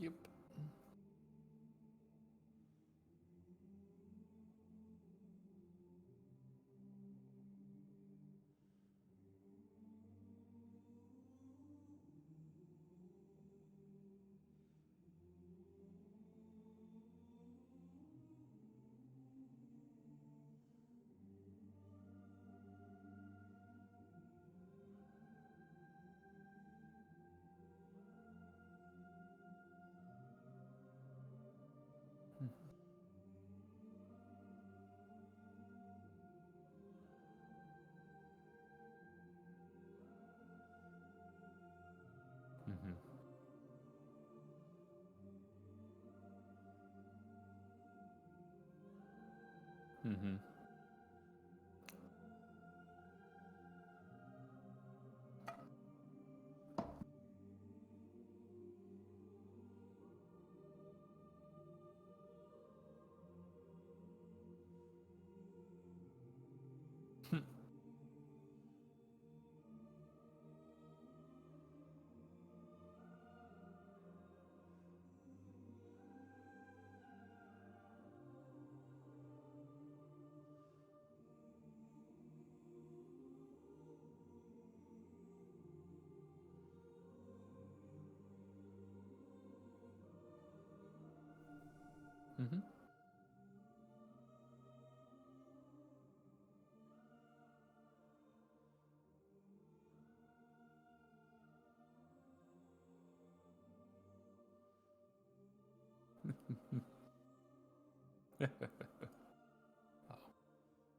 Yep. Mm-hmm. Mm-hmm. Mm-hmm.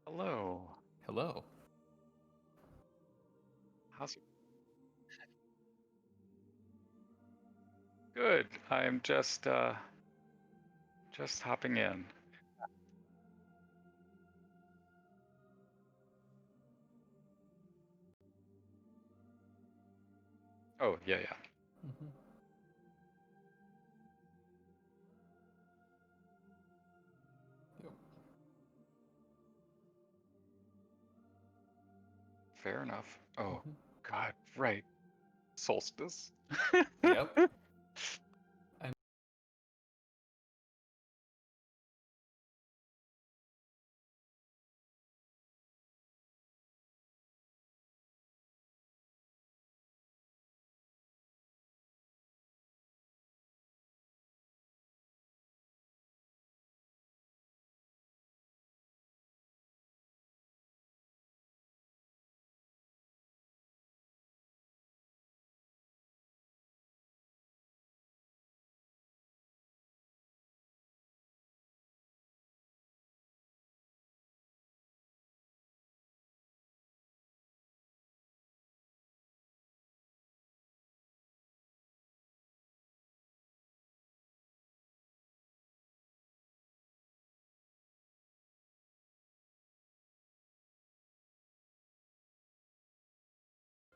Hello. Hello. How's it? Good. I'm just hopping in. Oh, yeah, yeah. Mm-hmm. Yep. Fair enough. Oh, Mm-hmm. God, right. Solstice. Yep. And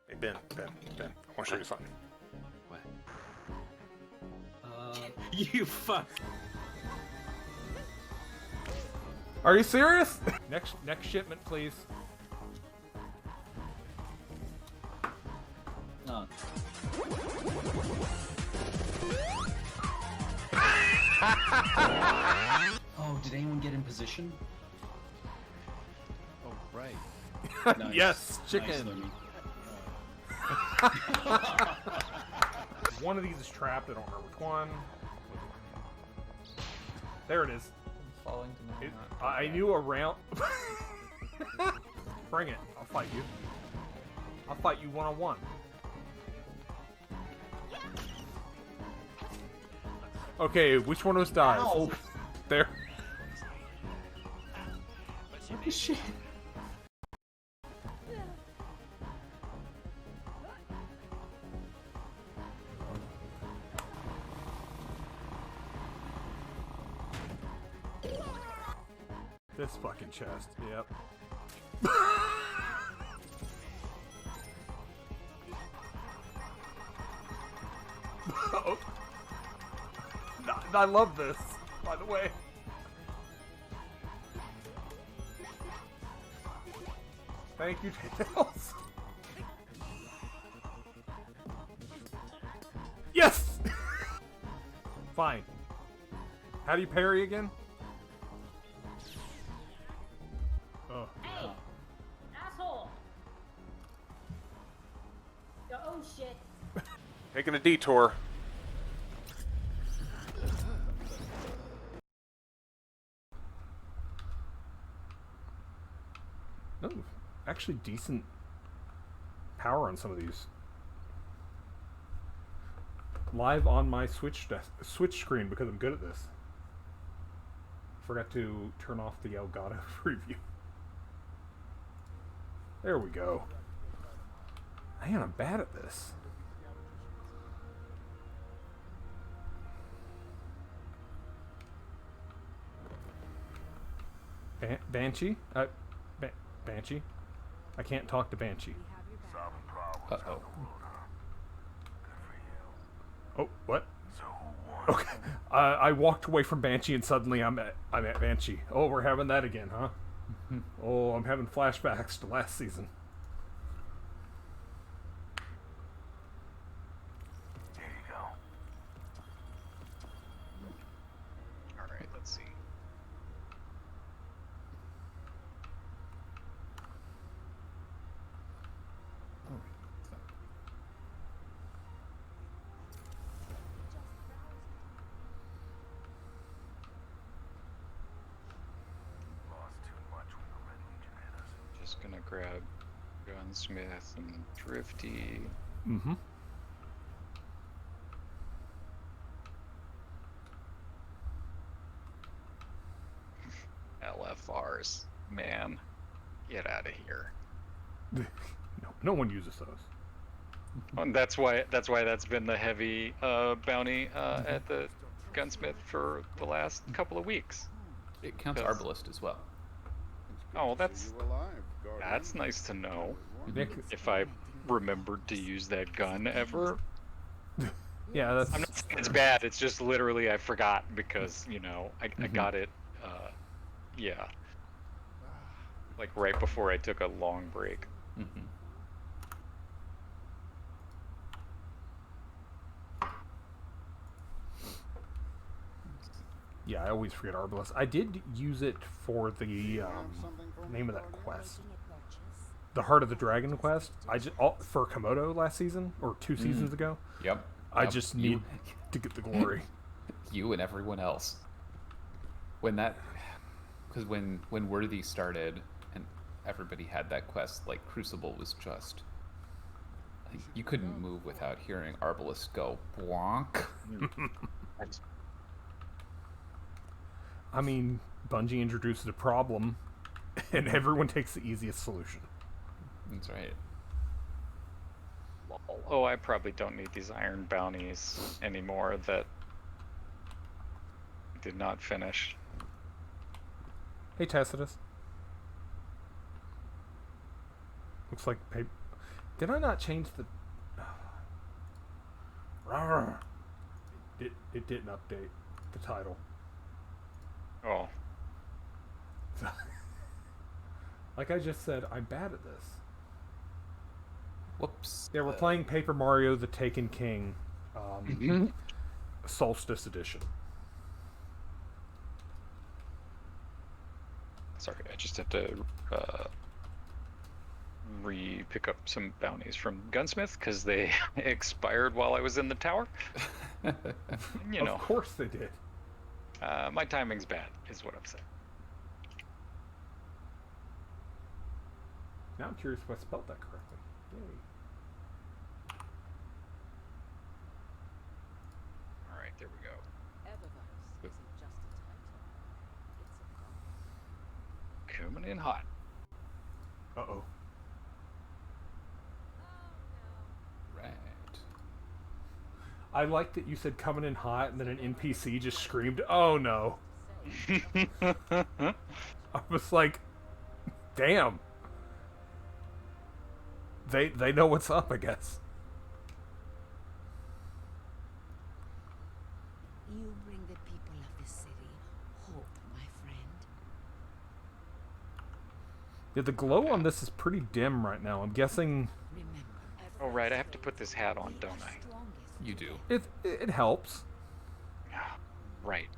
Hey, Ben, I want to show you something. What? You fuck. Are you serious? Next shipment, please. No. Oh, did anyone get in position? oh right. Nice. Yes, Nice, chicken. Lemmy. One of these is trapped. I don't remember which one. There it is. I'm falling to my not. I knew around. Bring it. I'll fight you. I'll fight you one-on-one. Okay, which one of us dies? Ow. There. Holy shit. This fucking chest. Yep. Oh. I love this. by the way. Thank you, Tails. Yes! Fine. How do you parry again? Oh. Hey! Asshole! Oh shit. Taking a detour. Oh, actually decent power on some of these. Live on my Switch screen because I'm good at this. Forgot to turn off the Elgato preview. There we go. Man, I'm bad at this. Banshee? Banshee? I can't talk to Banshee. Uh-oh. Oh, what? Okay. I walked away from Banshee and suddenly I'm at Banshee. Oh, we're having that again, huh? Oh, I'm having flashbacks to last season. There you go. Alright, let's see. Just gonna grab Gunsmith and Thrifty. Mm-hmm. LFRs. Man, get out of here. No one uses those. And that's why that's been the heavy bounty at the Gunsmith for the last couple of weeks. It counts Because- Arbalist as well. Oh, that's nice to know. Nick, If I remembered to use that gun ever, yeah, that's. I'm not saying it's bad. It's just literally I forgot because I got it. Yeah, like right before I took a long break. Mm-hmm. Yeah, I always forget Arbalest. I did use it for the name of that quest, the Heart of the Dragon quest. For Komodo last season or 2 seasons ago. Yep. I Yep. just need to get the glory. You and everyone else. Because when Worthy started and everybody had that quest, like Crucible was just, like, you couldn't move without hearing Arbalest go bonk. I mean, Bungie introduces a problem, and everyone takes the easiest solution. That's right. Oh, I probably don't need these iron bounties anymore that I did not finish. Hey, Tacitus. Looks like paper. Did I not change the? It didn't update the title. Oh, Like I just said, I'm bad at this. Whoops. Yeah, we're playing Paper Mario: The Taken King, Solstice Edition. sorry, I just have to pick up some bounties from Gunsmith because they expired while I was in the tower. Of course they did. My timing's bad, is what I'm saying. Now I'm curious if I spelled that correctly. Yay. All right, there we go. Eververse isn't just a title. It's a Coming in hot. Uh-oh. Right. I like that you said coming in hot, and then an NPC just screamed, "Oh no!" I was like, "Damn." They know what's up, I guess. You bring the people of the city hope, my friend. Yeah, the glow on this is pretty dim right now. I'm guessing Remember, Oh, right, I have to put this hat on, don't I? strongest You do. it helps. Right.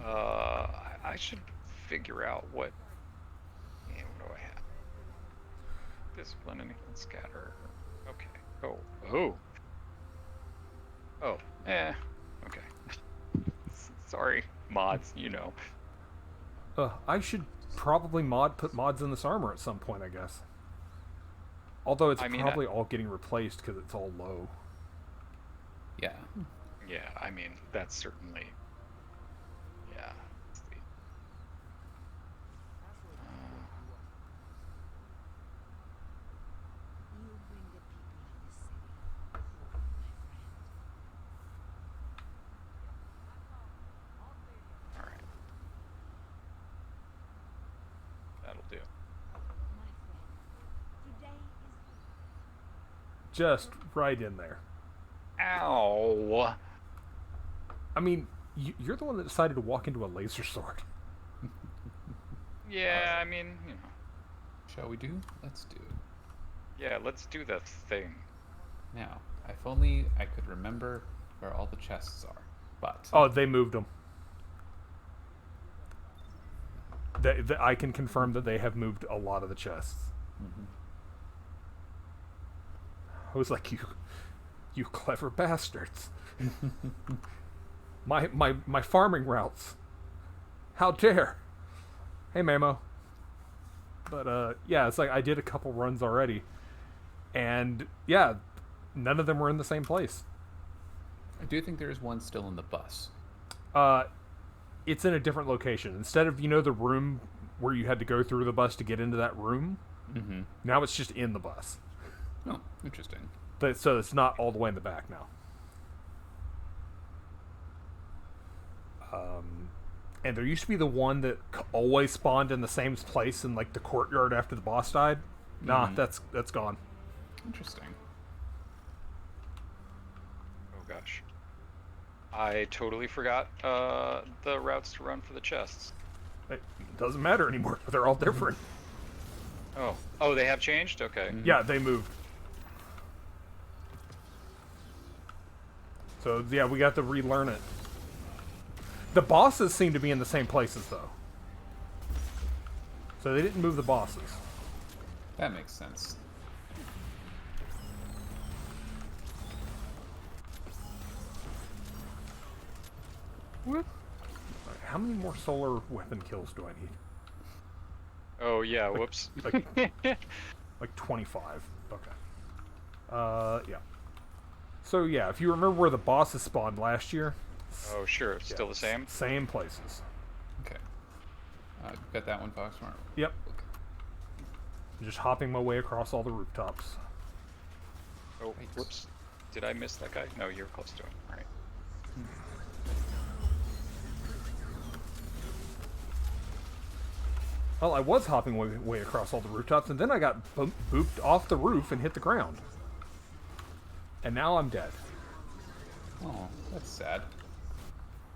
I should figure out what. Yeah, what do I have? Discipline and scatter. Okay. Oh. Oh. Oh. Okay. Sorry, mods. You know. I should probably put mods in this armor at some point, I guess. Although it's I mean, probably all getting replaced because it's all low. Yeah. Yeah. I mean, that's certainly. Yeah. Let's see. you bring the people of this city hope, my friend. All right. That'll do. My friend, today is Just right in there. Ow. I mean, you're the one that decided to walk into a laser sword. Yeah. I mean, you know. Shall we do? Let's do. Yeah. Let's do that thing. Now, if only I could remember where all the chests are. But Oh, they moved them. I can confirm that they have moved a lot of the chests. I was like, you clever bastards. my farming routes. How dare? Hey, Mamo. But yeah, it's like I did a couple runs already, and yeah, none of them were in the same place. I do think there is one still in the bus. It's in a different location. Instead of the room where you had to go through the bus to get into that room, now it's just in the bus. Oh, interesting. So it's not all the way in the back now. And there used to be the one that always spawned in the same place in like the courtyard after the boss died. Nah, that's gone. Interesting. Oh gosh. I totally forgot the routes to run for the chests. It doesn't matter anymore. They're all different. Oh, they have changed? Okay. Yeah, they moved. So yeah, we got to relearn it. The bosses seem to be in the same places though. So they didn't move the bosses. That makes sense. What? How many more solar weapon kills do I need? Oh yeah, whoops. Like 25. Okay. Yeah. So yeah, if you remember where the bosses spawned last year, Oh sure, still the same? same places. Okay. Got that one, Foxmart? Yep. Okay. Just hopping my way across all the rooftops. Oh, whoops. Did I miss that guy? No, you're close to him. Alright. Well, I was hopping way across all the rooftops, and then I got booped off the roof and hit the ground. And now I'm dead. Oh, that's sad.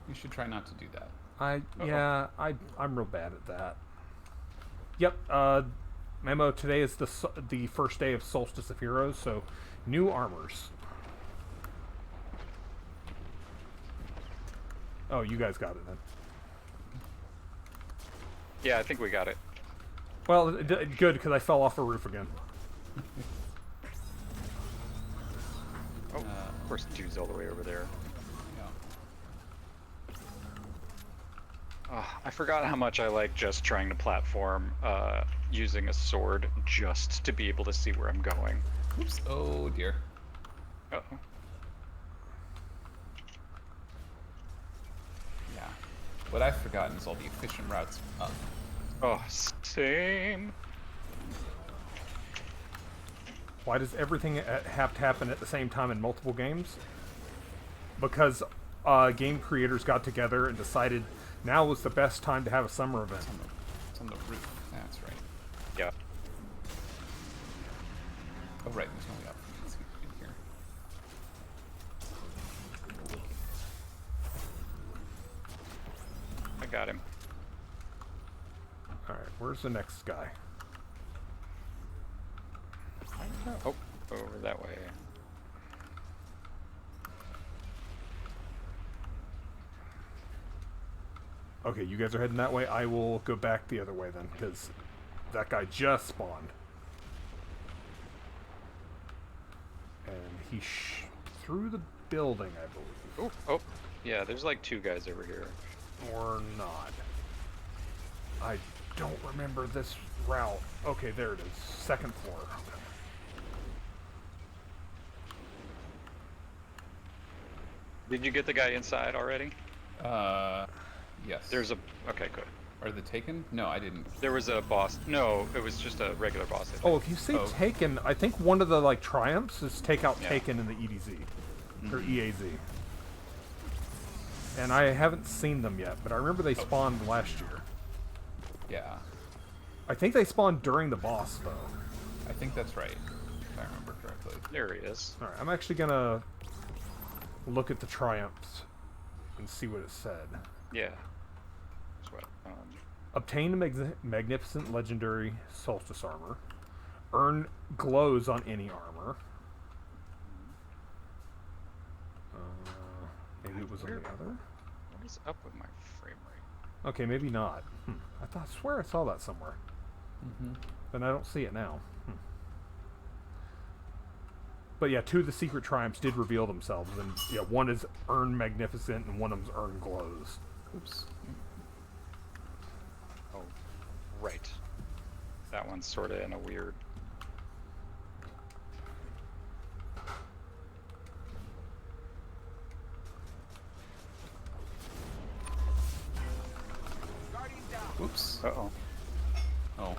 You should try not to do that. I'm real bad at that. Yep. Memo. Today is the first day of Solstice of Heroes, so new armors. Oh, you guys got it then. Yeah, I think we got it. Well, good because I fell off a roof again. Oh, of course, dude's all the way over there. Yeah. I forgot how much I like just trying to platform using a sword just to be able to see where I'm going. Oops. Oh dear. Uh-oh. Yeah. What I've forgotten is all the efficient routes up. Oh, same. Why does everything have to happen at the same time in multiple games? Because game creators got together and decided now was the best time to have a summer event. It's on the roof. That's right. Yeah. Oh right, there's only up in here. got him. Alright, where's the next guy? Oh, over that way. Okay, you guys are heading that way. I will go back the other way then, because that guy just spawned. And he through the building, I believe. Oh, yeah, there's like 2 guys over here. Or not. I don't remember this route. Okay, there it is. Second floor. Did you get the guy inside already? Yes. There's a... Okay, good. Are they taken? No, I didn't. There was a boss. No, it was just a regular boss. I think. Oh, if you say Oh. Taken, I think one of the like triumphs is take out Yeah. Taken in the EDZ or EAZ. And I haven't seen them yet, but I remember they spawned last year. Yeah. I think they spawned during the boss though. I think that's right, if I remember correctly. There he is. All right, I'm actually gonna look at the triumphs and see what it said. Yeah. That's what, Obtain magnificent legendary Solstice armor. Earn glows on any armor. Maybe it was on the other. what is up with my frame rate? Okay, maybe not. I swear I saw that somewhere. But I don't see it now. But yeah, 2 of the secret triumphs did reveal themselves, and yeah, one is earn magnificent and one of them's earn glows. Oops. Oh, right. That one's sort of in a weird... Whoops. Uh-oh. Oh.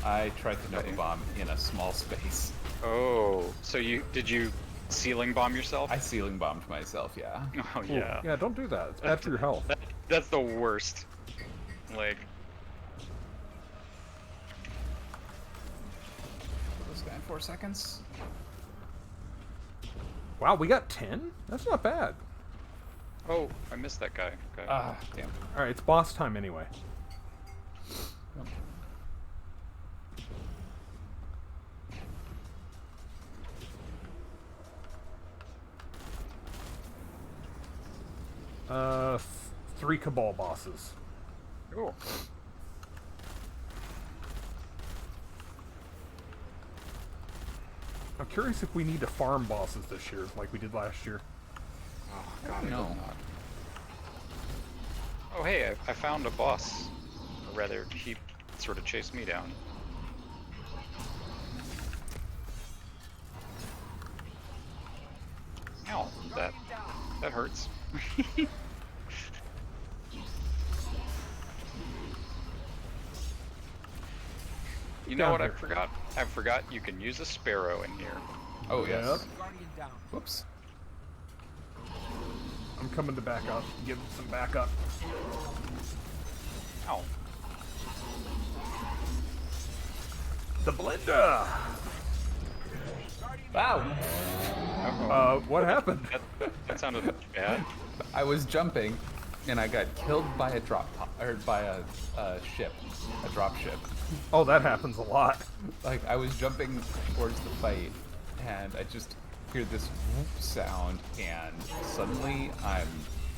I tried to Nova Bomb in a small space. Oh, so did you ceiling bomb yourself? I ceiling bombed myself, yeah. Oh, Ooh, yeah. yeah, don't do that. It's bad for your health. That's the worst. Like... This guy in 4 seconds. Wow, we got 10? That's not bad. Oh, I missed that guy. Okay. Ah, damn. Alright, it's boss time anyway. Uh, 3 Cabal bosses. Cool. I'm curious if we need to farm bosses this year, like we did last year. Oh, God, I No. hope not. Oh, hey, I found a boss. Or rather, he sort of chased me down. Ow, that hurts. You know Down what here. I forgot? I forgot you can use a sparrow in here. Oh, yes. Yep. Whoops. I'm coming to back up. Give him some backup. Ow. The blender! Wow. Uh-oh. What happened? That sounded bad. I was jumping, and I got killed by a by a ship, a drop ship. Oh, that happens a lot. Like I was jumping towards the fight, and I just hear this whoop sound, and suddenly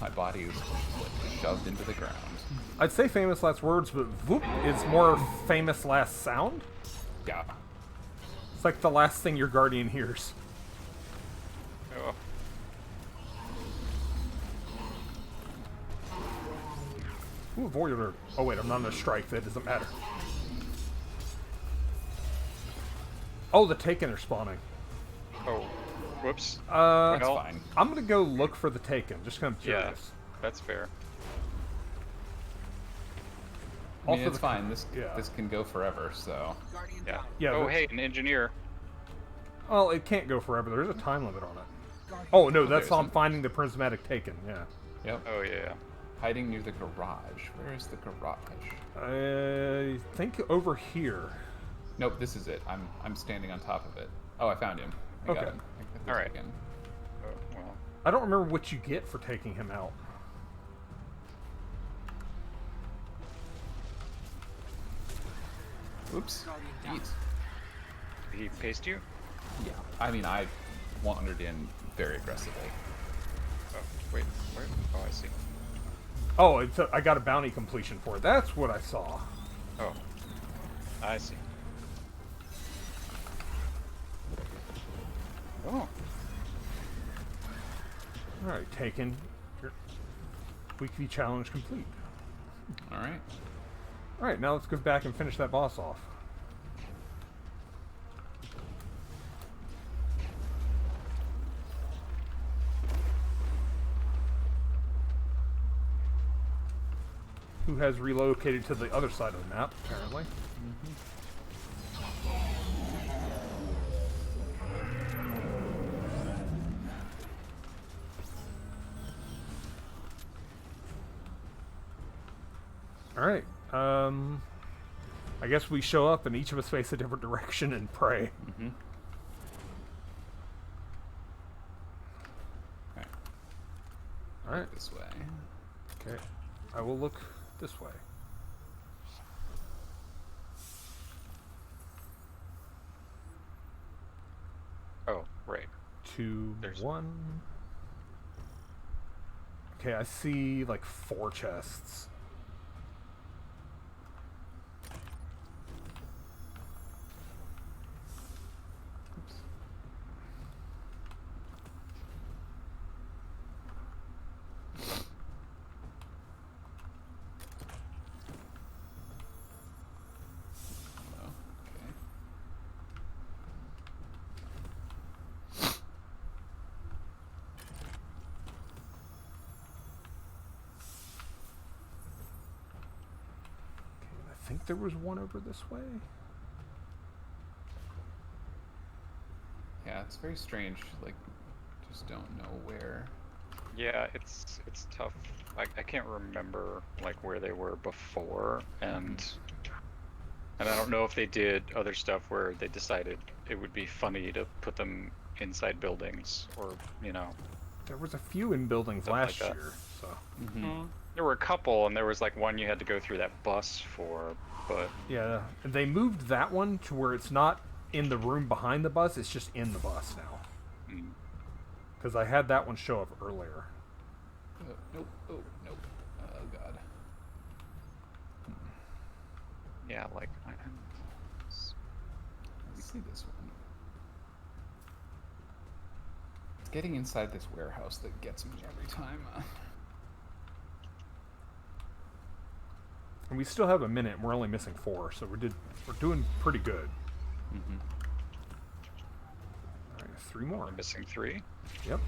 my body is just like shoved into the ground. I'd say famous last words, but Voop is more famous last sound. Yeah. It's like the last thing your guardian hears. Oh. Ooh, Voyager. Oh wait, I'm not on a strike. That doesn't matter. Oh, the Taken are spawning. Oh. Whoops. Uh, That's Well, fine. I'm gonna go look for the Taken. Just kind of Yeah, curious. that's fair. I mean, Also it's the- fine. This yeah. this can go forever. So Yeah. Yeah, Oh, but- hey, an engineer. Well, it can't go forever. There's a time limit on it. Oh no, that's there on isn't. finding the prismatic Taken. Yeah. yep. Oh, yeah. Hiding near the garage. Where is the garage? I think over here. Nope. This is it. I'm standing on top of it. Oh, I found him. I Okay. got him. I got this All right. again. Oh, well. I don't remember what you get for taking him out. Oops. Jeez. Did he paste you? Yeah. I mean, I wandered in very aggressively. Oh, wait, where? Oh, I see. Oh, I got a bounty completion for it. That's what I saw. Oh, I see. Oh, All right, taken. Your weekly challenge complete. All right. All right, now let's go back and finish that boss off. Who has relocated to the other side of the map, apparently. All right. I guess we show up and each of us face a different direction and pray. Mm-hmm. Okay. All right. This way. Okay. I will look this way. oh, right. 2, There's- 1. Okay, I see like 4 chests. Oops. Oh, okay. Okay, I think there was one over this way. Yeah, it's very strange. Like, just don't know where. Yeah, it's tough. I can't remember like where they were before, and I don't know if they did other stuff where they decided it would be funny to put them inside buildings, or There was a few in buildings Stuff like last that. year, so Mm-hmm. there were a couple, and there was like one you had to go through that bus for, but yeah. And they moved that one to where it's not in the room behind the bus; it's just in the bus now. mm, Because I had that one show up earlier. Nope. Oh, nope. Oh, God. yeah, like Let me see this one. It's getting inside this warehouse that gets me every time. And we still have a minute, and we're only missing 4, so we're doing pretty good. Mm-hmm. All right, 3 more. I'm missing 3. Yep.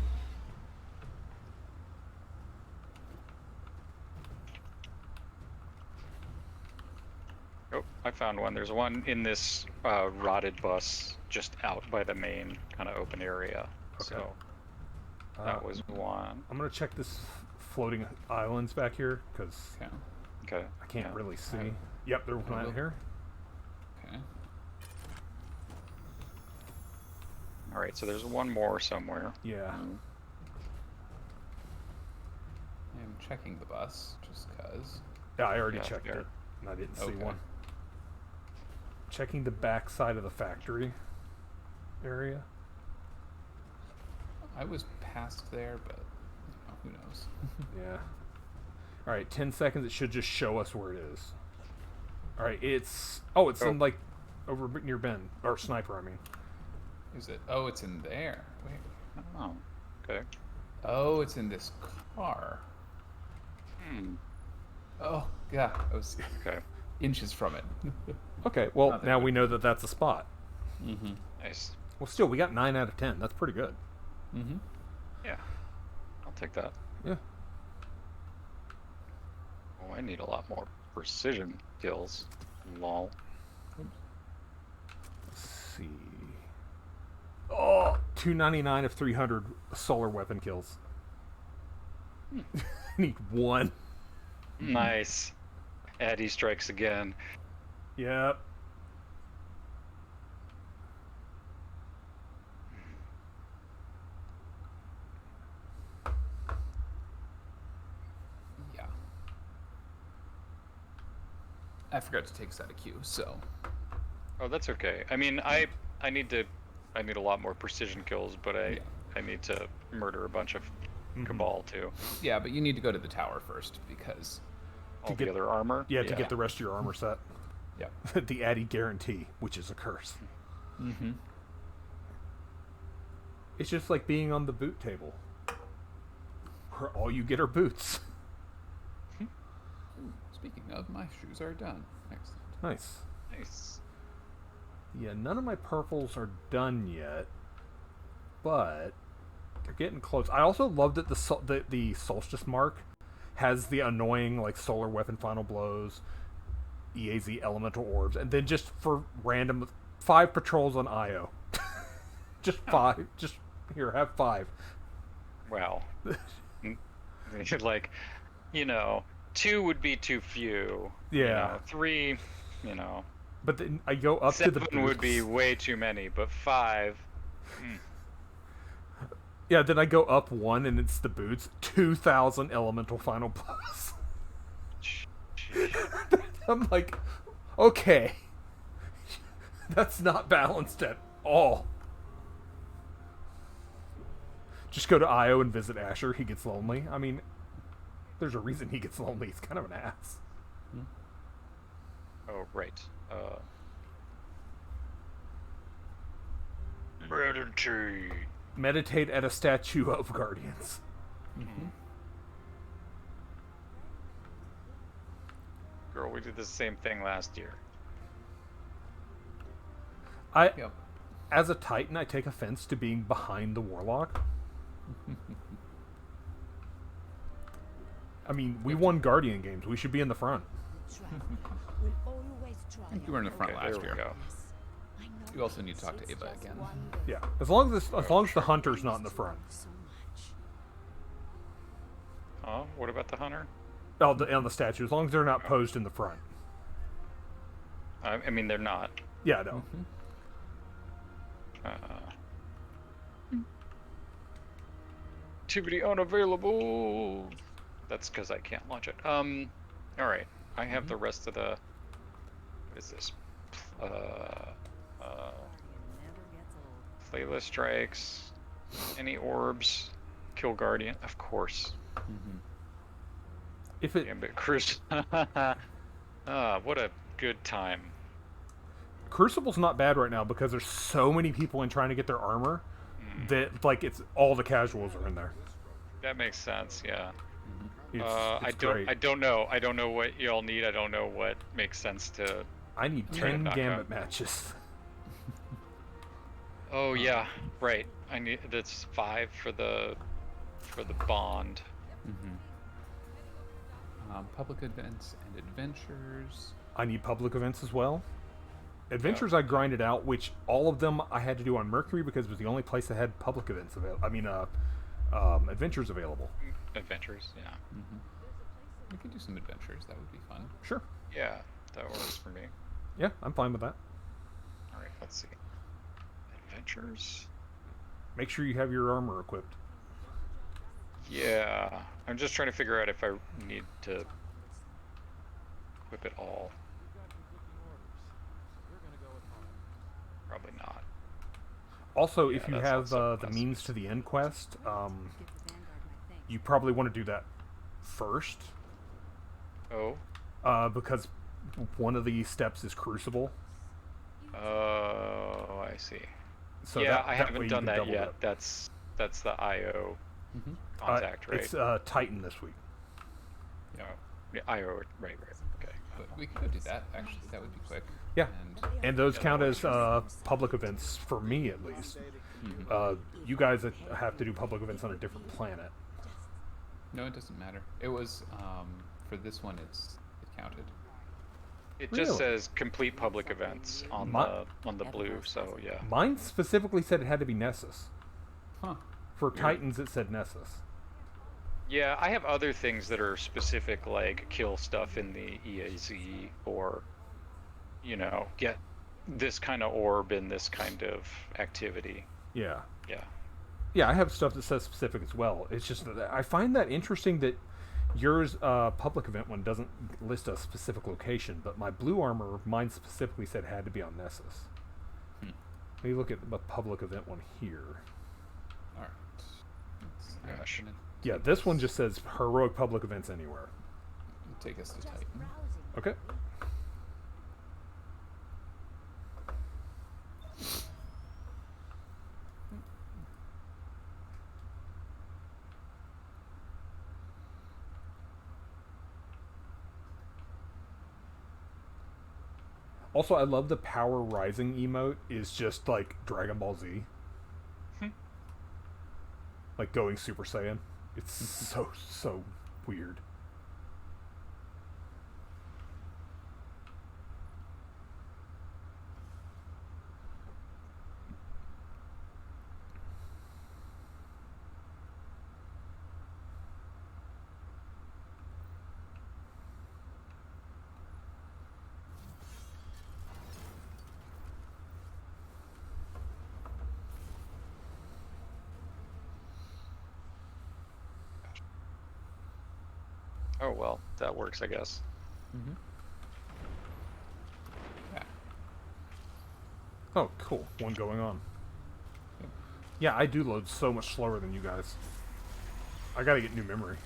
Oh, I found one. There's one in this rotted bus just out by the main kind of open area. Okay. So Uh, that was one. I'm gonna check this floating islands back here because Okay. Okay. I can't yeah. really see. Yep, there's one will. out here. Okay. All right. So there's one more somewhere. Yeah. I'm checking the bus just cause. Yeah, I already Yeah, checked yeah. it, and I didn't see Okay. one. Checking the back side of the factory area. I was past there, but who knows? Yeah. All right, 10 seconds. It should just show us where it is. All right, it's in like over near Ben or Sniper. I mean. Is it? Oh, it's in there. Wait. Oh. Okay. Oh, it's in this car. Hmm. Oh, yeah. I was Okay. inches from it. Okay, well Not that now good. we know that that's a spot. Mm-hmm. Nice. Well, still we got 9 out of 10. That's pretty good. Mm-hmm. Yeah. I'll take that. Yeah. Oh, I need a lot more precision kills. Lol. Let's see. Oh, 299 of 300 solar weapon kills. Need 1. Nice. Addy strikes again. Yep. Yeah. I forgot to take Side Q, so Oh, that's okay. I mean, I need a lot more precision kills, but Yeah. I need to murder a bunch of Mhm. Cabal too. Yeah, but you need to go to the tower first because All get- the other armor. Yeah, to get the rest of your armor set. yeah. The Addy guarantee, which is a curse. Mm-hmm. It's just like being on the boot table, where all you get are boots. Speaking of, my shoes are done. Excellent. Nice. Nice. Yeah, none of my purples are done yet, but they're getting close. I also love that the Solstice mark has the annoying like solar weapon final blows, EAZ elemental orbs, and then just for random 5 patrols on Io. Just 5. Just here, have 5. Wow. Like, 2 would be too few. Yeah. 3, But then I go up to the 7 would be boots. way too many, but 5. Yeah, then I go up 1 and it's the boots. 2,000 elemental final blows. I'm like, okay. That's not balanced at all. Just go to Io and visit Asher. He gets lonely. I mean, there's a reason he gets lonely. He's kind of an ass. Oh, right. Meditate. Meditate at a statue of Guardians. Mm-hmm. Girl, we did the same thing last year. Yep. As a Titan, I take offense to being behind the Warlock. I mean, we won Guardian games. We should be in the front. Will always try You were in the front Okay, last there we year. go. You also need to talk to Ava again. Yeah, as long as the Hunter's not in the front. Huh? What about the hunter? Oh, on the statue. As long as they're not posed in the front. I mean, they're not. Yeah, no. Activity unavailable. That's because I can't launch it. All right. I have the rest of the. What is this? Playlist strikes. Any orbs? Kill Guardian, of course. Mm-hmm. If it Gambit Cruise. What a good time. Crucible's not bad right now because there's so many people in trying to get their armor that like it's all the casuals are in there. That makes sense. Yeah. It's I great. don't know. I don't know what y'all need. I don't know what makes sense to. I need Try to 10 knock Gambit out. matches. Oh yeah, right. I need that's 5 for the bond. Mm-hmm. Public events and adventures. I need public events as well. Adventures I grinded out, which all of them I had to do on Mercury because it was the only place that had public events available. I mean, adventures available. Adventures, yeah. Mm-hmm. We could do some adventures. That would be fun. Sure. Yeah, that works for me. Yeah, I'm fine with that. All right, let's see. Adventures. Make sure you have your armor equipped. Yeah, I'm just trying to figure out if I need to equip it all. Probably not. Also, Yeah, if you that's have also the nice. means to the end quest, you probably want to do that first, Oh. because one of the steps is Crucible. Oh, I see. So yeah, that, I that way haven't you done can that double yet. it. That's the IO Mm-hmm. contact, right? It's Titan this week. Oh, yeah, IO, right. Okay. But we could go do that. Actually, that would be quick. Yeah. And And those Yeah, count that as public events for me, at least. You guys that have to do public events on a different planet. no, it doesn't matter. It was for this one. It counted. It Really? just says complete public events on the blue, so yeah. Mine specifically said it had to be Nessus. Huh. For Titans, it said Nessus. Yeah, I have other things that are specific, like kill stuff in the EAZ, or, get this kind of orb in this kind of activity. Yeah. Yeah. Yeah, I have stuff that says specific as well. It's just that I find that interesting that Yours, public event one doesn't list a specific location, but my blue armor, mine specifically said had to be on Nessus. Hmm. Let me look at the public event one here. All right. Gosh. Yeah, this one just says heroic public events anywhere. Take us to Just Titan. browsing. Okay. Also, I love the Power Rising emote is just like Dragon Ball Z. Like going Super Saiyan. It's so weird. Oh well, that works, I guess. Mm-hmm. Yeah. Oh, cool. One going on. Yep. Yeah, I do load so much slower than you guys. I gotta get new memory.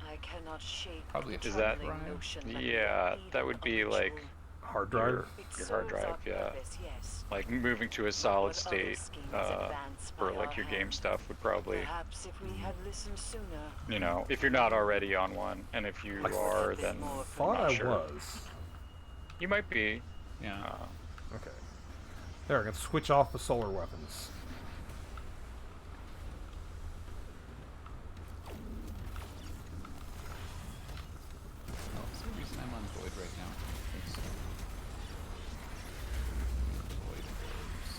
I cannot shake Probably a the Is that- troubling notion that Yeah, we that would be need like control. Hard drive. It your hard serves our drive, yeah. purpose, yes. Like moving to a But solid what other state schemes advance for by like our your game hand? stuff would probably, Perhaps if we had listened sooner. you know, if you're not already on one, and if you I are, Bit then more Thought not I sure. was. you might be. Yeah. Okay. There, I can switch off the solar weapons. Oh, is there a reason I'm on Void right now? It's Void orbs.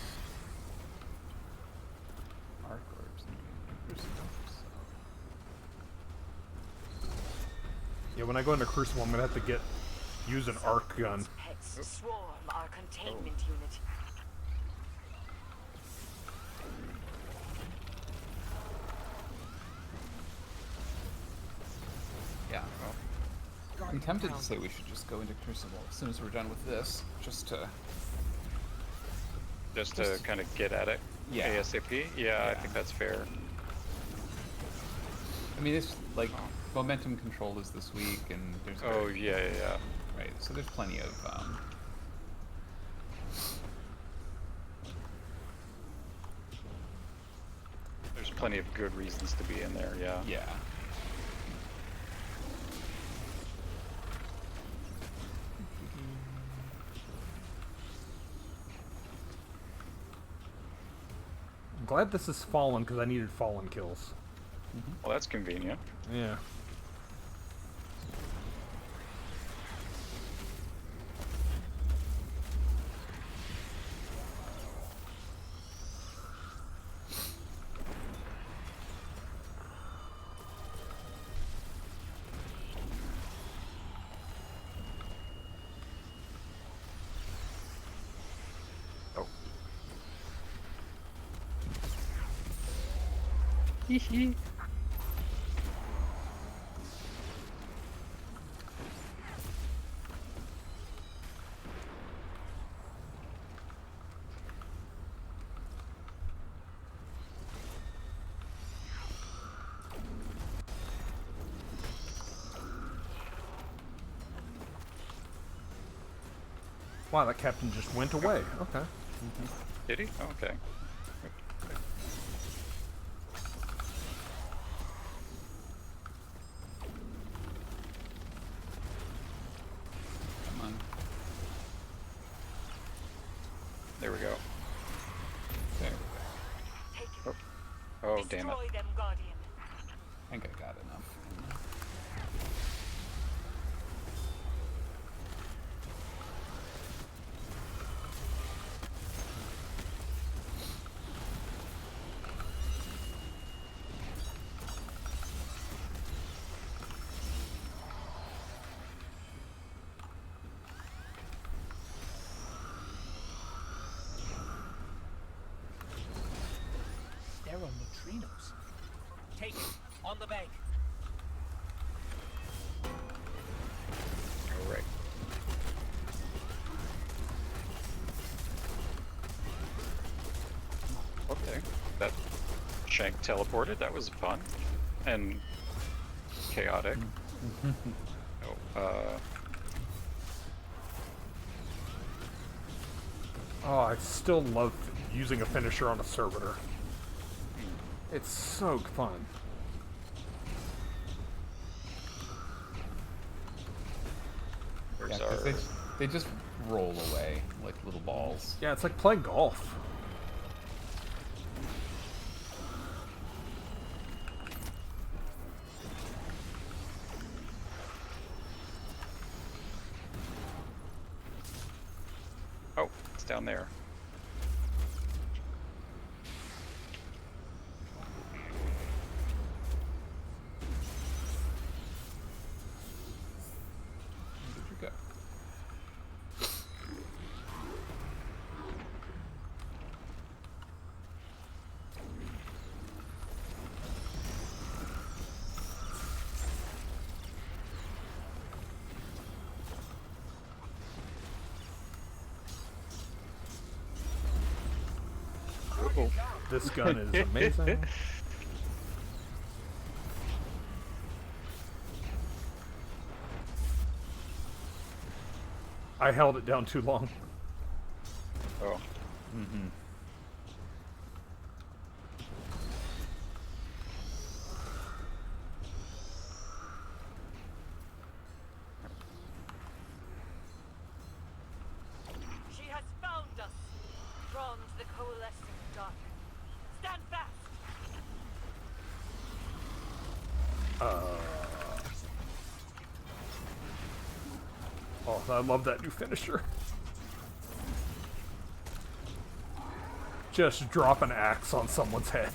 Arc orbs and Crucibles. Yeah, when I go into Crucible, I'm gonna have to use an arc gun. Pets swarm our containment unit. Yeah. Well, I'm tempted to say we should just go into Crucible as soon as we're done with this, just to. Just to Just- kind of get at it. Yeah. ASAP. Yeah, I Yeah. think that's fair. I mean, it's like momentum control is this week, and there's. Oh yeah. Right. So there's plenty of. There's plenty of good reasons to be in there. Yeah. Yeah. I'm glad this is Fallen because I needed Fallen kills. Well, that's convenient. Yeah. Oh. Wow, that captain just went away. Okay. Did he? Oh, okay. Come on. There we go. There. Take it. Oh, oh damn it. Destroy them, Guardian. I think I got enough. There are neutrinos. Take it. On the bank. Shank teleported. That was fun and chaotic. Oh, Oh, I still love using a finisher on a servitor. It's so fun. Yeah, there's 'cause our. they just roll away like little balls. Yeah, it's like playing golf. Oh, it's down there. Where did you go? Oh, This gun is amazing. I held it down too long. oh. Mm-hmm. She has found us. Drawn to the coalescing dark. Stand fast. Oh, I love that new finisher. Just drop an axe on someone's head.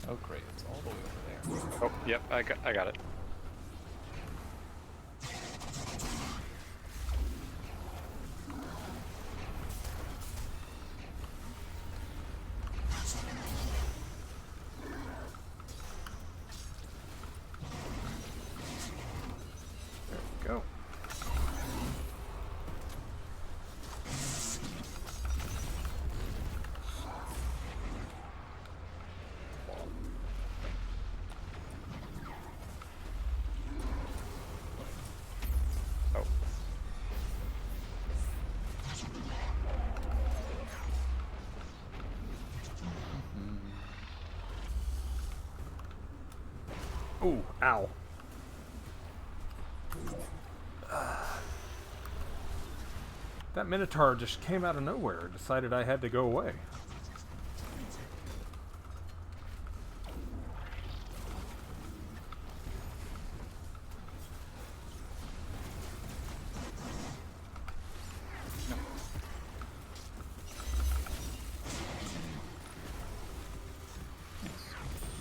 Oh great, it's all the way over there. Oh, yep, I got it. There we go. Oh, Ooh, ow. That Minotaur just came out of nowhere and decided I had to go away.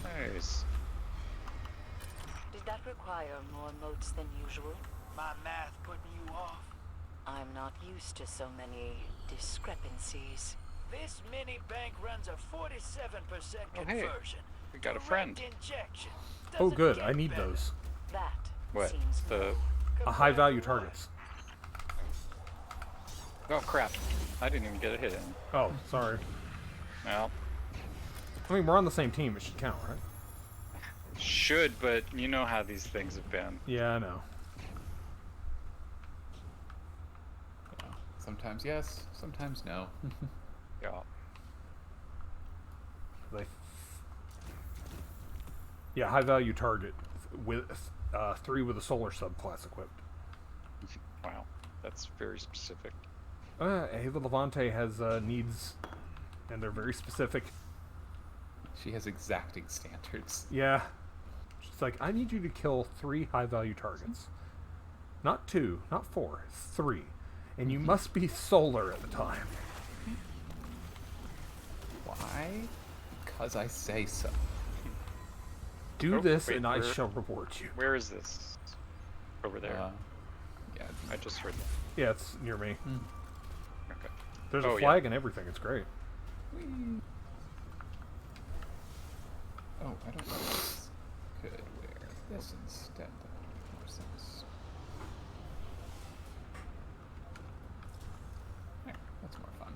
nice. Did that require more motes than usual? My math putting you off? I'm not used to so many discrepancies. This mini bank runs a 47% Oh, hey, conversion. we got a Direct friend. Injection. Oh Doesn't good, get I need better. those. That What? seems The low. High value Compared to targets. oh crap! I didn't even get a hit in. Oh, sorry. Well, I mean, we're on the same team. It should count, right? should, but you know how these things have been. Yeah, I know. Yeah. Sometimes yes, sometimes no. Yeah. They... Yeah, high value target with 3 with a solar subclass equipped. Wow, that's very specific. Ava Levante has needs, and they're very specific. She has exacting standards. Yeah. She's like, I need you to kill 3 high value targets. Not 2, not 4, 3. And you must be solar at the time. Why? Because I say so. Do Oh, this wait, and I where- shall reward you. Where is this? Over there. Yeah. I just heard that. Yeah, it's near me. Okay. There's Oh, a yeah. flag and everything. It's great. Oh, I don't know. What's good where. this instead. More sense. There, that's more fun.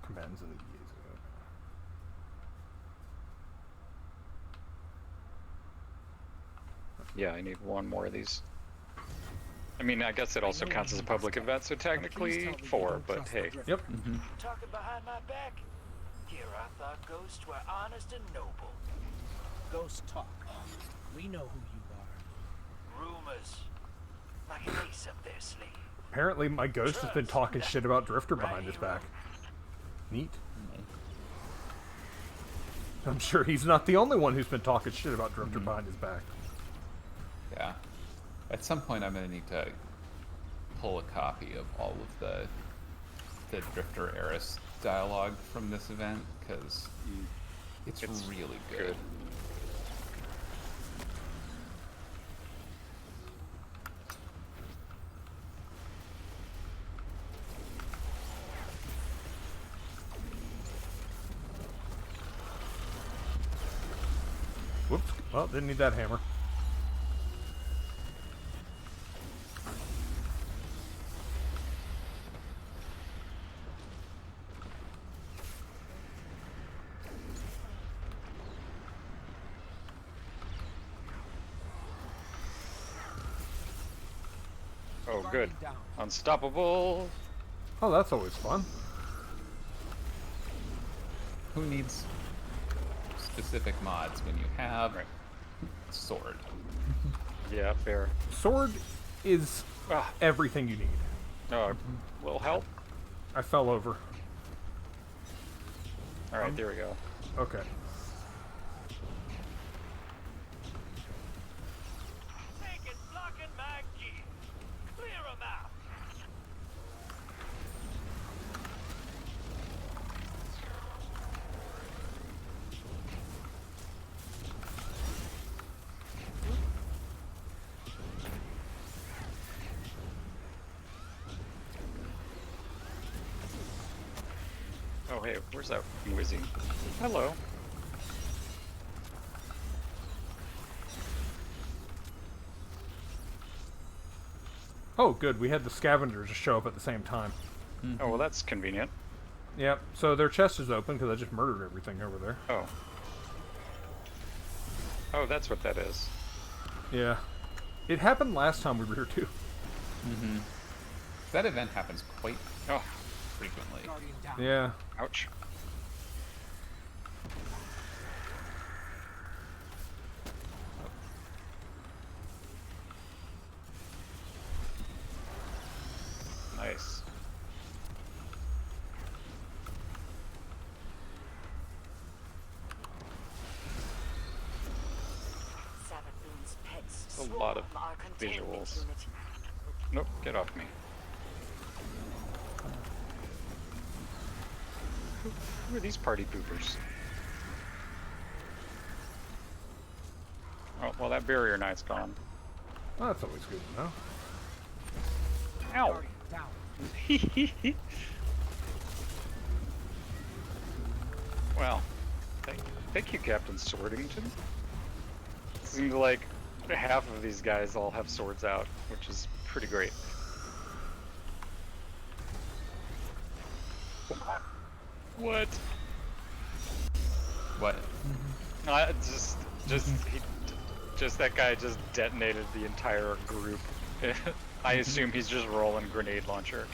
Combatants in the EAs. Yeah, I need one more of these. I mean, I guess it also counts as a public event, so technically 4, but hey. Yep. Talking behind my back? Here I thought ghosts were honest and noble. Ghost talk. We know who you are. Rumors. Like an ace up their sleeve. Apparently, my ghost has been talking shit about Drifter behind his back. Neat. I'm sure he's not the only one who's been talking shit about Drifter behind his back. Yeah. At some point, I'm gonna need to pull a copy of all of the Drifter Eris dialogue from this event because it's really good. Whoops. Well, didn't need that hammer. Oh, good. Unstoppable. Oh, that's always fun. Who needs specific mods when you have sword? Yeah, fair. Sword is Ah, everything you need. oh, will help. I fell over. Alright, there we go. Okay. Take it, blocking my gear. Clear 'em out. Oh, hey, where's that Wizzy? Hello. Oh, good. We had the scavengers show up at the same time. Oh, well, that's convenient. Yep. So their chest is open because I just murdered everything over there. Oh. Oh, that's what that is. Yeah. It happened last time we were here too. That event happens quite Oh, frequently. Guardian down. Yeah. ouch. Nice. Savathun's pets A lot of swarm our containment visuals. unit. Nope, get off me. Who are these party poopers? Oh, well, that barrier knight's gone. Well, that's always good to know. Ow! Guardian down. Well, thank you, Captain Swordington. Seemed like half of these guys all have swords out, which is pretty great. What? What? Just that guy just detonated the entire group. I assume he's just rolling grenade launcher.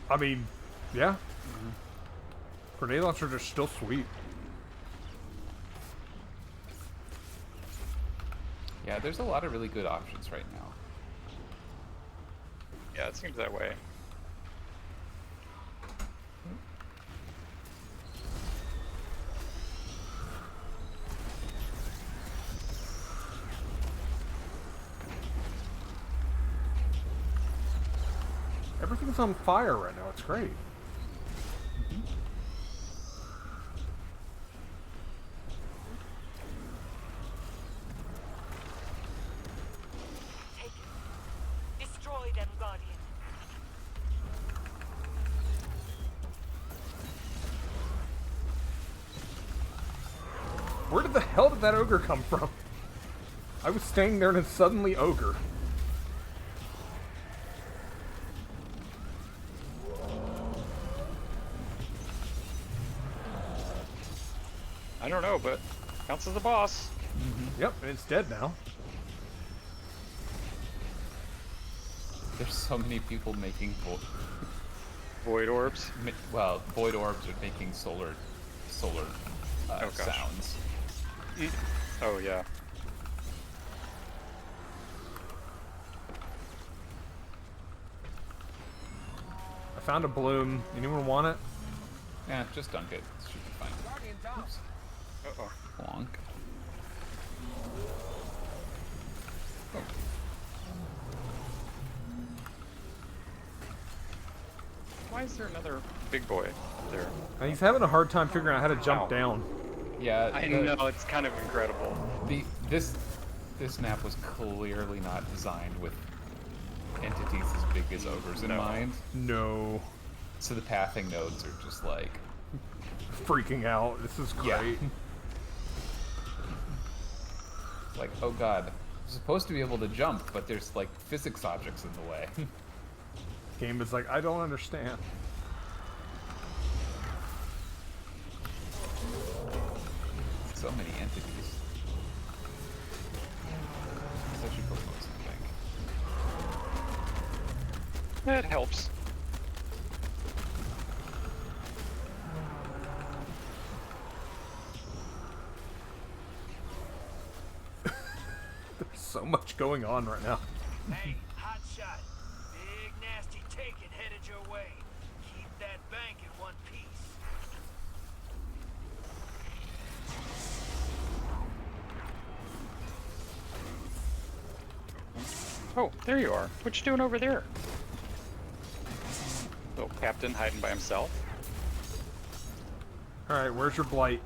I mean, yeah. Grenade launchers are still sweet. Yeah, there's a lot of really good options right now. Yeah, it seems that way. Everything's on fire right now. It's great. Guardian. Where the hell did that ogre come from? I was standing there and it's suddenly ogre. I don't know, but counts as the boss. Yep, and it's dead now. There's so many people making Void orbs. well, void orbs are making solar Oh, gosh. sounds. Oh yeah. I found a bloom. Anyone want it? Yeah, just dunk it. It should be fine. Oops. Uh-oh. Bonk. Oh. Why is there another big boy there? And he's having a hard time figuring out how to jump Ow. down. Yeah, I know, it's kind of incredible. This map was clearly not designed with entities as big as ogres in No. mind. No. So the pathing nodes are just like, Freaking out. This is Yeah. great. like, oh god, I'm supposed to be able to jump, but there's like physics objects in the way. Game is like, I don't understand. So many entities. Such a cool most, I think. It helps. There's so much going on right now. Hey, hot shot. Big nasty taking headed your way. Keep that bank in one piece. Oh, there you are. What you doing over there? Little captain hiding by himself. Alright, where's your blight?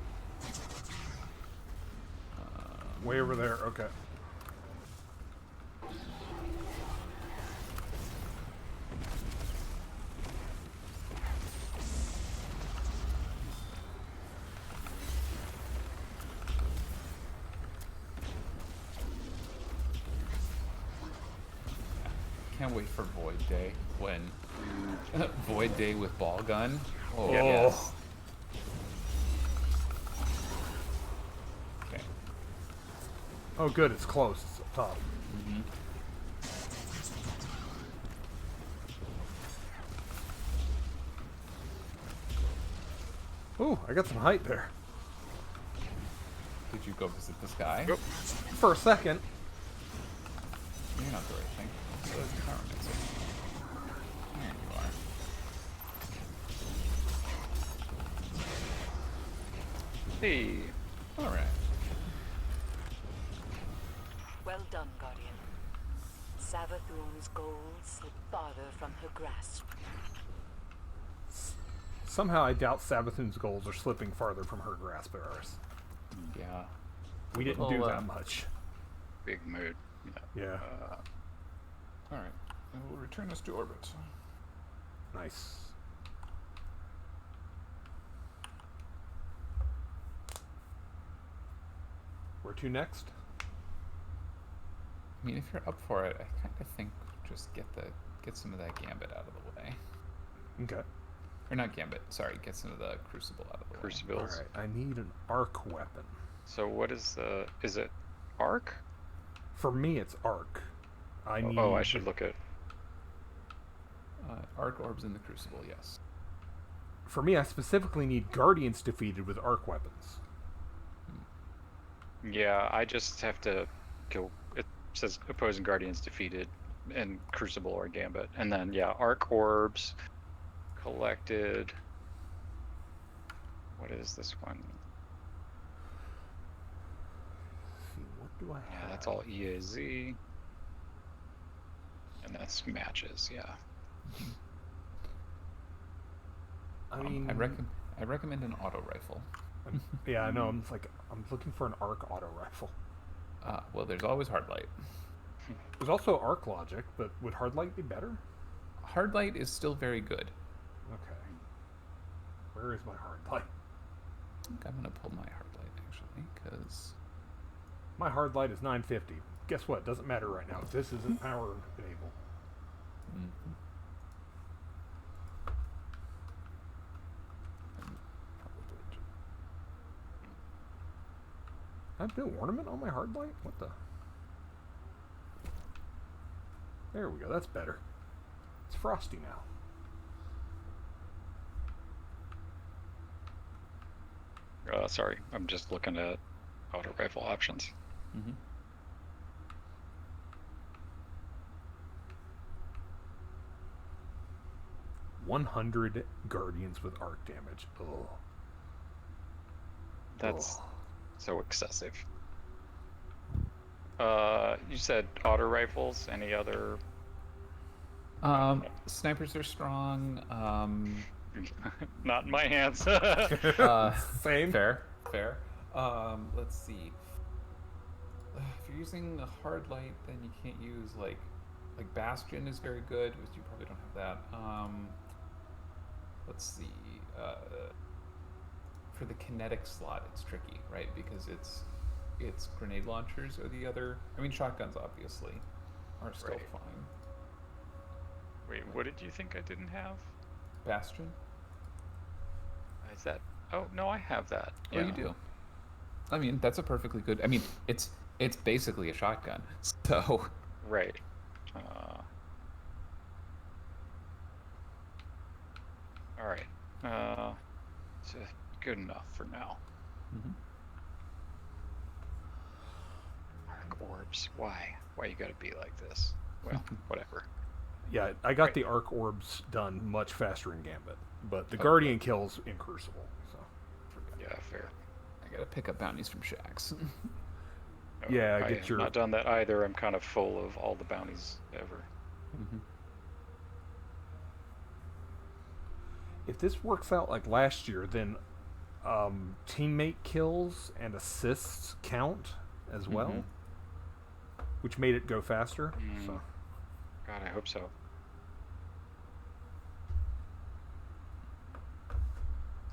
Way over there, okay. Can't wait for Void Day when Void Day with ball gun. Oh Yeah. yes. Okay. Oh good, it's close. It's up top. Ooh, I got some height there. Did you go visit this guy? Yep. For a second. You're not the right thing. So is the power mixer. There you are. Hey. Alright. Well done, Guardian. Savathun's gold slipped farther from her grasp. Somehow I doubt Sabathun's goals are slipping farther from her grasp of ours. Yeah. We didn't do that much. Big mood. Yeah. Alright. And we'll return us to orbit. Nice. Where to next? I mean, if you're up for it, I kind of think just get some of that gambit out of the way. Okay. Or not gambit, sorry, get some of the crucible out of the way. Crucibles. Alright, I need an arc weapon. So what is the... Is it arc? For me, it's arc. I need... Oh, I should look at... Arc orbs in the crucible, yes. For me, I specifically need guardians defeated with arc weapons. Yeah, I just have to kill... It says opposing guardians defeated in Crucible or Gambit. And then, yeah, arc orbs collected... What is this one? Let's see, what do I have? Yeah, that's all EAZ. And that's matches, yeah. I mean, I recommend an auto rifle. yeah, I know. I'm looking for an arc auto rifle. Well, there's always hard light. There's also arc logic, but would hard light be better? Hard light is still very good. Okay. Where is my hard light? I think I'm gonna pull my hard light actually, because My hard light is 950. Guess what? Doesn't matter right now. This isn't power enabled. I have no ornament on my hard light? What the? There we go. That's better. It's frosty now. Sorry, I'm just looking at auto rifle options. 100 guardians with arc damage. Ugh. That's Ugh. so excessive. You said auto rifles. Any other? Snipers are strong. Not in my hands. Same. Fair. Let's see. If you're using a hard light, then you can't use like Bastion is very good, which you probably don't have that. Let's see. For the kinetic slot, it's tricky, right? Because it's grenade launchers or the other. I mean, shotguns obviously are still Right. fine. Wait, what did you think I didn't have? Bastion. Is that? Oh no, I have that. Oh, you do. I mean, that's a perfectly good. I mean, it's basically a shotgun. So. Right. All right. It's good enough for now. Arc orbs. Why? Why you gotta be like this? Well, whatever. Yeah, I got Right. the arc orbs done much faster in Gambit, but the Okay. guardian kills in Crucible. So. Yeah, fair. I gotta pick up bounties from Shax. No, Yeah, I get have your- not done that either. I'm kind of full of all the bounties ever. If this works out like last year, then teammate kills and assists count as well, which made it go faster. So. God, I hope so.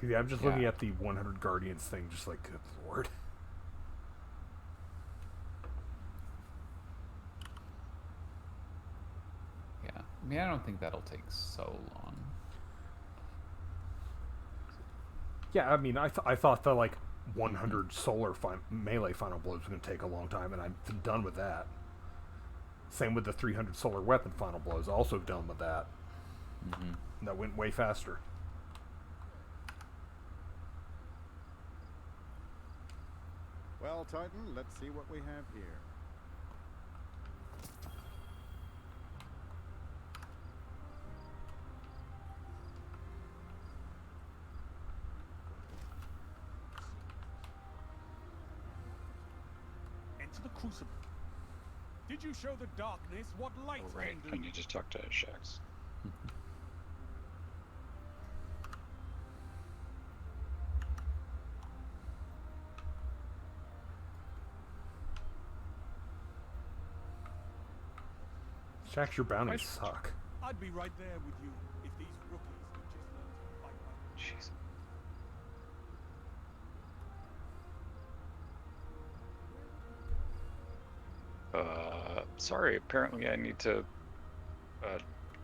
Yeah, I'm just looking Yeah. at the 100 Guardians thing, just like, good lord. Yeah. I mean, I don't think that'll take so long. Yeah, I mean, I thought the like 100 solar melee final blows was going to take a long time, and I'm done with that. Same with the 300 solar weapon final blows, also done with that. That went way faster. Well, Titan, let's see what we have here. Enter the crucible. Did you show the darkness what light Oh, right. can I do? need to talk to Shax. Shax, your bounties Nice. suck. I'd be right there with you if these rookies could just learn to fight like Jeez. Sorry. Apparently, I need to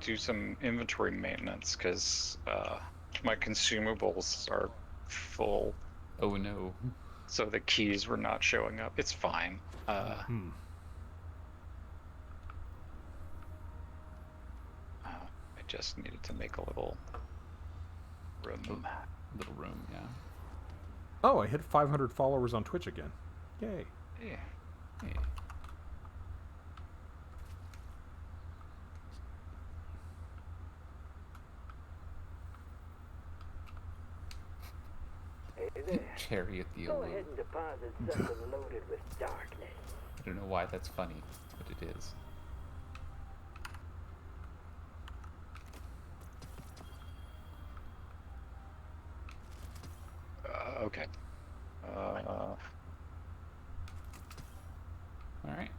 do some inventory maintenance because my consumables are full. Oh no. So the keys were not showing up. It's fine. I just needed to make a little room. Little room, yeah. Oh, I hit 500 followers on Twitch again. Yay. Yeah. Hey. Hey there. Chariot the Go Elu. ahead and deposit something loaded with darkness. I don't know why that's funny, but it is. Okay. All right.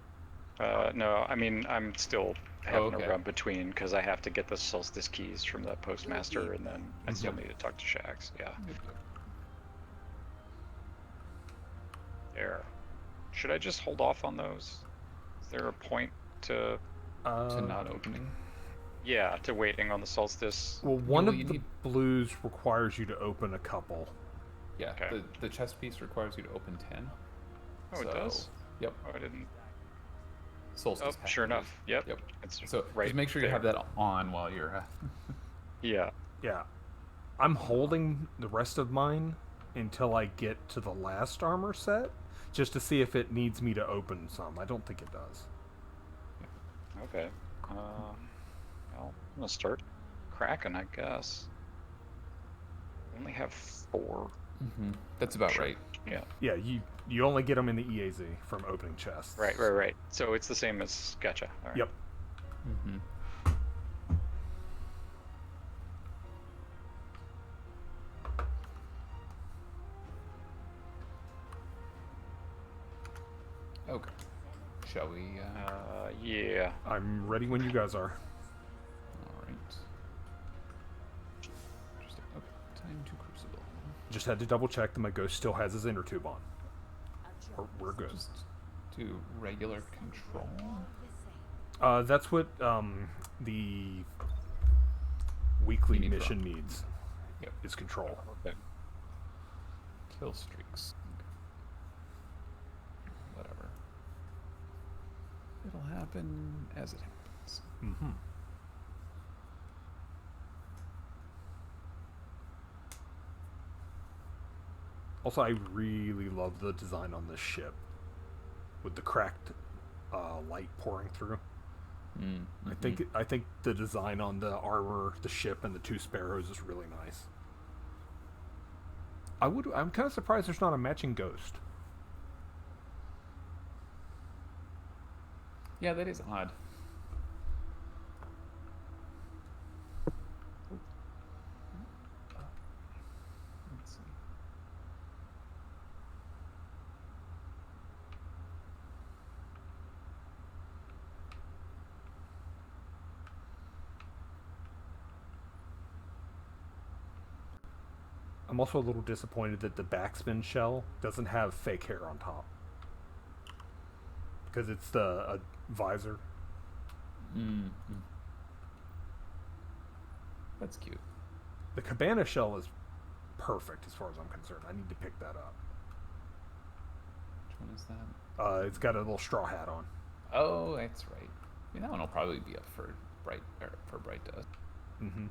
No, I mean, I'm still having okay. to run between because I have to get the Solstice keys from the postmaster, and then I still need to talk to Shax. Yeah. Yep, yep. There. Should I just hold off on those? Is there a point to not opening. Yeah, to waiting on the Solstice? Well, one of you the need- blues requires you to open a couple. Yeah, Okay. the chest piece requires you to open 10. Oh, it does? Yep. Oh, I didn't. Solstice Oh, sure packages. enough. Yep. Yep. It's So right just make sure there. you have that on while you're. Yeah. Yeah. I'm holding the rest of mine until I get to the last armor set, just to see if it needs me to open some. I don't think it does. Okay. Well, I'm gonna start cracking, I guess. I only have 4. That's about Sure. right. Yeah. Yeah, you only get them in the EAZ from opening chests. Right. So it's the same as Gotcha. All right. Yep. Okay. Shall we? Yeah. I'm ready when you guys are. All right. Interesting. Okay. Time to crucible. Just had to double check that my ghost still has his inner tube on. We're good. Just do regular control. That's what the weekly You need mission rock. needs. Yep. Is control. Okay. Kill streaks. Whatever. It'll happen as it happens. Mm-hmm. Also, I really love the design on this ship, with the cracked light pouring through. I think the design on the armor, the ship, and the 2 sparrows is really nice. I'm kind of surprised there's not a matching ghost. Yeah, that is odd. Let's see. I'm also a little disappointed that the backspin shell doesn't have fake hair on top. Because it's a visor. That's cute. The cabana shell is perfect as far as I'm concerned. I need to pick that up. Which one is that? It's got a little straw hat on. Oh, that's right. I mean, that one will probably be up for bright dust. Mm-hmm.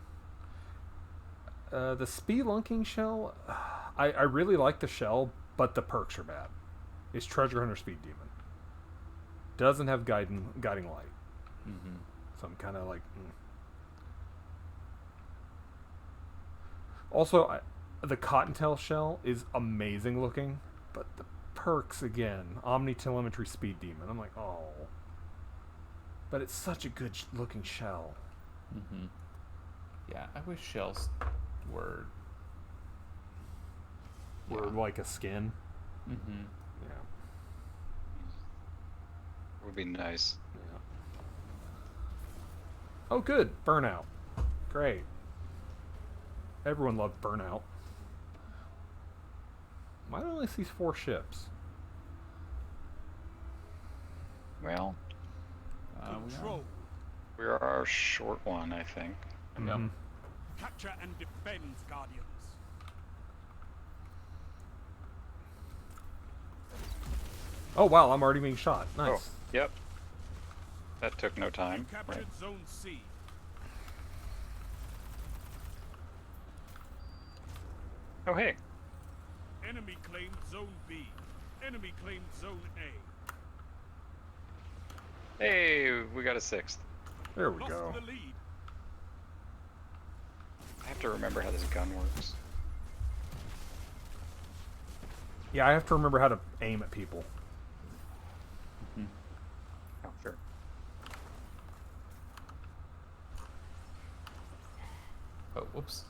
The spelunking shell, I really like the shell, but the perks are bad. It's Treasure Hunter Speed Demon. Doesn't have guiding light. So I'm kind of like... Also, the Cottontail shell is amazing looking, but the perks, again, Omni-Telemetry Speed Demon. I'm like, oh. But it's such a good looking shell. Yeah, I wish shells were like a skin. Yeah. Would be nice. Yeah. Oh, good. Burnout. Great. Everyone loved Burnout. Why do I only see 4 ships? Well, Control. we're our short one, I think. Mm-hmm. Capture and defend, Guardians. Oh, wow. I'm already being shot. Nice. Oh, yep. That took no time. Captured Right. Zone C. Oh, hey. Enemy claimed Zone B. Enemy claimed Zone A. Hey, we got a 6th. There we Lost go. the lead. I have to remember how this gun works. Yeah, I have to remember how to aim at people. Oh, sure. Oh, whoops.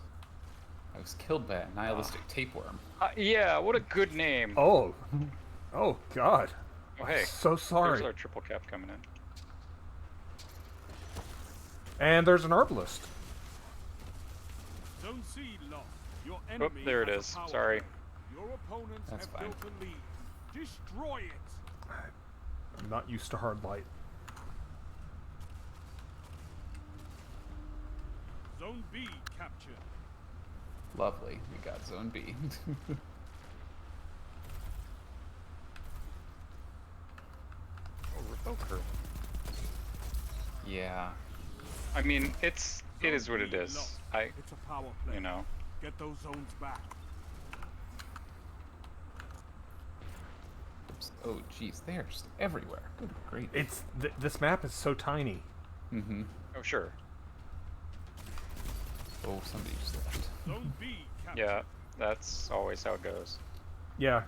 I was killed by a nihilistic tapeworm. Yeah, what a good name. Oh. Oh, God. Oh hey, So there's sorry. our triple cap coming in. And there's an arbalist. Zone C lost. Your Oh, enemy there it has is. a power Sorry. play. Your opponents That's have fine. built a lead. Destroy it. I'm not used to hard light. Zone B captured. Lovely. We got Zone B. Oh, Revoker. Yeah. I mean, it is what it is. Lost. I, It's a power play. you know. Get those zones back. Oops. Oh, jeez. They are just everywhere. Good grief. It's this map is so tiny. Mm-hmm. Oh, sure. Oh, somebody just left. Zone B captured. Yeah, that's always how it goes. Yeah.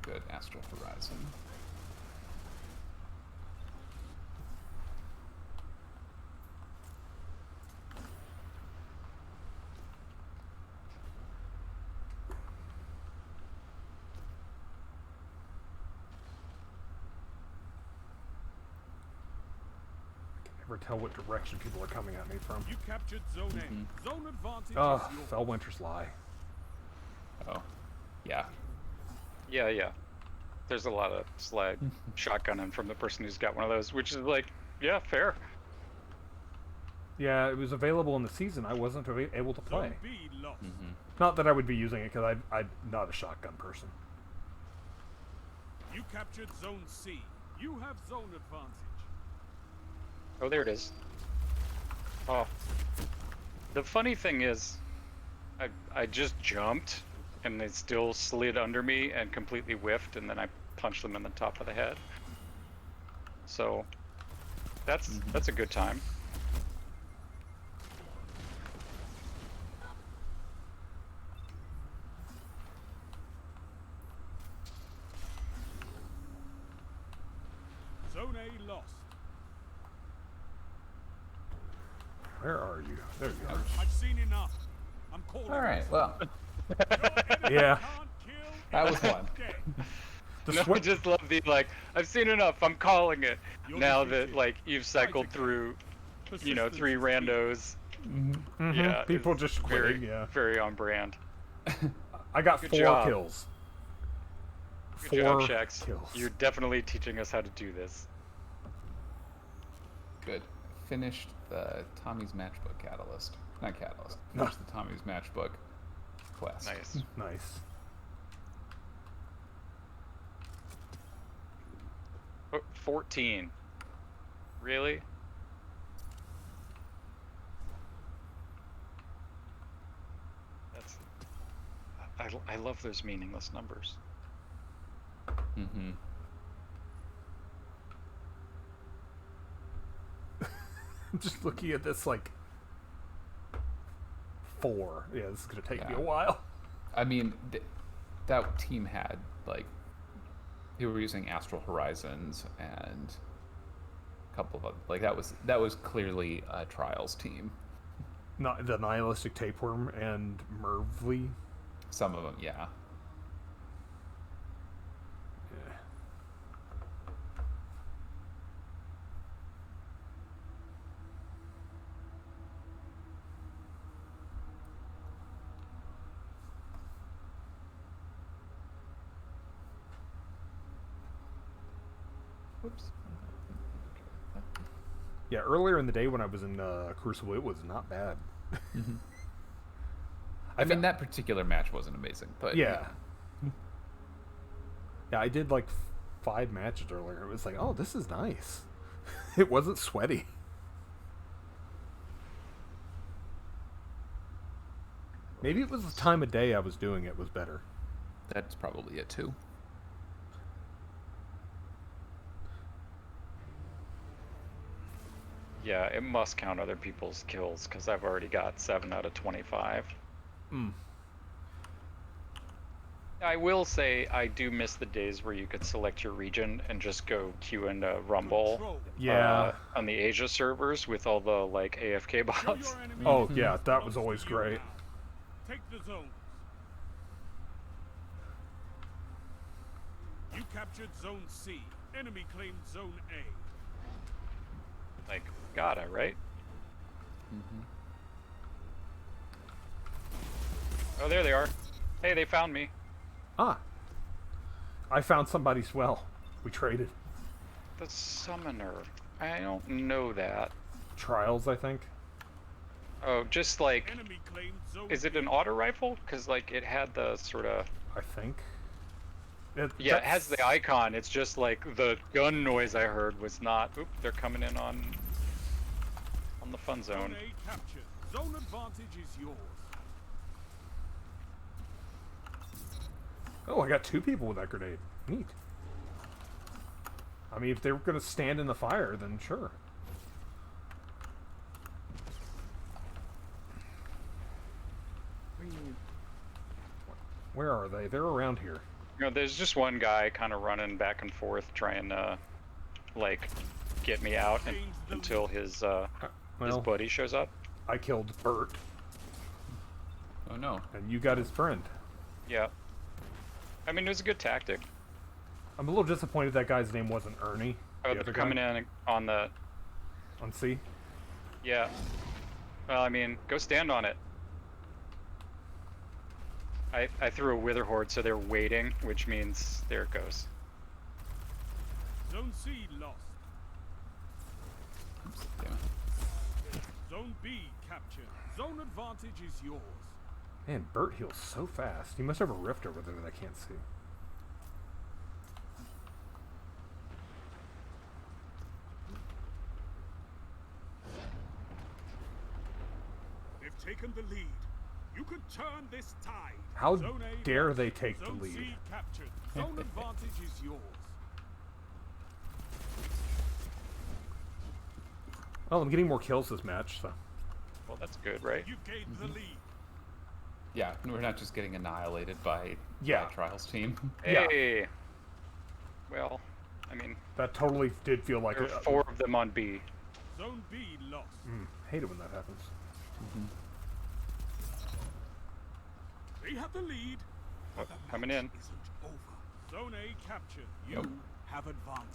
Good. Astral Horizon. Never tell what direction people are coming at me from. You captured Zone A. Zone advantage Oh, is yours. Fellwinter's Lie. Oh. Yeah. Yeah. There's a lot of slag shotgunning from the person who's got one of those, which is like, yeah, fair. Yeah, it was available in the season. I wasn't able to play. Zone B lost. Mm-hmm. Not that I would be using it, because I'm not a shotgun person. You captured Zone C. You have zone advantage. Oh, there it is. Oh. The funny thing is, I just jumped, and they still slid under me and completely whiffed, and then I punched them in the top of the head. So, that's a good time. Zone A lost. Where are you? There you are. I've seen enough. I'm calling. All right. Well, Yeah. Can't kill. that was fun. Dead. The No, I sweat. just love the, like, I've seen enough, I'm calling it. You're Now that, defeated. like, you've cycled again. through, you know, Persistence 3 is key. randos. Mhm. Yeah, People it's just very, quitting. Yeah. very on brand. I got Good 4 job. kills. Good job, 4 Shax. kills. You're definitely teaching us how to do this. Good. Finished the Tommy's Matchbook Catalyst. Not Catalyst. No. Finished the Tommy's Matchbook quest. Nice. Nice. Oh, 14. Really? That's. I love those meaningless numbers. Mm-hmm. I'm just looking at this like 4. Yeah, this is gonna take me Yeah. a while. I mean, that team had, like, they were using Astral Horizons and a couple of other, like, that was clearly a Trials team. Not the nihilistic tapeworm and Mervly. Some of them, yeah. Yeah. Whoops. Yeah, earlier in the day when I was in Crucible, it was not bad. I mean, that particular match wasn't amazing, but Yeah. Yeah, I did like 5 matches earlier. It was like, oh, this is nice. It wasn't sweaty. Maybe it was the time of day I was doing it was better. that's probably it too. Yeah, it must count other people's kills because I've already got 7 out of 25. I will say I do miss the days where you could select your region and just go queue into Rumble. Control. Yeah. On the Asia servers with all the like AFK Show bots. your enemy Oh, the yeah, force that was belongs always to you great. now. Take the zones. You captured Zone C. Enemy claimed Zone A. Like, gotta, right? Oh, there they are. Hey, they found me. Ah. I found somebody's well. We traded. The summoner. I don't know that. Trials, I think. Oh, just like, Enemy claimed Zone is it an auto rifle? Because like it had the sort of. I think. Yeah, it has the icon. It's just like the gun noise I heard was not. Oop, they're coming in on the fun zone. Zone A captured. Zone advantage is yours. Oh, I got 2 people with that grenade. Neat. I mean, if they were going to stand in the fire, then sure. Where are they? They're around here. You know, there's just one guy kind of running back and forth trying to, like, get me out until his buddy shows up. I killed Bert. Oh no. And you got his friend. Yeah. I mean, it was a good tactic. I'm a little disappointed that guy's name wasn't Ernie. Oh, the they're other coming guy. in on the... On C? Yeah. Well, I mean, go stand on it. I threw a wither horde, so they're waiting, which means there it goes. Zone C lost. Oops, damn it. Zone B captured. Zone advantage is yours. Man, Bert heals so fast. He must have a rift over there that I can't see. They've taken the lead. You could turn this tide. How Zone A dare lost. they take the Zone lead? C captured. Zone advantage is yours. Well, I'm getting more kills this match, so. Well, that's good, right? You gained the lead. Yeah, we're not just getting annihilated by Trials team. Hey. Well, I mean, that totally did feel like there were 4 of them on B. Zone B lost. Hate it when that happens. They have the lead. Oh, coming in. Isn't over. Zone A captured. You Yep. have advantage.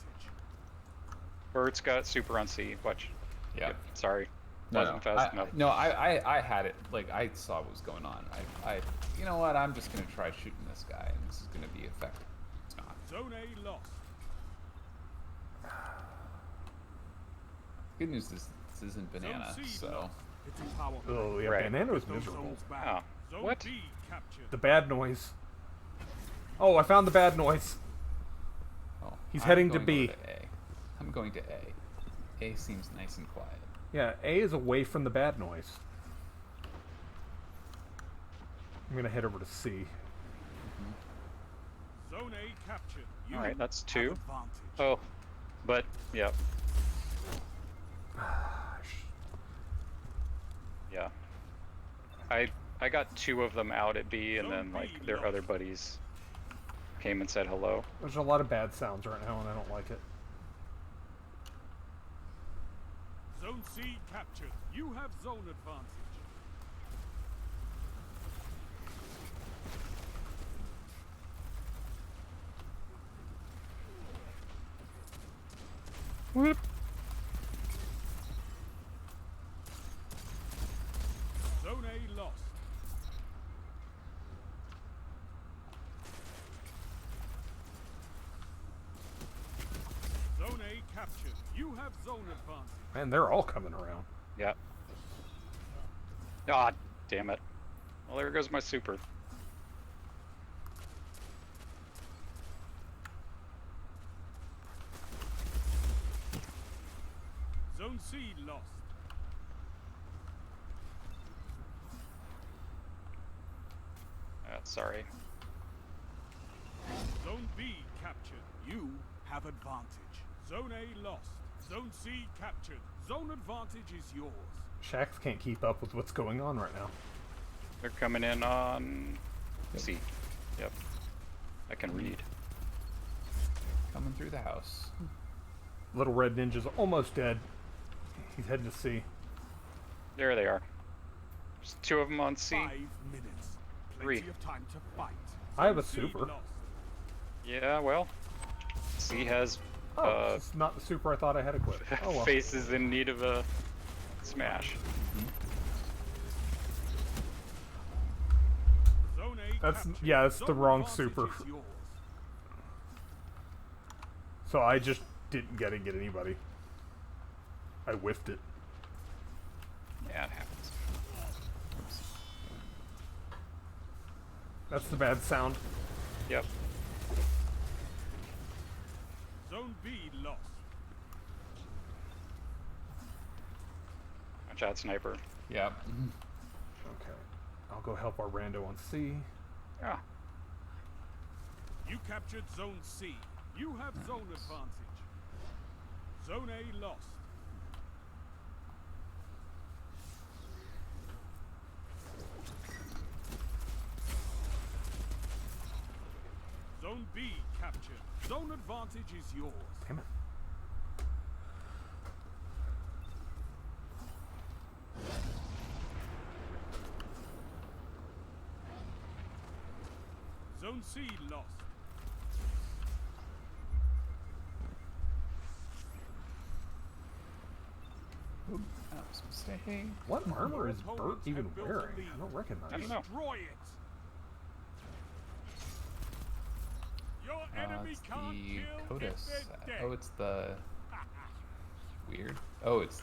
Bert's got super on C. Watch. Yeah. Yep, sorry. No, Wasn't fast enough. No, I had it. Like, I saw what was going on. You know what? I'm just going to try shooting this guy, and this is going to be effective. It's not. Zone A lost. Good news is this isn't banana, Zone C so. lost. It's a power play. Oh, yeah, Right. Banana was Those miserable. zones back. Oh, Zone what? B captured. The bad noise. Oh, I found the bad noise. Oh, He's I'm heading to going B. over to A. I'm going to A. A seems nice and quiet. Yeah, A is away from the bad noise. I'm gonna head over to C. Zone A captured. You All right, that's have 2. advantage. Oh, but yeah, yeah. I got 2 of them out at B, and then like their other buddies came and said hello. There's a lot of bad sounds right now, and I don't like it. Zone C captured. You have zone advantage. Whoop. Zone A lost. Zone A captured. You have zone advantage. Man, they're all coming around. Yeah. Ah, damn it. Well, there goes my super. Zone C lost. Sorry. Zone B captured. You have advantage. Zone A lost. Zone C captured. Zone advantage is yours. Shax can't keep up with what's going on right now. They're coming in on C. Yep. I can read. Coming through the house. Little red ninja's almost dead. He's heading to C. There they are. There's 2 of them on C. 5 minutes. 3. Plenty of time to fight. I have a Zone C super. lost. Yeah, well, C has Oh, it's not the super I thought I had equipped. Oh well. faces in need of a smash. Zone A That's captured. yeah, that's the Zone wrong advantage super. is yours. So I just didn't get anybody. I whiffed it. Yeah, it happens. Oops. That's the bad sound. Yep. Zone B lost. Watch out, sniper. Yep. Okay. I'll go help our rando on C. Ah, You captured Zone C. You have zone advantage. Zone A lost. Zone B captured. Zone advantage is yours. Damn it. Zone C lost. Oop, that was a mistake. What armor is Bert Opponents even have built a wearing? lead. I don't recognize. I don't know. Destroy it. Your enemy It's can't the kill if CODIS. they're dead. Oh, it's the... Weird. Oh, it's...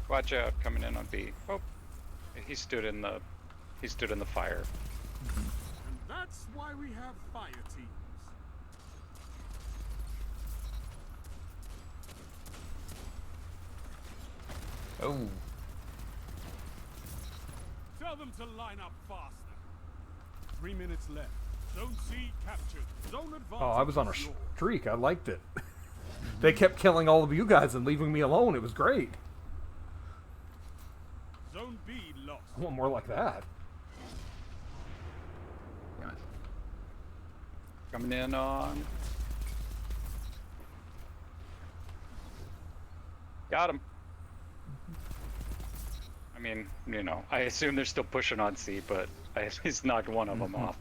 watch out, coming in on B. Oh, he stood in the fire. And that's why we have fire teams. Oh. Tell them to line up faster. 3 minutes left. Zone C captured. Zone advantage. Oh, I was on a is yours. streak. I liked it. They kept killing all of you guys and leaving me alone. It was great. Zone B lost. I want more like that. Damn it. Coming in on. Got him. I mean, you know, I assume they're still pushing on C, but I at least knocked one of them off.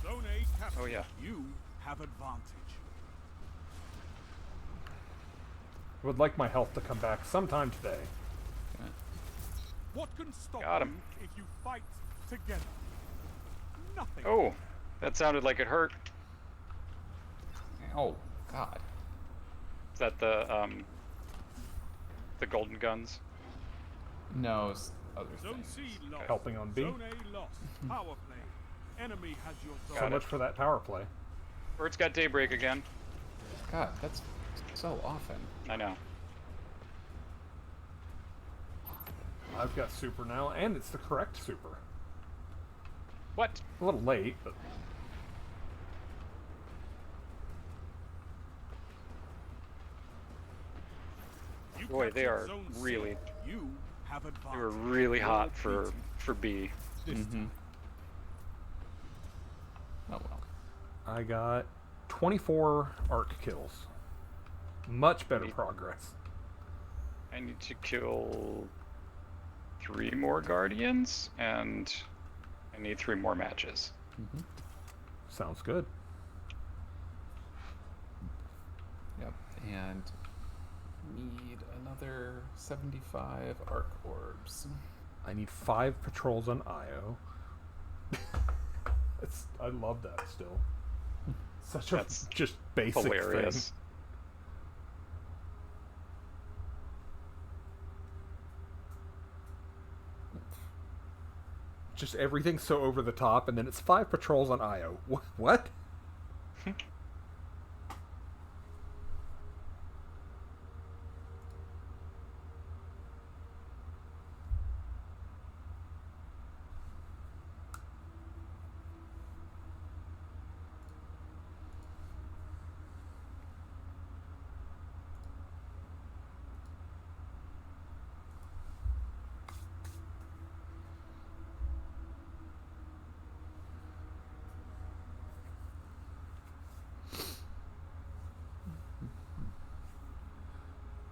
Zone A captured. Oh, yeah. You have advantage. I would like my health to come back sometime today. What can stop Got him. you if you fight together? Nothing. Oh, that sounded like it hurt. Oh, God. Is that the golden guns? No, it's other Zone things. C lost. Helping on B. Zone A lost. Power play. Enemy has your zone. So Got it. much for that power play. Bert's got daybreak again. God, that's so often. I know. I've got super now, and it's the correct super. What? A little late, but You Boy, they captured are Zone C. really- You have They advantage. were really hot for B. Mm-hmm. Oh, well. I got 24 arc kills. Much better Neat. progress. I need to kill 3 more guardians, and I need 3 more matches. Mm-hmm. Sounds good. Yep. And need another 75 arc orbs. I need 5 patrols on Io. I love that still. Such a That's just basic Hilarious. thing. Just everything so over the top, and then it's 5 patrols on Io. What?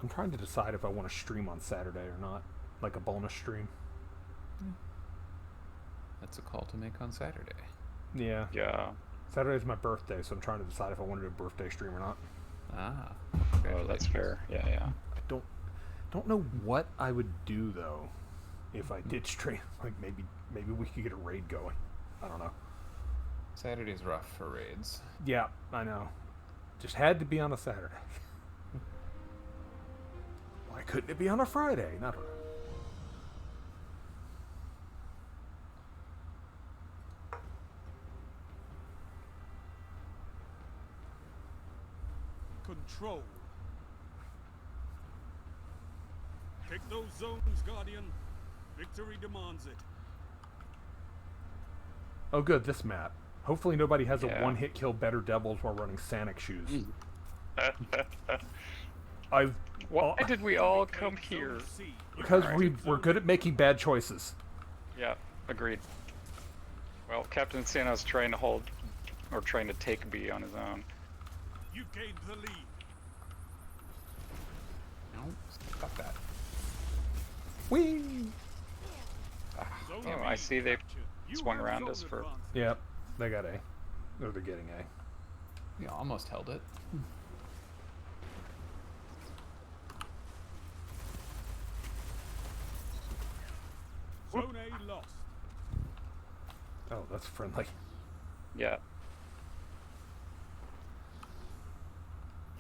I'm trying to decide if I want to stream on Saturday or not, like a bonus stream. That's a call to make on Saturday. Yeah. Yeah. Saturday's my birthday, so I'm trying to decide if I want to do a birthday stream or not. Ah. Oh, that's fair. Yeah, yeah. I don't know what I would do though if I did stream. Like maybe we could get a raid going. I don't know. Saturday's rough for raids. Yeah, I know. Just had to be on a Saturday. Why couldn't it be on a Friday? I don't know. Control. Take those zones, Guardian. Victory demands it. Oh good, this map. Hopefully nobody has Yeah. a one-hit kill Better Devils while running Sanic shoes. I've Why did we all come here? because Alright. we're good at making bad choices. Yeah, agreed. Well, Captain Sano's trying to hold, or trying to take B on his own. You gained the lead. No, stop that. Whee! Oh, I see they swung around us for... Yep, they got A. Or they're getting A. We almost held it. Zone A lost. Oh, that's friendly. Yeah.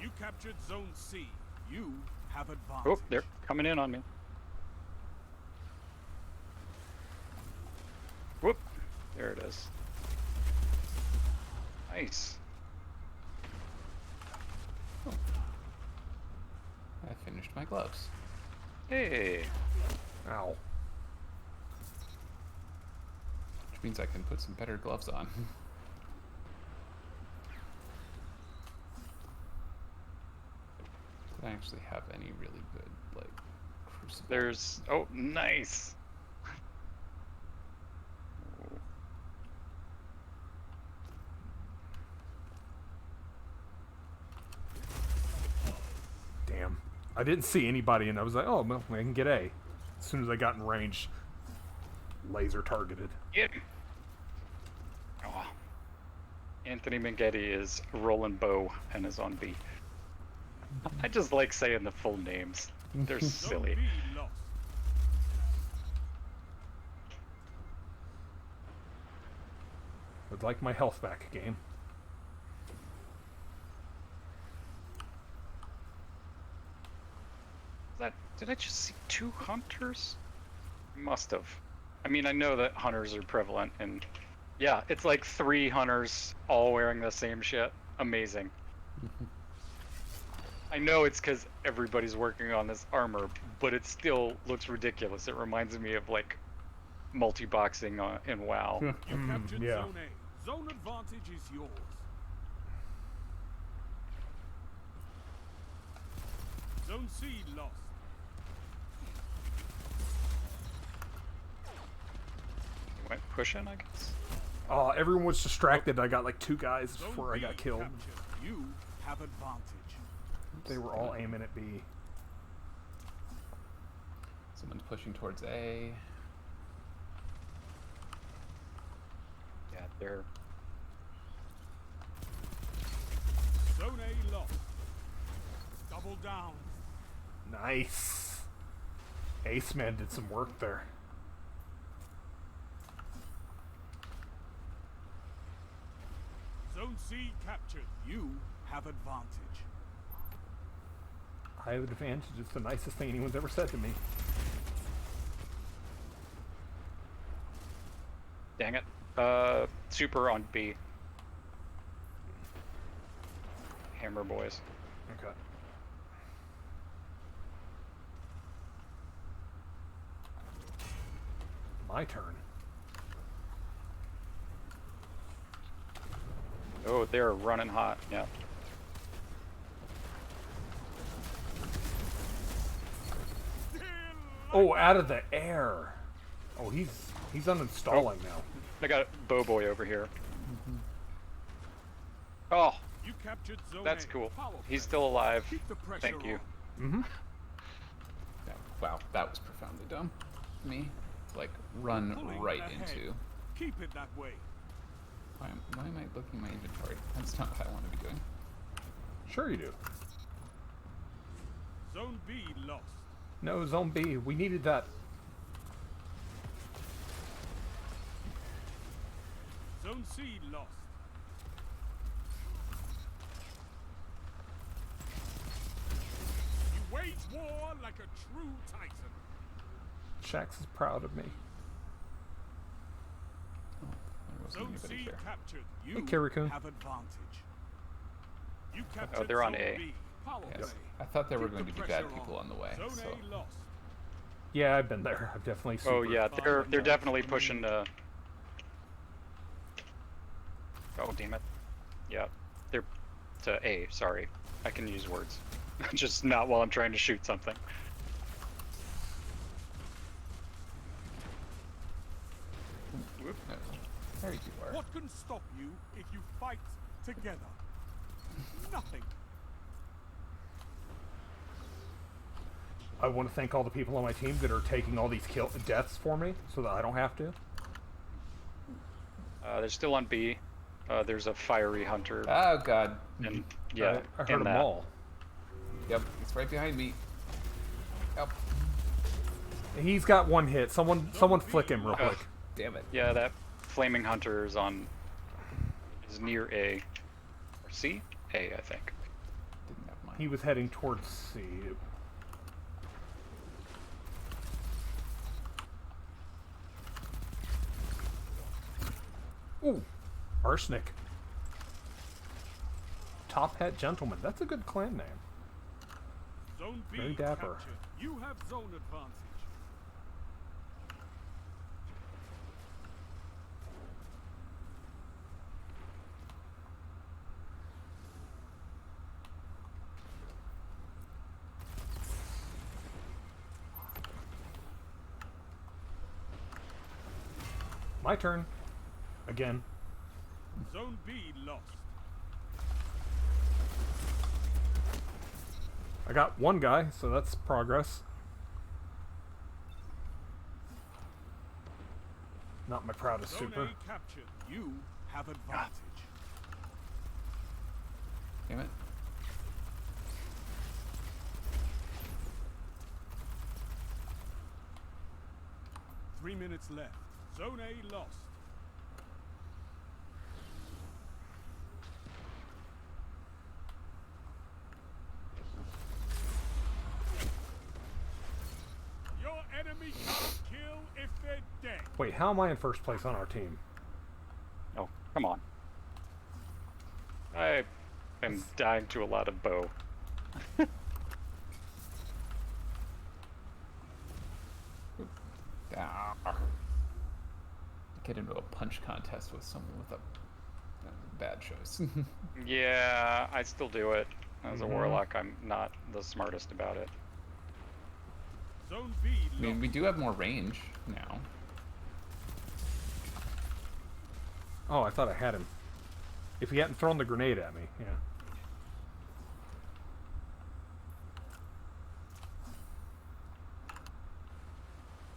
You captured Zone C. You have advantage. Oh, they're coming in on me. Whoop. There it is. Nice. I finished my gloves. Hey. Ow. Which means I can put some better gloves on. Do I actually have any really good, like, crucible? There's... Oh, nice. Damn. I didn't see anybody and I was like, oh, well, I can get A. As soon as I got in range, laser targeted. Get him. Oh. Anthony Menghetti is rolling bow and is on B. I just like saying the full names. They're silly. Zone B lost. I'd like my health back game. Did I just see 2 hunters? Must have. I mean, I know that hunters are prevalent, and yeah, it's like 3 hunters all wearing the same shit. Amazing. I know it's because everybody's working on this armor, but it still looks ridiculous. It reminds me of like multi-boxing in WoW. You captured Yeah. Zone A. Zone advantage is yours. Zone C lost. Went pushing, I guess. Oh, everyone was distracted. I got like 2 guys Zone before I B got killed. captured. You have advantage. They were all aiming at B. Someone's pushing towards A. Yeah, they're... Zone A lost. Double down. Nice. Ace Man did some work there. Zone C captured. You have advantage. I have advantage. It's the nicest thing anyone's ever said to me. Dang it. Super on B. Hammer boys. Okay. My turn. Oh, they're running hot. Yeah. Oh, out of the air. Oh, he's uninstalling now. I got Bow Boy over here. Oh, You captured Zone that's A. cool. Power He's play. still alive. Keep the pressure Thank you. on. Wow, that was profoundly dumb. Me, like, run Pulling right ahead. into. Keep it that way. Why am I looking at my inventory? That's not what I want to be doing. Sure you do. Zone B lost. No, Zone B. We needed that. Zone C lost. You wage war like a true titan. Shax is proud of me. Oh, there wasn't Zone anybody C here. captured. You Hey, Kirikun. have advantage. You captured they're on Zone A. B. Power Yes. play. I thought there were Keep going the to be pressure bad people on the way. Zone So A lost. Yeah, I've been there. I've definitely. Oh super- yeah, they're definitely pushing the. Oh damn it! Yeah, they're to A. Sorry, I can use words, just not while I'm trying to shoot something. Whoop. no, there you are. What can stop you if you fight together? Nothing. I want to thank all the people on my team that are taking all these deaths for me, so that I don't have to. They're still on B. There's a fiery hunter, Oh god. and yeah, I heard and them that. all. Yep, it's right behind me. Yep. He's got one hit. Someone flick him real quick. Damn it. Yeah, that flaming hunter is near A or C. A, I think. Didn't have mine. He was heading towards C. Ooh, arsenic. Top Hat Gentleman. That's a good clan name. Zone B Very dapper. captured. You have zone advantage. My turn. Again. Zone B lost. I got one guy, so that's progress. Not my proudest Zone super. A captured. You have advantage. Damn it. Three minutes left. Zone A lost. Your enemy can't kill if they're dead. Wait, how am I in first place on our team? Oh, come on. I am dying to a lot of bow. Ah. Get into a punch contest with someone with a bad choice. Yeah, I still do it. As a warlock, I'm not the smartest about it. Zone B I mean, we do have more range now. Oh, I thought I had him. If he hadn't thrown the grenade at me, yeah.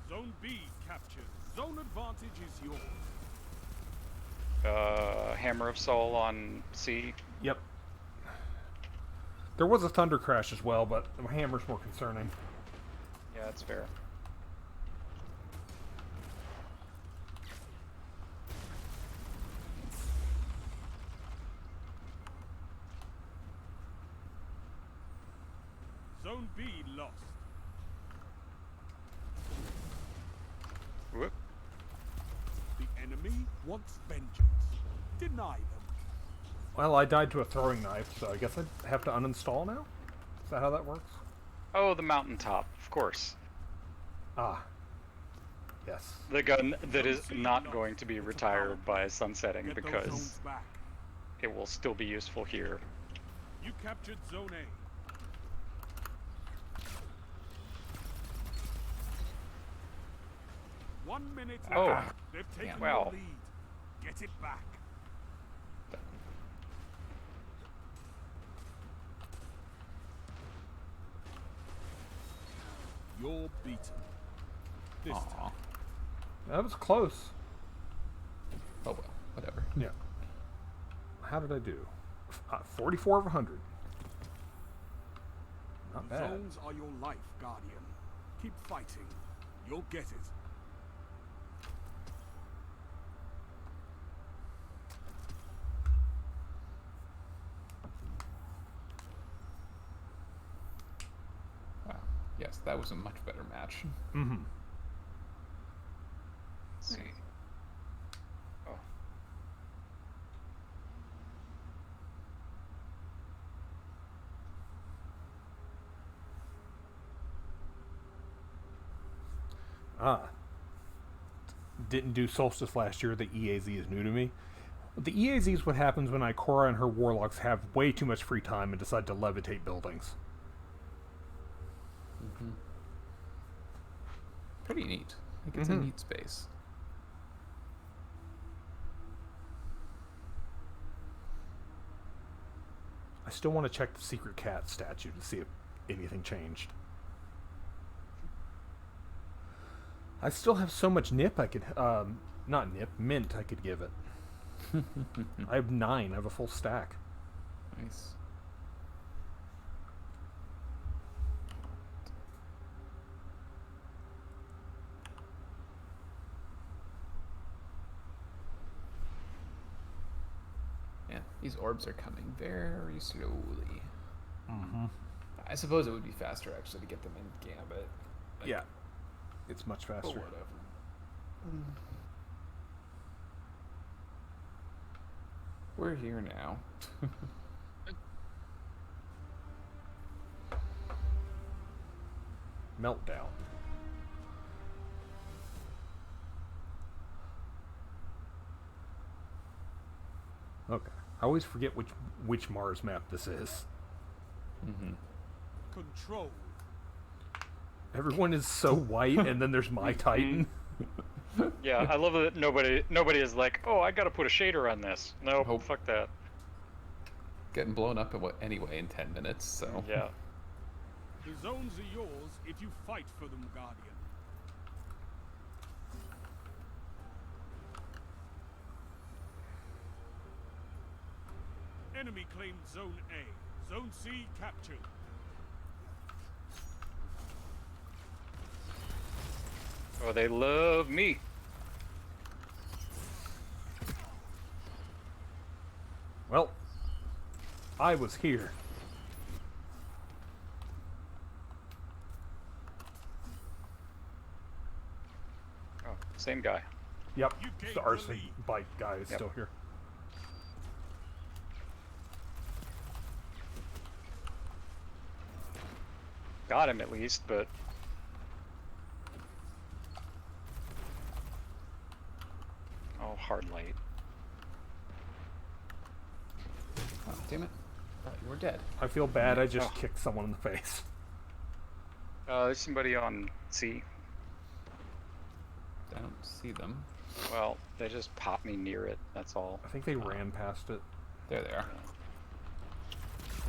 Zone B captured. Zone advantage is yours. Hammer of Soul on C. Yep. There was a thunder crash as well, but the hammer's more concerning. Yeah, that's fair. Zone B lost. Whoop. The enemy wants vengeance. Deny them. Well, I died to a throwing knife, so I guess I have to uninstall now? Is that how that works? Oh, the mountaintop, of course. Ah. Yes. The gun that is not going to be retired by sunsetting Get those because zones back. it will still be useful here. You captured Zone A. One minute left. Oh, They've taken well. your lead. Get it back. You're beaten. This Aw. time. That was close. Oh well, whatever. Yeah. How did I do? 44 of 100. Not bad. Zones are your life, Guardian. Keep fighting. You'll get it. Wow. Yes, that was a much better match. Mm-hmm. Let's see. Oh. Didn't do Solstice last year. The EAZ is new to me. The EAZ is what happens when Ikora and her warlocks have way too much free time and decide to levitate buildings. Mm-hmm. Pretty neat. I think it's a neat space. I still want to check the secret cat statue to see if anything changed. I still have so much nip I could, not nip, mint I could give it. I have 9. I have a full stack. Nice. Yeah, these orbs are coming very slowly. Mm-hmm. I suppose it would be faster actually to get them in Gambit. Like, Yeah. It's much but faster. whatever. We're here now. Meltdown. Okay. I always forget which Mars map this is. Mm-hmm. Control. Everyone is so white, and then there's my Titan. Yeah, I love that nobody is like, oh, I gotta put a shader on this. No, Nope. fuck that. Getting blown up anyway in 10 minutes, so. Yeah. The zones are yours if you fight for them, Guardian. Enemy claimed Zone A. Zone C captured. Oh, they love me. Well, I was here. Oh, same guy. Yep, You gave the the RC lead. bike guy is Yep. still here. Got him at least, but oh, hard light. Oh, damn it. Thought you were dead. I feel bad. I just Oh. kicked someone in the face. There's somebody on C. I don't see them. Well, they just popped me near it. That's all. I think they ran past it. There they are.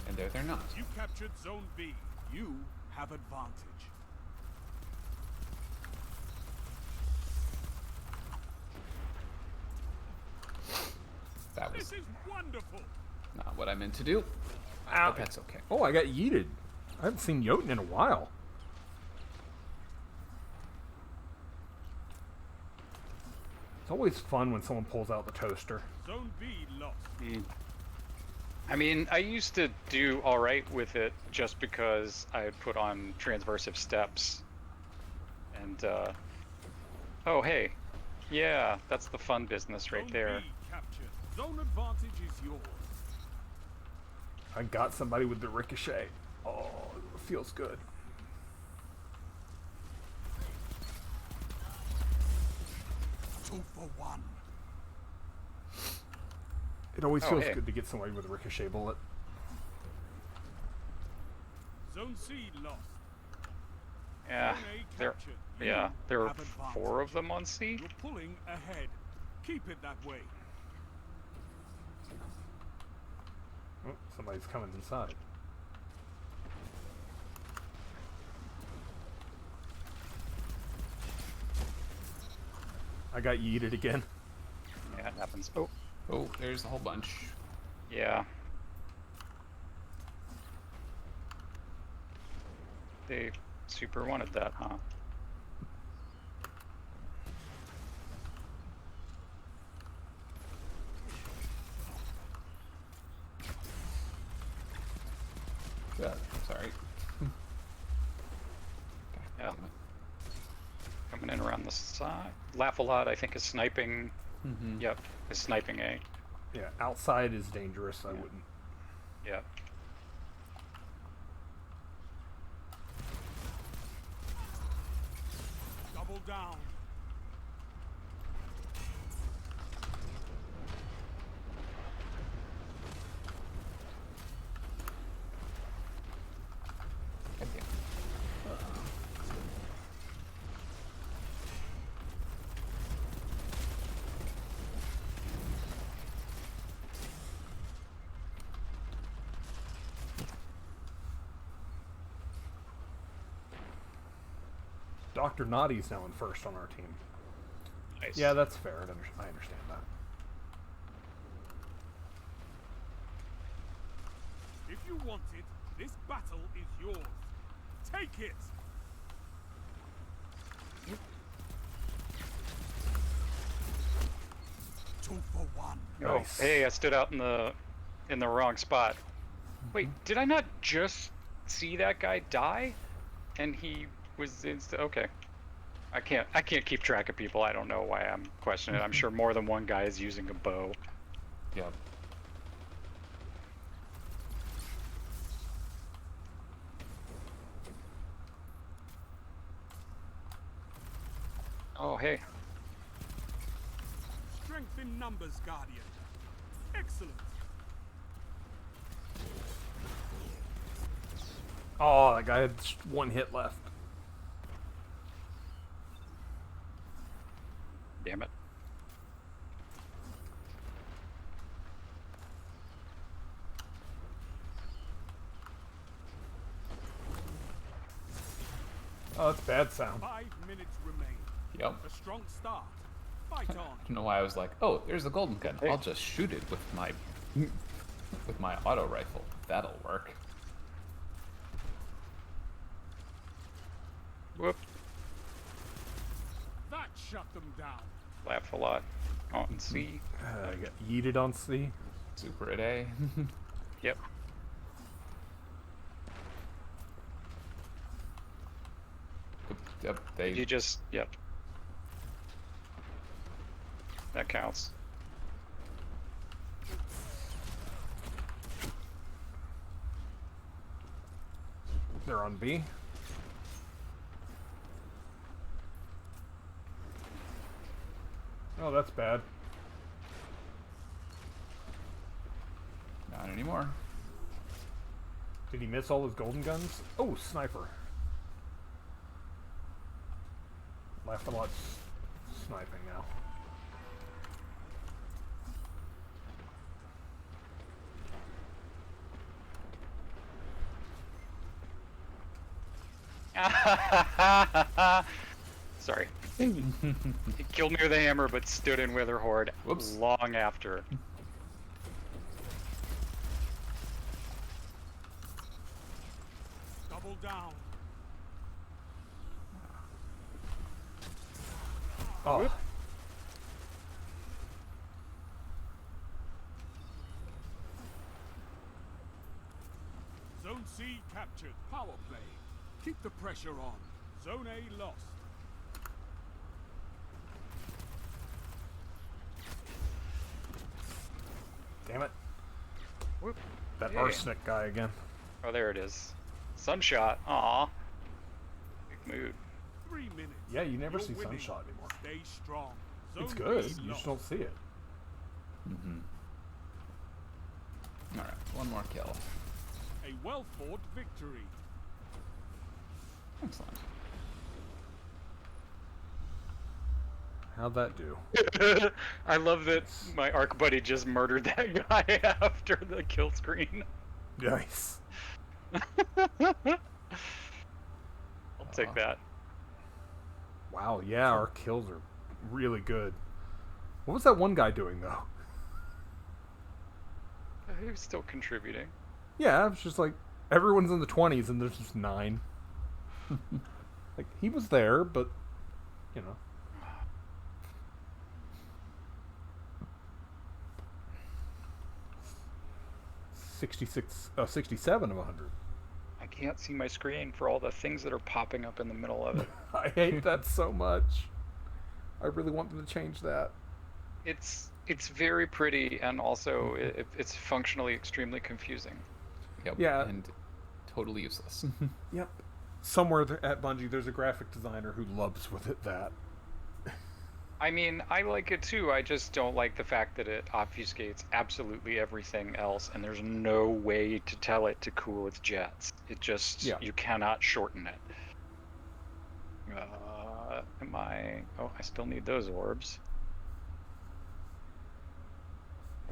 And there they're not. You captured Zone B. You have advantage. That was This is wonderful. not what I meant to do. Ow. But that's okay. Oh, I got yeeted. I haven't seen Jotun in a while. It's always fun when someone pulls out the toaster. Zone B lost. I mean, I used to do all right with it just because I had put on transversive steps. And, oh, hey. Yeah, that's the fun business right Zone there. B captured. Zone advantage is yours. I got somebody with the ricochet. Oh, it feels good. Two for one. It always Oh, feels hey. good to get somebody with a ricochet bullet. Zone C lost. Yeah, Zone A there, captured. yeah, You there were have advantage. 4 of them on C. You're pulling ahead. Keep it that way. Oh, somebody's coming inside. I got yeeted again. Yeah, it happens. Oh, Oh, there's a whole bunch. yeah. They super wanted that, huh? Yeah, sorry. Yeah. Coming in around the side. Laugh a lot, I think, is sniping. Mm-hmm. Yep, is sniping A. Yeah, outside is dangerous. I Yeah. wouldn't. Yep. Double down. Okay. Dr. Naughty's now in first on our team. Nice. Yeah, that's fair. I understand that. If you want it, this battle is yours. Take it! Two for one. Oh, Nice. hey, I stood out in the wrong spot. Wait, did I not just see that guy die? And he was okay. I can't keep track of people. I don't know why I'm questioning it. I'm sure more than one guy is using a bow. Yep. Oh, hey. Strength in numbers, Guardian. Excellent. Oh, that guy had one hit left. Damn it. Oh, that's bad sound. 5 minutes remain. Yep. A strong start. Fight on. I don't know why I was like, oh, there's a golden gun. Hey. I'll just shoot it with my auto rifle. That'll work. Whoop. That shut them down. Laugh a lot. On C. I got yeeted on C. Super at A. Yep. Yep. They. You just, yep. That counts. They're on B. Oh, that's bad. Not anymore. Did he miss all his golden guns? Oh, sniper. Left a lot sniping now. Sorry. He killed me with a hammer, but stood in Wither Horde Whoops. long after. Double down. Oh, Zone C captured. Power play. Keep the pressure on. Zone A lost. damn it. Whoop. That Yeah. arsenic guy again. Oh, there it is. Sunshot. Aw. Big mood. 3 minutes. Yeah, you never You're see winning. Sunshot anymore. Stay strong. It's Zone good. B You lost. just don't see it. Mm-hmm. All right, one more kill. A well-fought victory. Excellent. How'd that do? I love that my arc buddy just murdered that guy after the kill screen. Nice. I'll take that. Wow, yeah, our kills are really good. What was that one guy doing though? He was still contributing. Yeah, it's just like everyone's in the 20s and there's just 9. Like he was there, but you know. 67 of 100. I can't see my screen for all the things that are popping up in the middle of it. I hate that so much. I really want them to change that. It's very pretty, and also it's functionally extremely confusing. Yep. Yeah. And totally useless. Yep. Somewhere at Bungie, there's a graphic designer who loves with it that. I mean, I like it too. I just don't like the fact that it obfuscates absolutely everything else, and there's no way to tell it to cool its jets. It just, you cannot shorten it. Am I... Oh, I still need those orbs.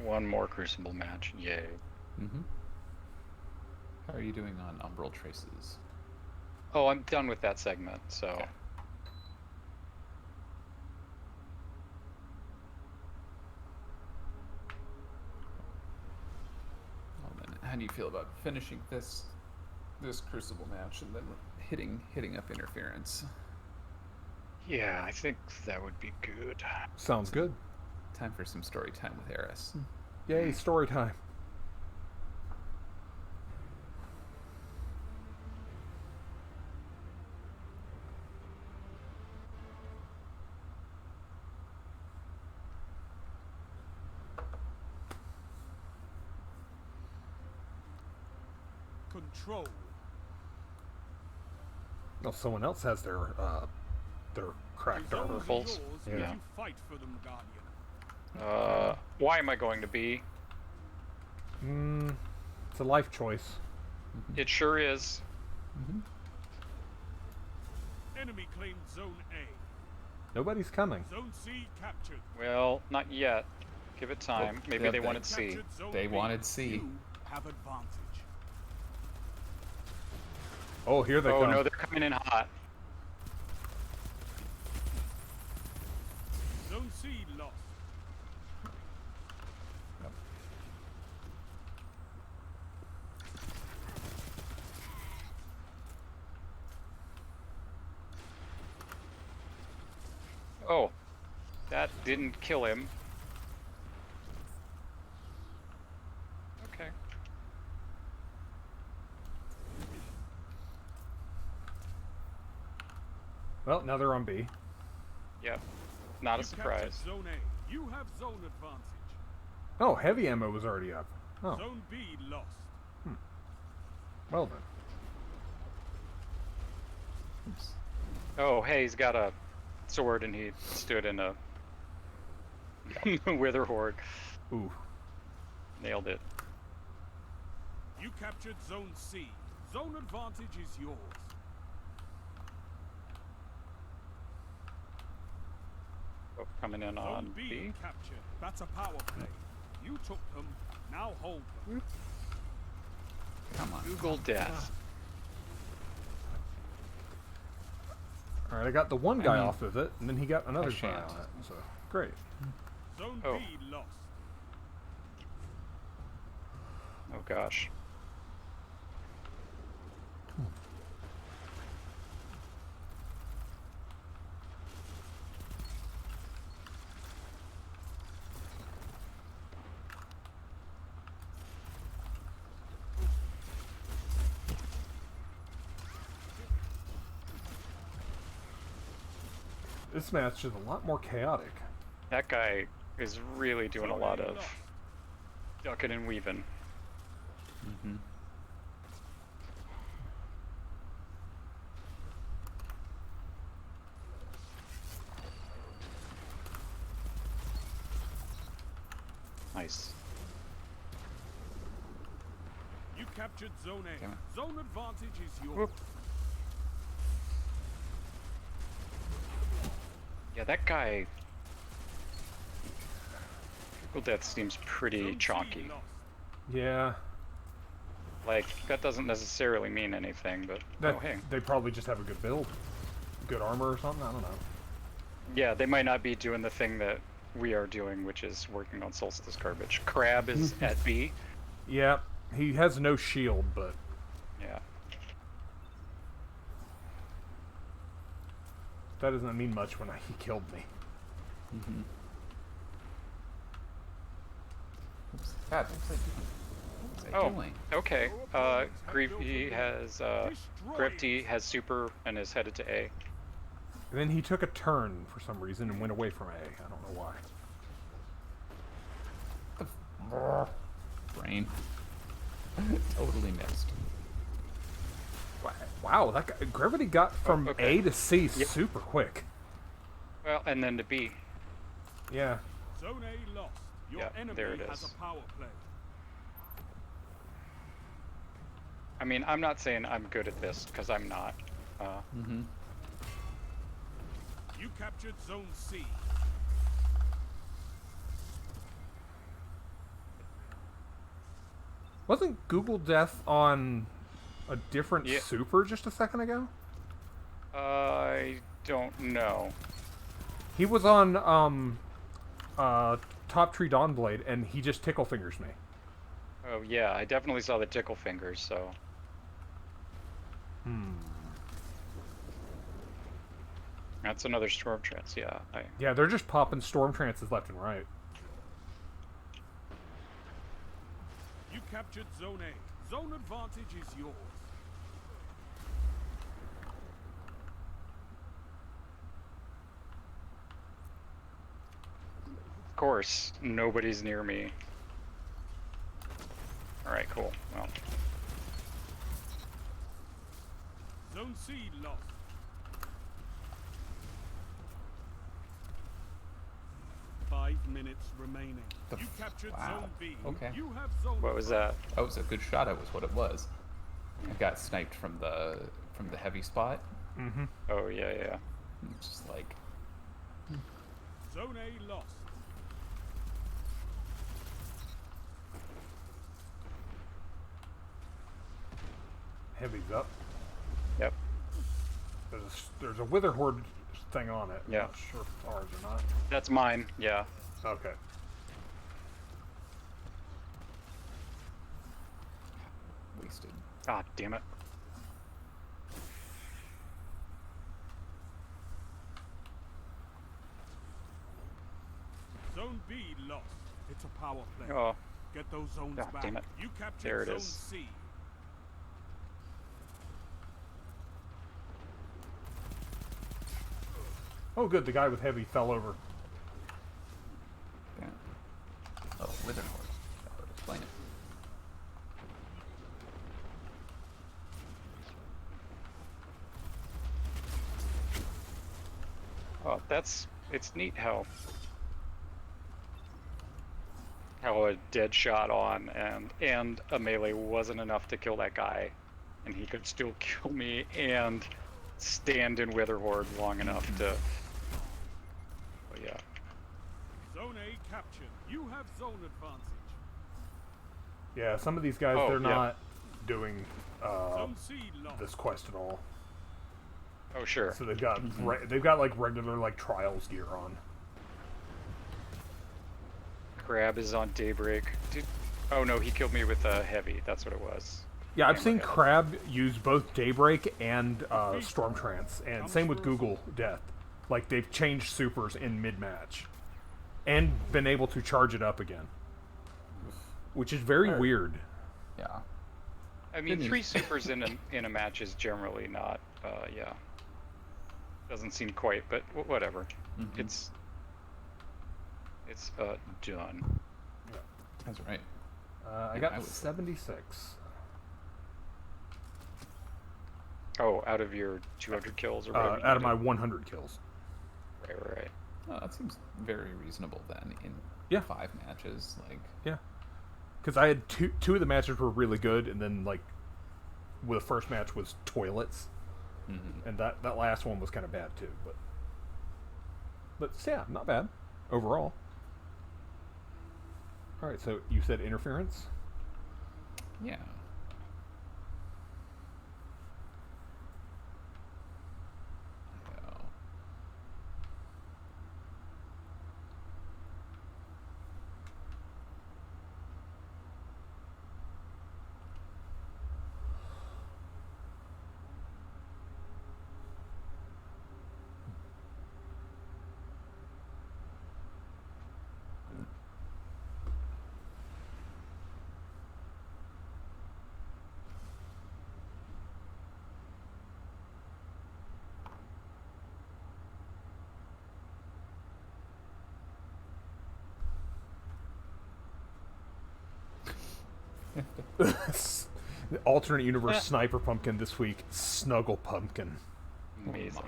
One more Crucible match. Yay. Mm-hmm. How are you doing on Umbral Traces? Oh, I'm done with that segment, so... Okay. Well, then, how do you feel about finishing this Crucible match and then hitting up Interference? Yeah, I think that would be good. Sounds good. Time for some story time with Eris. Yay, story time. Control. Oh, someone else has their cracked armor. Pulse. Yeah. You fight for them, Guardian. Why am I going to be? It's a life choice. It sure is. Enemy claimed Zone A. Nobody's coming. Zone C captured. Well, not yet. Give it time. Maybe yeah, they wanted C. Captured Zone They B. wanted C. You have advantage. Oh, here they Oh come. no, they're coming in hot. Zone C lost. Oh, that didn't kill him. Okay. Well, now they're on B. Yep. Not a You surprise. captured Zone A. You have zone advantage. Oh, heavy ammo was already up. Oh, Zone B lost. well then. Oops. Oh, hey, he's got a sword and he stood in a wither horde. Ooh. Nailed it. You captured Zone C. Zone advantage is yours. Oh, coming in Zone on B B. captured. That's a power play. You took them. Now hold them. Come on. Google death. All right, I got the one guy mean, off of it, and then he got another I guy shan't. on it. So great. Zone Oh. B lost. Oh gosh. This match is a lot more chaotic. That guy is really doing a Zone lot A of lost. ducking and weaving. Mm-hmm. Nice. You captured Zone A. Damn it. Zone advantage is yours. Whoop. Yeah, that guy. Google death seems pretty Zone C chonky. lost. Yeah. Like, that doesn't necessarily mean anything, but That, oh hey. They probably just have a good build. Good armor or something, I don't know. Yeah, they might not be doing the thing that we are doing, which is working on Solstice garbage. Crab is at B. Yeah, he has no shield, but Yeah. that doesn't mean much when he killed me. Mm-hmm. Oops. God, what was I doing? Okay. Greepy has Gripty has super and is headed to A. And then he took a turn for some reason and went away from A. I don't know why. Brain. Totally missed. Wow, that guy, Gravity got from okay. A to C super quick. Well, and then to B. Yeah. Zone A lost. Your enemy there it has is. a power play. I mean, I'm not saying I'm good at this, because I'm not. Mm-hmm. You captured Zone C. Wasn't Google Death on a different super just a second ago? I don't know. He was on Top Tree Dawnblade, and he just tickle fingers me. Oh yeah, I definitely saw the tickle fingers, so. That's another storm trance, yeah. Yeah, they're just popping storm trances left and right. You captured Zone A. Zone advantage is yours. Of course, nobody's near me. Alright, cool. Well. Zone C lost. Five minutes remaining. You captured Zone B. Okay. You have Zone What was that? That was a good shot. That was what it was. I got sniped from the heavy spot. Mm-hmm. Oh yeah, yeah. It's just like. Zone A lost. Heavy's up. Yep. There's a Wither Horde thing on it. Yeah. Not sure if it's ours or not. That's mine, yeah. Okay. Wasted. Ah, damn it. Zone B lost. It's a power play. Oh. Get those zones Ah, back. damn it. You captured There it Zone is. C. Oh, good. The guy with heavy fell over. Yeah. Oh, Wither Horde. That would explain it. Oh, it's neat how a dead shot on and a melee wasn't enough to kill that guy, and he could still kill me and stand in Wither Horde long enough to. Oh yeah. Zone A captured. You have zone advantage. Yeah, some of these guys, Oh, they're yeah. not doing Zone C lost. this quest at all. Oh sure. So they've got they've got like regular like trials gear on. Crab is on Daybreak. Dude. Oh no, he killed me with a heavy. That's what it was. Yeah, I've seen Hammerhead. Crab use both Daybreak and Storm Trance, and same with Google Death. Like they've changed supers in mid-match, and been able to charge it up again, which is very weird. Yeah. I mean, Good 3 news. supers in a match is generally not. Yeah. Doesn't seem quite, but whatever. Mhm. It's done. That's right. I Yeah, got I was- 76. Oh, out of your 200 kills or whatever. Out of my 100 kills. Right. Oh, that seems very reasonable then. In Yeah. 5 matches, like. Yeah, because I had two of the matches were really good, and then like, the first match was toilets, and that last one was kind of bad too. But yeah, not bad overall. All right, so you said interference. Yeah. The alternate universe sniper pumpkin this week. Snuggle pumpkin. Amazing.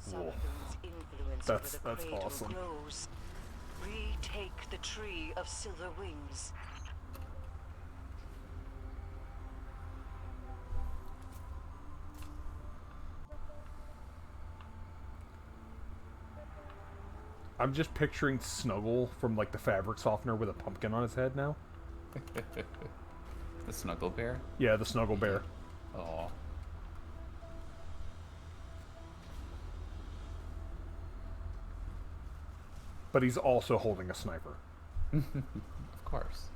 Savathun's influence That's over the cradle awesome. grows. Retake the tree of silver wings. I'm just picturing Snuggle from like the fabric softener with a pumpkin on his head now. The Snuggle Bear? Yeah, the Snuggle Bear. Oh. But he's also holding a sniper. Of course.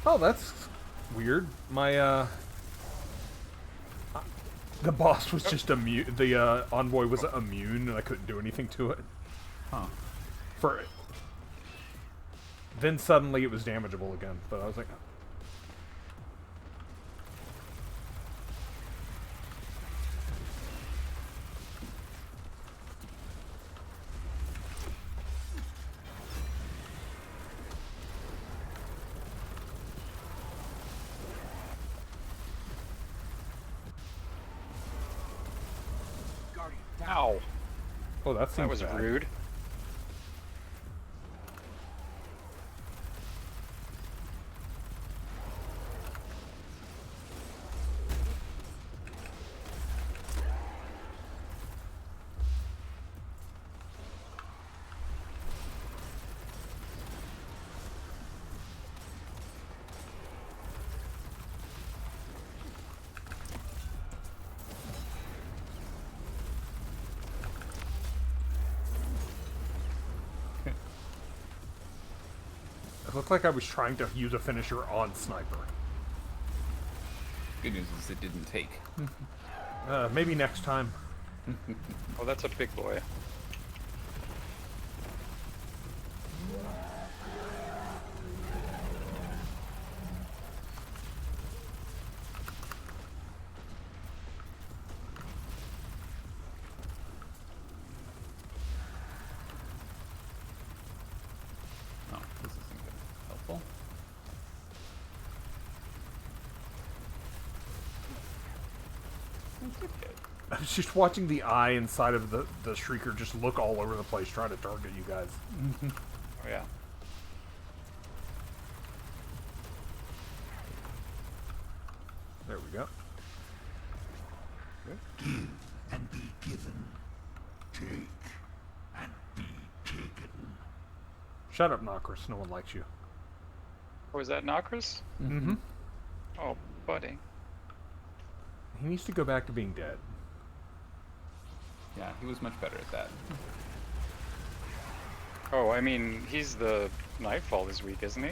Oh, that's weird. My, the boss was just immune. The, envoy was immune, and I couldn't do anything to it. Huh. Then suddenly it was damageable again, but I was like... Ow. Oh, that was bad. rude. It looked like I was trying to use a finisher on Sniper. Good news is it didn't take. Maybe next time. Oh, that's a big boy. Oh, this isn't good. Helpful. I was just watching the eye inside of the Shrieker just look all over the place trying to target you guys. Oh, yeah. There we go. Give and be given. Take and be taken. Shut up, Nokris. No one likes you. Oh, is that Nokris? Mm-hmm. Oh, buddy. He needs to go back to being dead. Yeah, he was much better at that. Oh, I mean, he's the Nightfall this week, isn't he?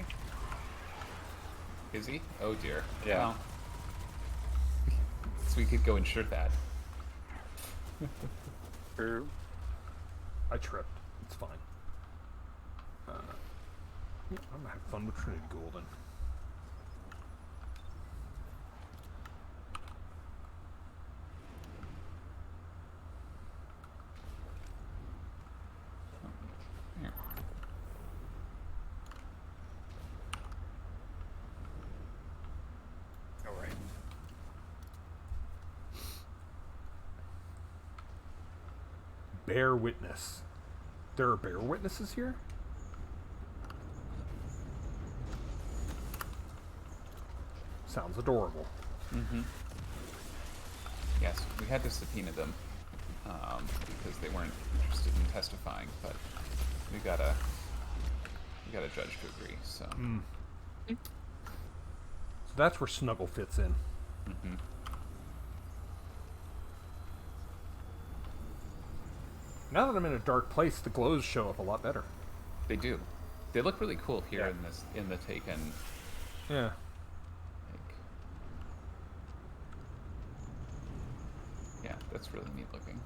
Is he? Oh dear. Yeah. Well, so we could go ensure that. True. I tripped. It's fine. I'm gonna have fun with Trinity Golden. Here. All right. Bear Witness. There are bear witnesses here? Sounds adorable. Mm-hmm. Yes, we had to subpoena them because they weren't interested in testifying, but we got a judge to agree. So. So that's where Snuggle fits in. Mm-hmm. Now that I'm in a dark place, the glows show up a lot better. They do. They look really cool here Yeah. in the Taken. Yeah. Like, yeah, that's really neat looking.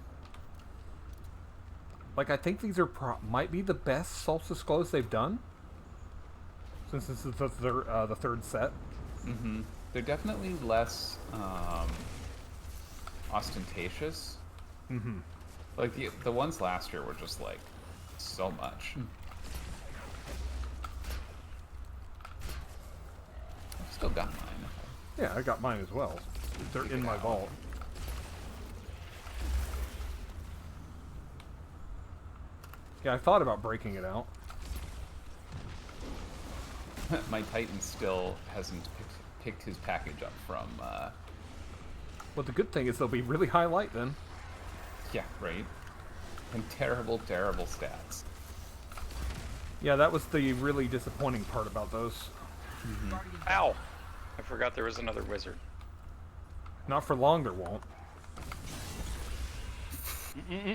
Like, I think these are might be the best Solstice glows they've done. since this is the third set. Mm-hmm. They're definitely less ostentatious. Mm-hmm. Like the ones last year were just like so much. I've still got mine. Yeah, I got mine as well. They're in my vault. Yeah, I thought about breaking it out. My Titan still hasn't picked his package up from. Well, the good thing is they'll be really high light then. Yeah, right. And terrible, terrible stats. Yeah, that was the really disappointing part about those. Mm-hmm. Ow! I forgot there was another wizard. Not for long, there won't.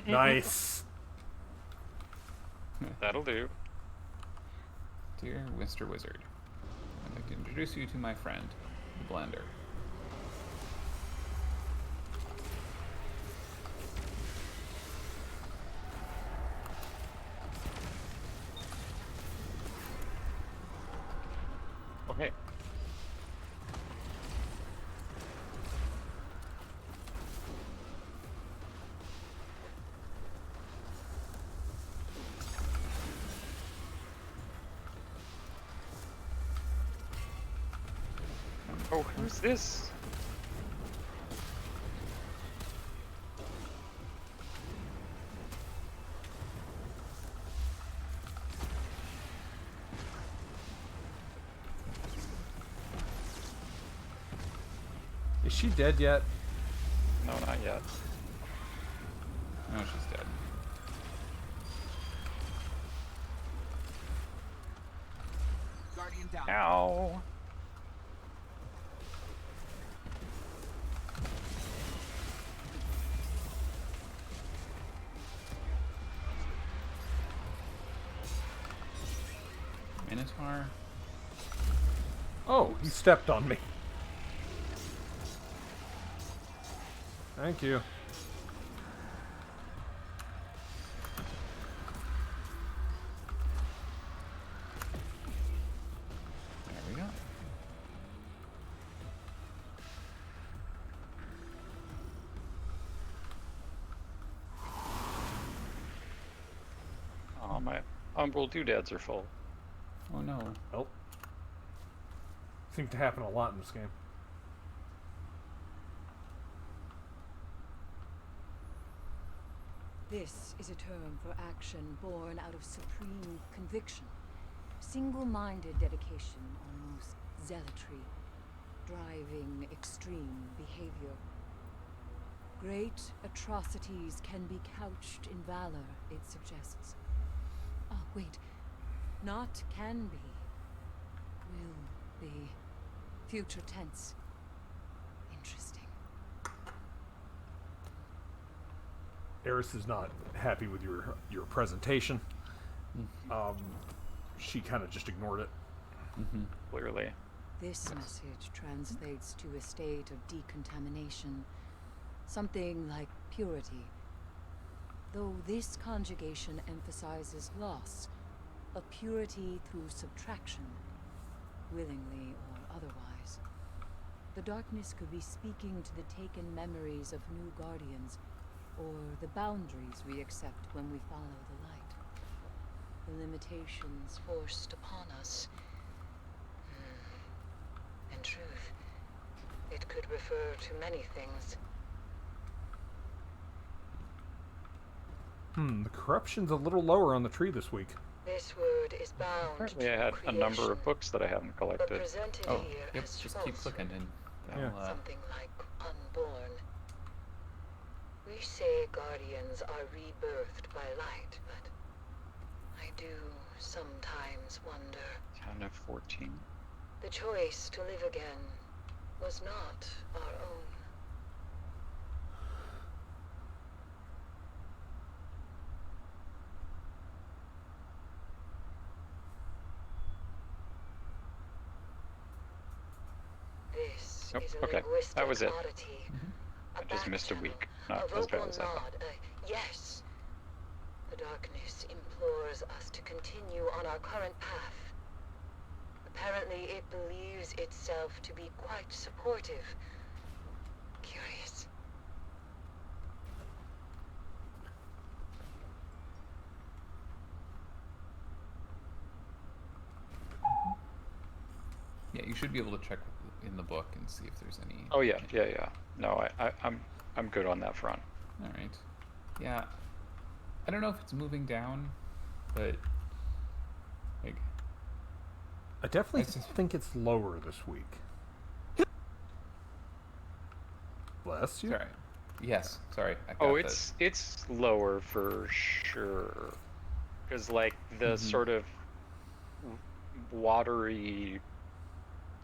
Nice. That'll do. Dear Mr. Wizard, I'd like to introduce you to my friend, the Blender. Okay. Oh, who's this? Is she dead yet? No, not yet. No, she's dead. Guardian down. Ow! Minotaur. Oh, he stepped on me. Thank you. There we go. Oh, my umbral doodads are full. Oh no. Oh. Seems to happen a lot in this game. This is a term for action born out of supreme conviction, single-minded dedication, almost zealotry, driving extreme behavior. Great atrocities can be couched in valor, it suggests. Oh, wait. Not can be. Will be. Future tense. Interesting. Eris is not happy with your presentation. She kind of just ignored it. Mm-hmm. Clearly. This message translates to a state of decontamination. Something like purity. Though this conjugation emphasizes loss, a purity through subtraction, willingly or otherwise. The darkness could be speaking to the taken memories of new guardians, or the boundaries we accept when we follow the light. The limitations forced upon us. In truth, it could refer to many things. The corruption's a little lower on the tree this week. This word is bound. Apparently I had a number of books that I haven't collected. Oh, yep, just keep clicking and that'll, something like unborn. We say guardians are rebirthed by light, but I do sometimes wonder. Town of 14. The choice to live again was not our own. This Nope, is a okay, linguistic that was it. oddity. I just missed a week. A Not as bad vocal as I thought. nod, yes. The darkness implores us to continue on our current path. A Apparently, it believes itself to be quite supportive. Curious. Yeah, you should be able to check in the book and see if there's any. Oh yeah. No, I'm good on that front. All right. Yeah. I don't know if it's moving down, but like I definitely It's just- think it's lower this week. Bless you. sorry. Yes, sorry. I got Oh, that. it's lower for sure. Because like the sort of watery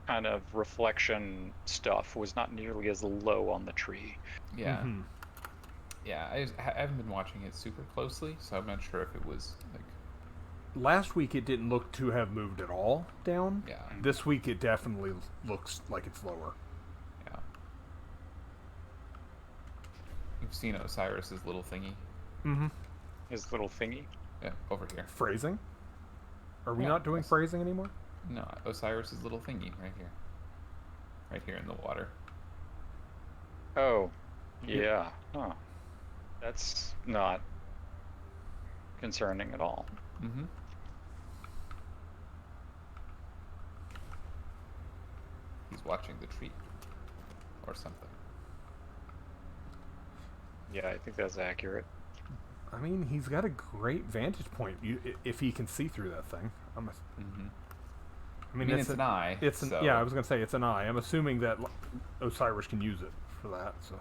kind of reflection stuff was not nearly as low on the tree. Yeah. Mhm. Yeah, I haven't been watching it super closely, so I'm not sure if it was like. Last week it didn't look to have moved at all down. Yeah. This week it definitely looks like it's lower. Yeah. You've seen Osiris's little thingy? Mm-hmm. His little thingy. Yeah, over here. Phrasing? Are we Yeah, not doing yes. phrasing anymore? No, Osiris's little thingy right here. Right here in the water. Oh, yeah. Huh. That's not concerning at all. Mm-hmm. He's watching the tree. Or something. Yeah, I think that's accurate. I mean, he's got a great vantage point if he can see through that thing. Mm-hmm. I mean, it's an eye. It's an, so... Yeah, I was gonna say it's an eye. I'm assuming that Osiris can use it for that. So,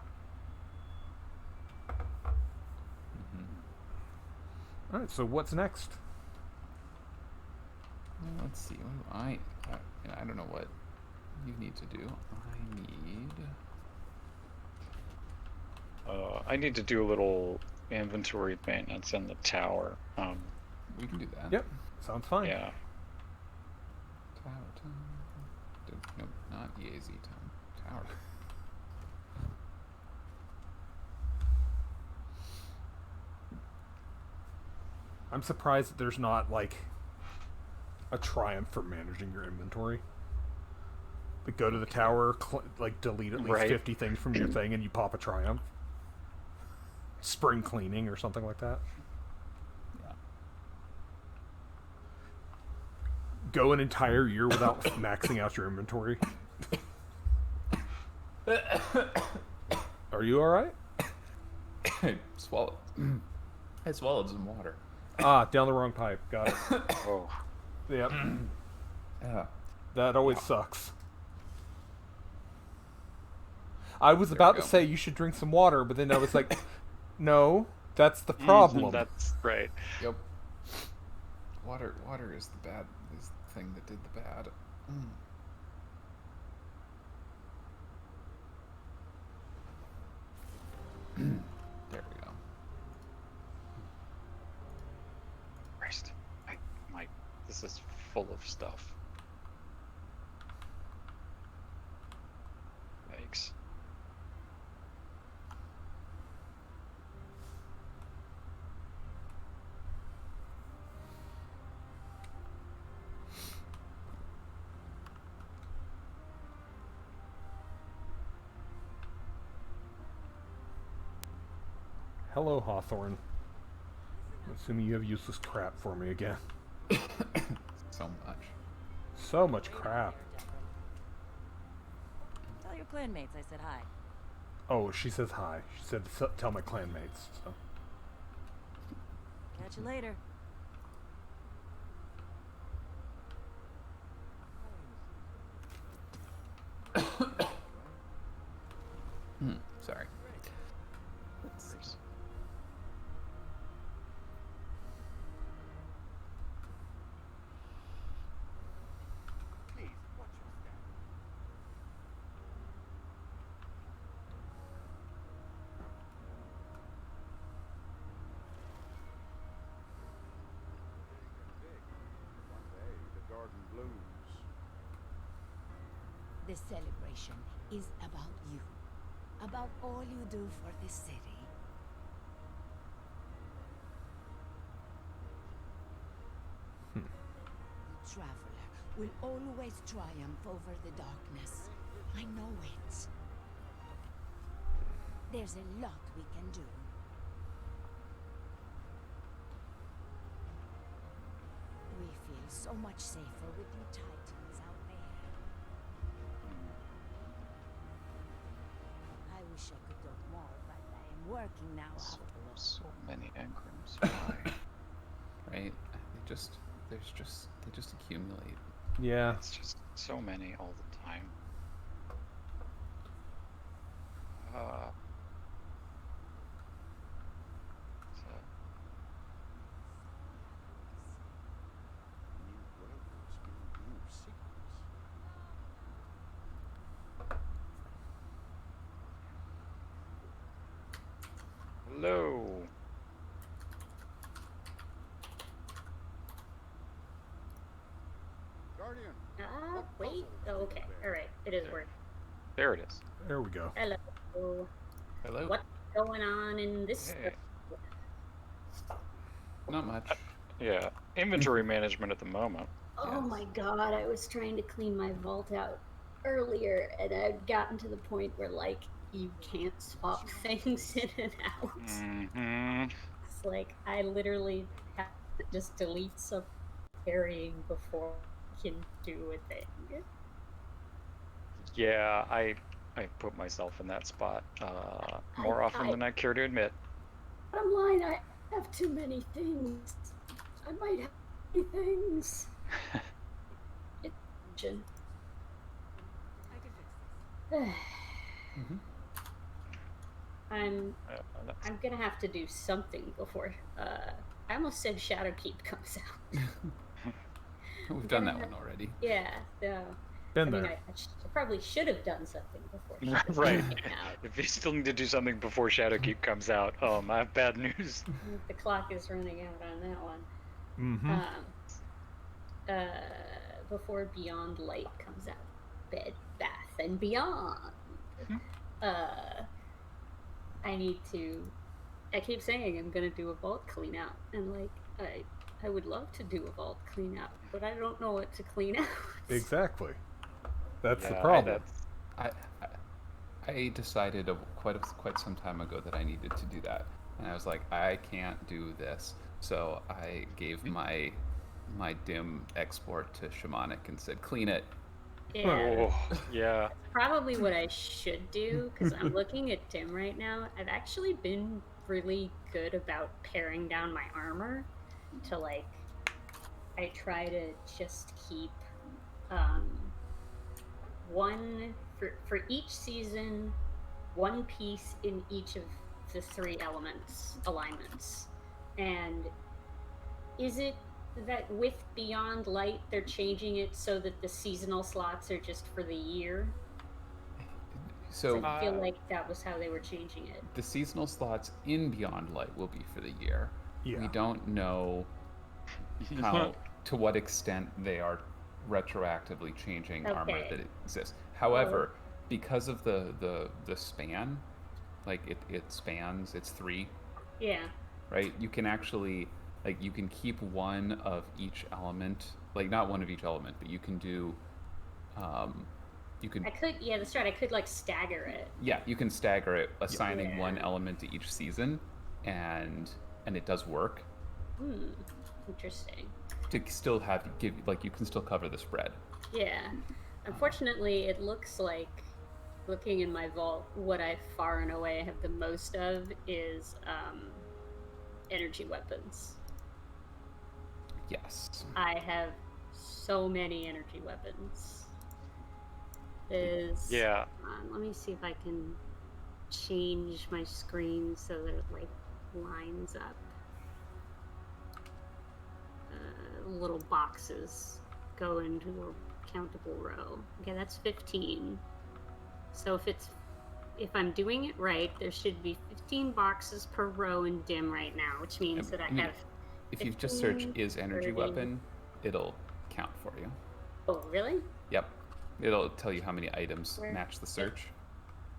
all right. So what's next? Let's see. What do I don't know what you need to do. I need to do a little inventory maintenance in the tower. We can do that. Yep. Sounds fine. Yeah. Tower time. Nope, not EAZ time. Tower. I'm surprised that there's not like a triumph for managing your inventory. Like go to the tower, like delete at least 50 things from your thing, and you pop a triumph. Spring cleaning or something like that. Yeah. Go an entire year without maxing out your inventory. Are you all right? I swallowed. I swallowed some water. Ah, down the wrong pipe. Got it. Oh. Yep. Yeah. That always sucks. I was about to say you should drink some water, but then I was like, no, that's the problem. That's right. Yep. Water is the thing that did the bad. There we go. Christ. This is full of stuff. Yikes. Hello, Hawthorne. I'm assuming you have useless crap for me again. So much. So much crap. Tell your clanmates I said hi. Oh, she says hi. She said tell my clanmates. So. Catch you later. Sorry. The celebration is about you. About all you do for this city. The traveler will always triumph over the darkness. I know it. There's a lot we can do. We feel so much safer with you Titans out there. I wish I could do more, but I am working now after all. So many engrams. Why? Right? They just accumulate. Yeah. It's just so many all the time. Hello. Guardian. Wait. Oh, okay. All right. It is working. There it is. There we go. Hello. Hello. What's going on in this? Hey. Not much. Yeah, inventory management at the moment. Oh my god, I was trying to clean my vault out earlier, and I'd gotten to the point where, like, you can't swap things in and out. Mm-hmm. It's like, I literally have to just delete some carrying before I can do a thing. Yeah, I put myself in that spot more often than I care to admit. Bottom line, I have too many things. I might have many things. I'm gonna have to do something before. I almost said Shadowkeep comes out. We've done that one already. Yeah, so. Been I mean, there. I probably should have done something before Shadowkeep Right. came out. If you still need to do something before Shadowkeep comes out, I have bad news. The clock is running out on that one. Mm-hmm. Before Beyond Light comes out. Bed, Bath, and Beyond. I need to. I keep saying I'm gonna do a vault clean out, and like I would love to do a vault clean out, but I don't know what to clean out. Exactly. That's the problem. I decided quite some time ago that I needed to do that, and I was like, I can't do this, so I gave my dim export to Shamanic and said, clean it. Yeah. Oh, yeah. That's probably what I should do, because I'm looking at dim right now. I've actually been really good about paring down my armor to, like, I try to just keep one for each season, one piece in each of the 3 elements alignments. And is it that with Beyond Light they're changing it so that the seasonal slots are just for the year? So I feel like that was how they were changing it. The seasonal slots in Beyond Light will be for the year. Yeah. We don't know to what extent they are retroactively changing armor that exists. However, because of the span, like it spans, it's 3. Yeah. Right? You can actually, like, you can keep one of each element, like not one of each element, but you can do you can. I could, yeah, that's right. I could like stagger it. Yeah, you can stagger it, assigning one element to each season, and it does work. Interesting. To still you can still cover the spread. Yeah. Unfortunately, it looks like, looking in my vault, what I far and away have the most of is energy weapons. Yes. I have so many energy weapons. Let me see if I can change my screen so that it like lines up. Little boxes go into a countable row. Okay, that's 15. So if I'm doing it right, there should be 15 boxes per row in dim right now, which means that I have. If you just search "is energy weapon," it'll count for you. Oh, really? Yep. It'll tell you how many items match the search.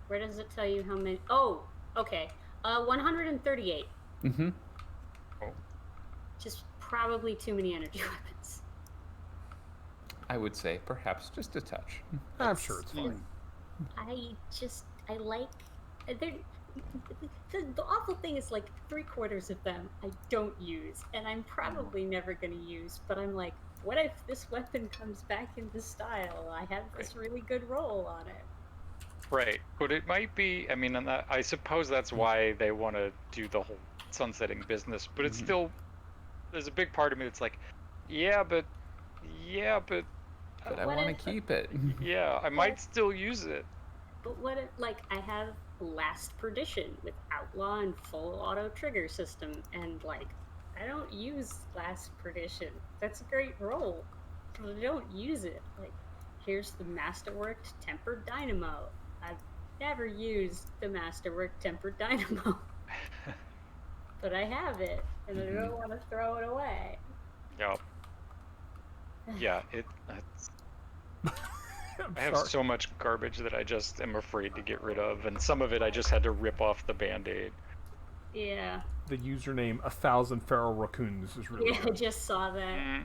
Where does it tell you how many? Oh, okay. 138. Mm-hmm. Just probably too many energy weapons. I would say perhaps just a touch. I'm sure it's fine. I like. The awful thing is like 3/4 of them I don't use, and I'm probably never going to use. But I'm like, what if this weapon comes back into style? I have this really good roll on it. Right, but it might be. I mean, and I suppose that's why they want to do the whole sunsetting business. But it's still, there's a big part of me that's like, yeah, but But I want to keep it. yeah, I might still use it. But what if, like, I have Last Perdition with Outlaw and full auto trigger system, and like, I don't use Last Perdition. That's a great roll, but I don't use it. Like, here's the Masterworked Tempered Dynamo. I've never used the Masterworked Tempered Dynamo, but I have it, and I don't want to throw it away. Yep. Yeah, that's. I have so much garbage that I just am afraid to get rid of, and some of it I just had to rip off the Band-Aid. Yeah. The username 1,000 Feral Raccoons is really Yeah, good. I just saw that.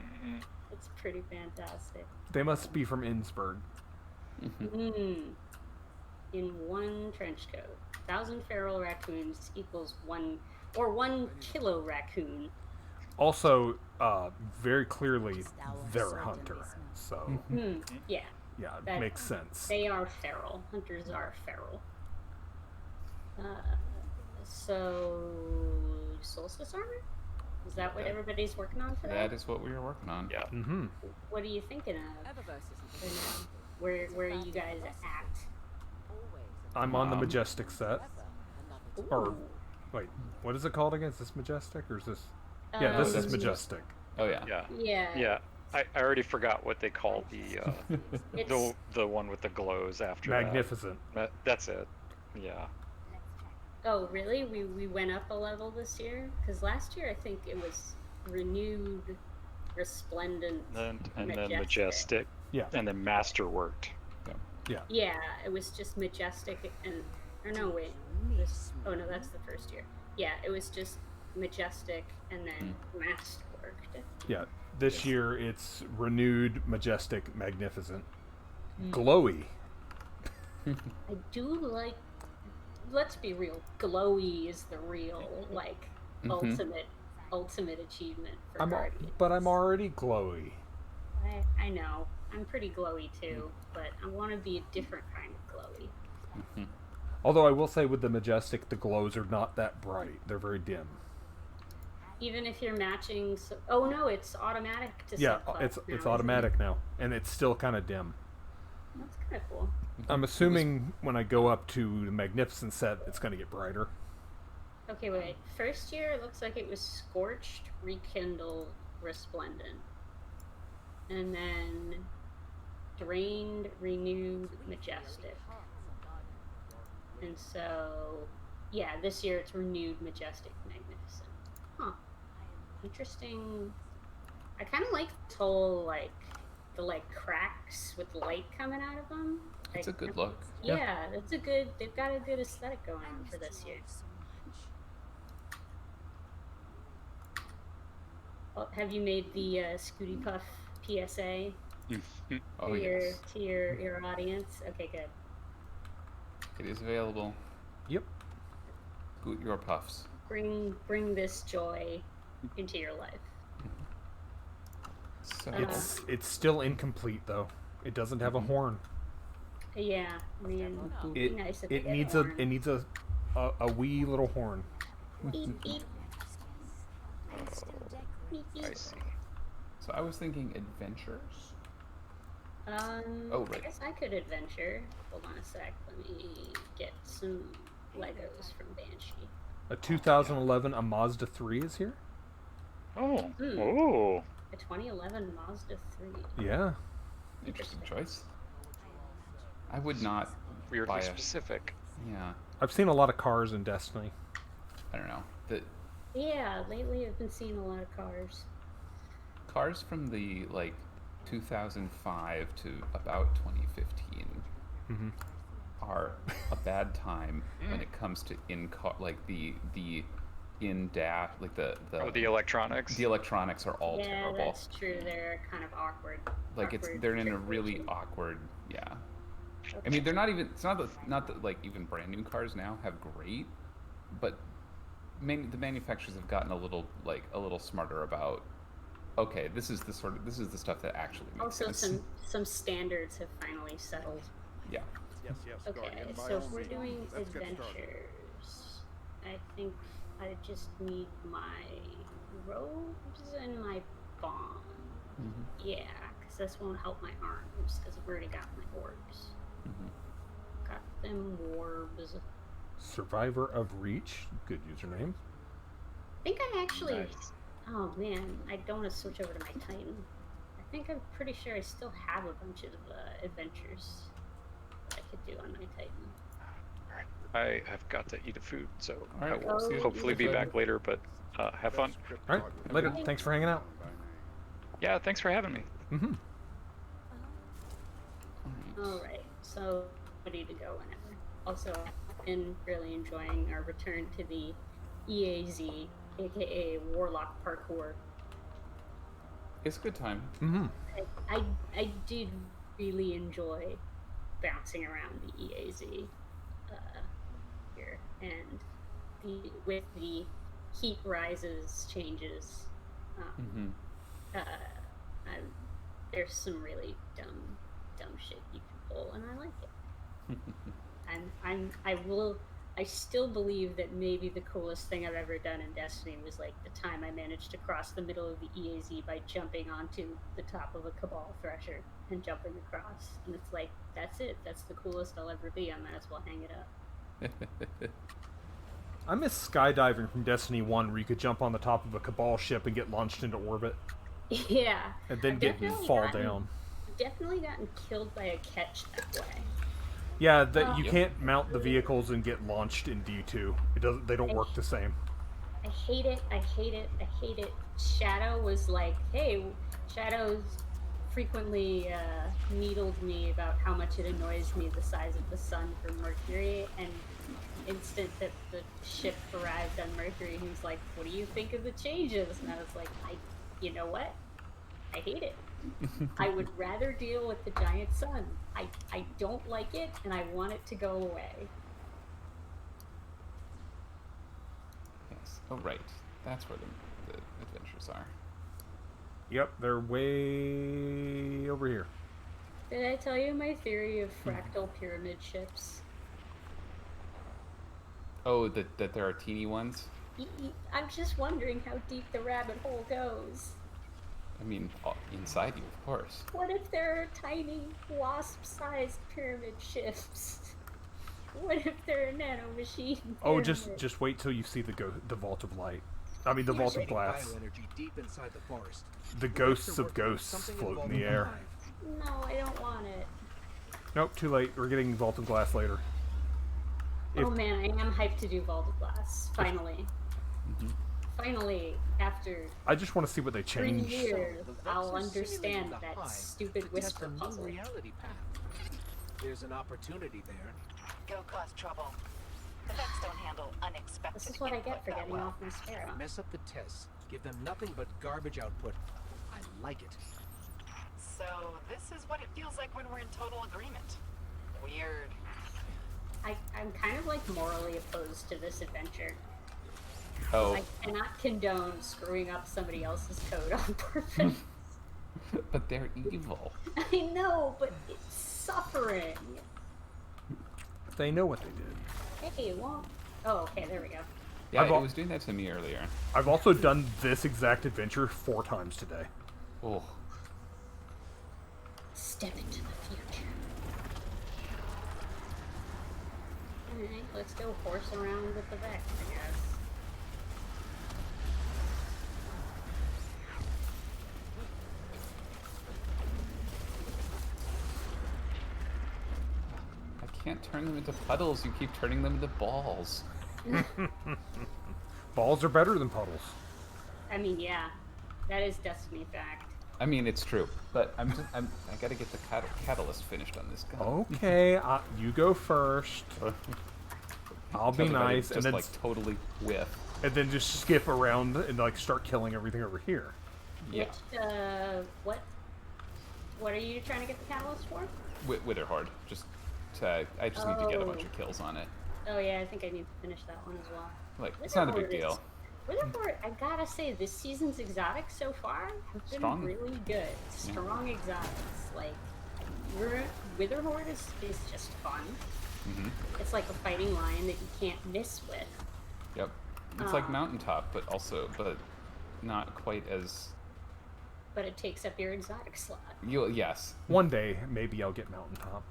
It's pretty fantastic. They must be from Innsbruck. In one trench coat. 1,000 feral raccoons equals 1 kilo raccoon. Also, very clearly, they're a hunter. So, Yeah. yeah, it makes sense. They are feral. Hunters are feral. So, Solstice armor? Is that what everybody's working on for that? That is what we were working on. Yeah. What are you thinking of? Where are you guys at? I'm on the Majestic set. Or, wait, what is it called again? Is this Majestic or is this? Yeah, this is Majestic. Oh yeah. Yeah. I already forgot what they call the one with the glows after Magnificent. That's it. Yeah. Oh, really? We went up a level this year? Because last year I think it was renewed, resplendent, and then Majestic. Yeah. And then Masterworked. Yeah. Yeah, it was just Majestic and... Or no, wait. Oh, no, that's the first year. Yeah, it was just Majestic and then Masterworked. Yeah. This year it's renewed, Majestic, Magnificent. Glowy. I do like... Let's be real. Glowy is the real, like, ultimate achievement for Guardians. But I'm already glowy. I know. I'm pretty glowy too, but I want to be a different kind of glowy. Although I will say with the Majestic, the glows are not that bright. They're very dim. Even if you're matching... oh no, it's automatic to set plus it's now, automatic now, and it's still kind of dim. That's kind of cool. I'm assuming when I go up to the Magnificent set, it's going to get brighter. Okay, wait. First year, it looks like it was Scorched, Rekindled, Resplendent. And then Drained, Renewed, Majestic. And so, yeah, this year it's Renewed, Majestic, Magnificent. Huh. Interesting. I kind of like this whole, like, the, like, cracks with light coming out of them. It's a good look. Yeah, it's a good... They've got a good aesthetic going for this year. Oh, have you made the Scooty Puff PSA to your audience? Okay, good. It is available. Yep. Scoot your puffs. Bring this joy into your life. So it's still incomplete though. It doesn't have a horn. Yeah, I mean, it'd be nice if it they needs had a horn. it needs a wee little horn. Beep, beep. I see. So I was thinking adventures. I guess I could adventure. Hold on a sec. Let me get some Legos from Banshee. A 2011 a Mazda 3 is here. Oh. A 2011 Mazda 3. Yeah. Interesting choice. I would not Weirdly buy specific. Yeah. I've seen a lot of cars in Destiny. I don't know. Yeah, lately I've been seeing a lot of cars. Cars from the 2005 to about 2015 are a bad time when it comes to in-car, like the in Dash, like the the electronics. The electronics are all Yeah, terrible. that's true. They're kind of awkward. Like they're in a really awkward. Yeah. I mean, they're not even. It's not that like even brand new cars now have great, but the manufacturers have gotten a little smarter about. Okay, this is the stuff that actually makes sense. Also, some standards have finally settled. Yeah. Yes. Okay, Guardian, by so all if we're means, doing let's get started. adventures, I think I just need my robes and my bomb. Yeah, because this won't help my arms, because I've already got my orbs. Got them orbs. Survivor of Reach, good username. I think I actually... Nice. Oh man, I don't want to switch over to my Titan. I think I'm pretty sure I still have a bunch of adventures that I could do on my Titan. I have got to eat a food, so right, I will hopefully be back later, but have fun. All right, later. Thanks for hanging out. Yeah, thanks for having me. Mm-hmm. Alright, so ready to go whenever. Also, I've been really enjoying our return to the EAZ, aka Warlock Parkour. It's a good time. Mm-hmm. I did really enjoy bouncing around the EAZ here, and with the heat rises changes, there's some really dumb shit you can pull, and I like it. I still believe that maybe the coolest thing I've ever done in Destiny was like the time I managed to cross the middle of the EAZ by jumping onto the top of a Cabal Thresher and jumping across. And it's like, that's it. That's the coolest I'll ever be. I might as well hang it up. I miss skydiving from Destiny 1, where you could jump on the top of a Cabal ship and get launched into orbit. Yeah. And then fall down. Definitely gotten killed by a catch that way. Yeah, that you can't mount the vehicles and get launched in D2. They don't work the same. I hate it. Shadow was like, hey, Shadow frequently needled me about how much it annoys me the size of the sun for Mercury, and instant that the ship arrived on Mercury, he was like, what do you think of the changes? And I was like, you know what? I hate it. I would rather deal with the giant sun. I don't like it, and I want it to go away. Yes. Oh, right. That's where the adventures are. Yep, they're way over here. Did I tell you my theory of fractal pyramid ships? Oh, that there are teeny ones? I'm just wondering how deep the rabbit hole goes. I mean, inside you, of course. What if there are tiny, wasp-sized pyramid ships? What if they're a nanomachine? Oh, just wait till you see the Vault of Light. I mean, the Vault of Glass. Deep inside the forest. The ghosts of ghosts float in the air. No, I don't want it. Nope, too late. We're getting Vault of Glass later. Oh man, I am hyped to do Vault of Glass. Finally. Finally, after I just want to see what they 3 changed. years, I'll understand that stupid whisper puzzle. Reality path. There's an opportunity there. Go cause trouble. The vets don't handle unexpected. This is what I get for getting off my Sparrow. Mess up the tests. Give them nothing but garbage output. I like it. So this is what it feels like when we're in total agreement. Weird. I'm kind of like morally opposed to this adventure. Oh. I cannot condone screwing up somebody else's code on purpose. But they're evil. I know, but it's suffering. They know what they did. Hey, it won't. Oh, okay, there we go. Yeah, it was doing that to me earlier. I've also done this exact adventure 4 times today. Oh. Step into the future. Alright, let's go horse around with the Vex, I guess. I can't turn them into puddles. You keep turning them into balls. Balls are better than puddles. I mean, yeah. That is Destiny fact. I mean, it's true, but I gotta get the catalyst finished on this guy. Okay, you go first. I'll be nice, just and then like totally whiff. and then just skip around and like start killing everything over here. Yeah. Which, what are you trying to get the catalyst for? Witherhorde. I just need to get a bunch of kills on it. Oh yeah, I think I need to finish that one as well. Like, it's not a big deal. Witherhorde, I gotta say, this season's exotics so far have been Strong. really good. Strong exotics. Like, Witherhorde is just fun. Mm-hmm. It's like a fighting lion that you can't miss with. Yep. It's like Mountaintop, but not quite as... But it takes up your exotic slot. Yes. One day, maybe I'll get Mountaintop.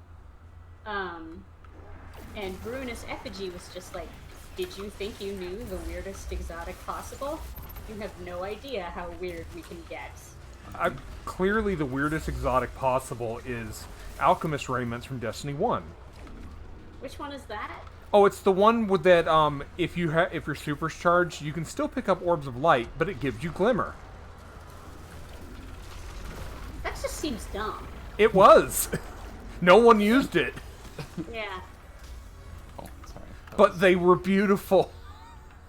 And Ruinous Effigy was just like, did you think you knew the weirdest exotic possible? You have no idea how weird we can get. Clearly, the weirdest exotic possible is Alchemist Raiments from Destiny 1. Which one is that? Oh, it's the one with that, if you're supercharged, you can still pick up Orbs of Light, but it gives you Glimmer. That just seems dumb. It was! No one used it. Yeah. Oh, sorry. But they were beautiful.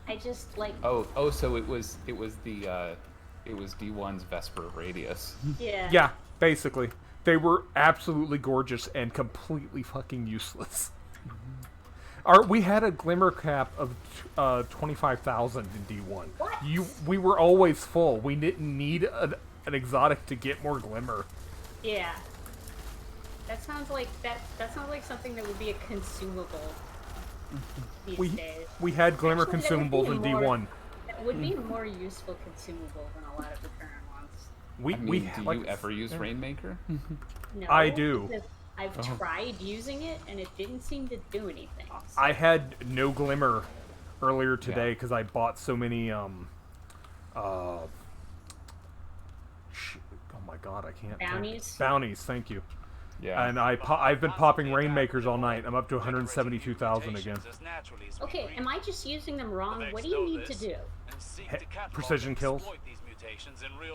I just, like... Oh, so it was D1's Vesper Radius. Yeah. Yeah, basically. They were absolutely gorgeous and completely fucking useless. We had a glimmer cap of 25,000 in D1. What? We were always full. We didn't need an exotic to get more glimmer. Yeah. That sounds like something that would be a consumable these days. We had glimmer Actually, that would be consumables in D1. That would be a more useful consumable than a lot of the current ones. Do you ever use Rainmaker? No, I do. because I've tried using it and it didn't seem to do anything. I had no glimmer earlier today because I bought so many oh my god, I can't Bounties? Bounties, thank you. Yeah. And I've been popping Rainmakers all night. I'm up to 172,000 again. Okay, am I just using them wrong? What do you need to do? Precision kills.